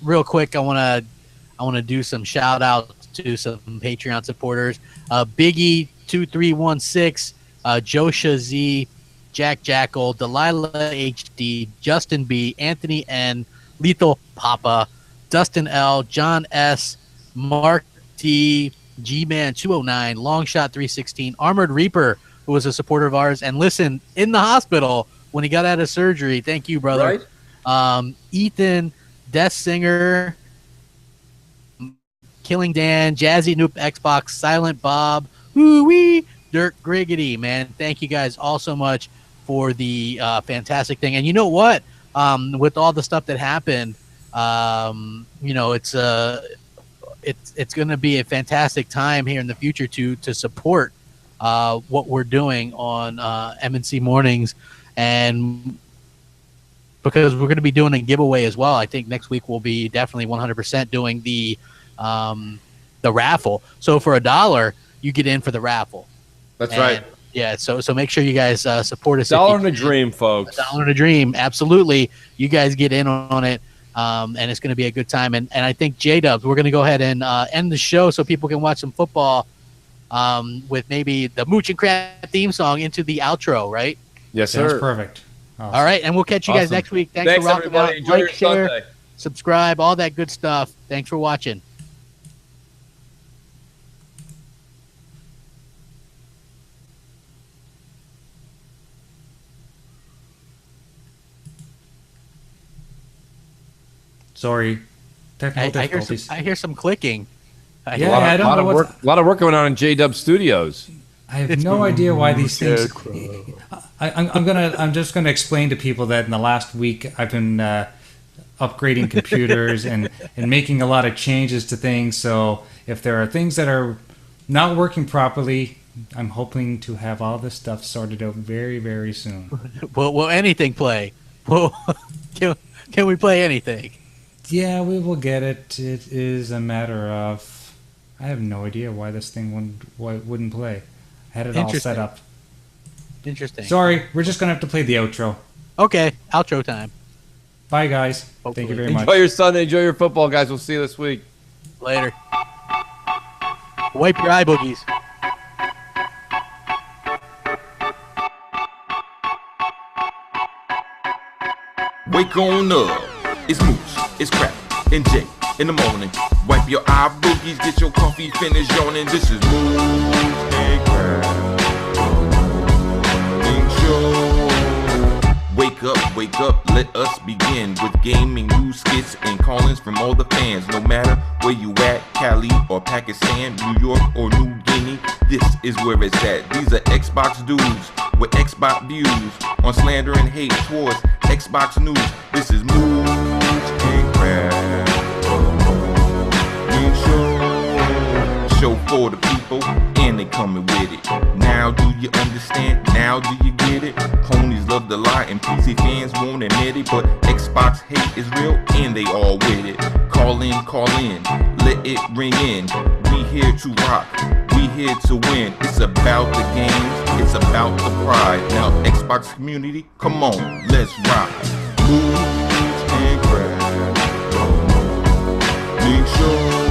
Real quick, I wanna do some shout outs to some Patreon supporters. Biggie 2316, Josha Z, Jack Jackal, Delilah HD, Justin B, Anthony N, Lethal Papa, Dustin L, John S, Mark D, G-Man 209, Longshot 316, Armored Reaper, who was a supporter of ours and listened in the hospital when he got out of surgery. Thank you, brother. Right. Ethan, Death Singer, Killing Dan, Jazzy Noop Xbox, Silent Bob, Woo-wee, Dirk Griggity, man. Thank you guys all so much for the fantastic thing. And you know what? With all the stuff that happened, you know, it's going to be a fantastic time here in the future to support what we're doing on M&C Mornings. And because we're going to be doing a giveaway as well. I think next week we'll be definitely 100% doing the raffle. So for $1, you get in for the raffle. That's right. Yeah. So make sure you guys support us. $1 in a dream, folks. $1 in a dream. Absolutely. You guys get in on it. And it's going to be a good time. And I think J-Dubs, we're going to go ahead and end the show so people can watch some football with maybe the Mooch and Crab theme song into the outro, right? Yes, sir. That's perfect. Awesome. All right, and we'll catch you guys Awesome. next week. Thanks, for rocking everybody. out. Enjoy Like, your share, Sunday. subscribe, all that good stuff. Thanks for watching. Sorry, technical difficulties. I hear some clicking. I don't know what's. A lot of work going on in J-Dub Studios. I have no idea why these things. I'm just gonna explain to people that in the last week I've been upgrading computers and making a lot of changes to things. So if there are things that are not working properly, I'm hoping to have all this stuff sorted out very, very soon. Will anything play? Can we play anything? Yeah, we will get it. It is a matter of I have no idea why this thing wouldn't play. I had it all set up. Interesting. Sorry, we're just gonna have to play the outro. Okay, outro time. Bye, guys. Hopefully. Thank you very much. Enjoy your Sunday. Enjoy your football, guys. We'll see you this week. Later. Wipe your eye boogies. Wake on up. It's Mooch, it's Crap, and Jay. in the morning. Wipe your eye boogies, get your coffee finished yawning. This is Mooch and Crab Show. Wake up, let us begin with gaming news, skits, and call-ins from all the fans. No matter where you at, Cali or Pakistan, New York or New Guinea, this is where it's at. These are Xbox dudes with Xbox views on slander and hate towards Xbox news. This is Mooch and Crab Show for the people, and they coming with it. Now do you understand? Now do you get it? Ponies love to lie and PC fans won't admit it, but Xbox hate is real and they all with it. Call in, let it ring in. We here to rock, we here to win. It's about the games, it's about the pride. Now Xbox community, come on, let's rock. Mooch and Crab Big Show.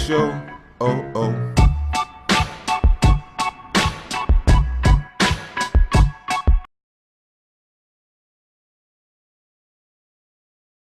Show, oh, oh.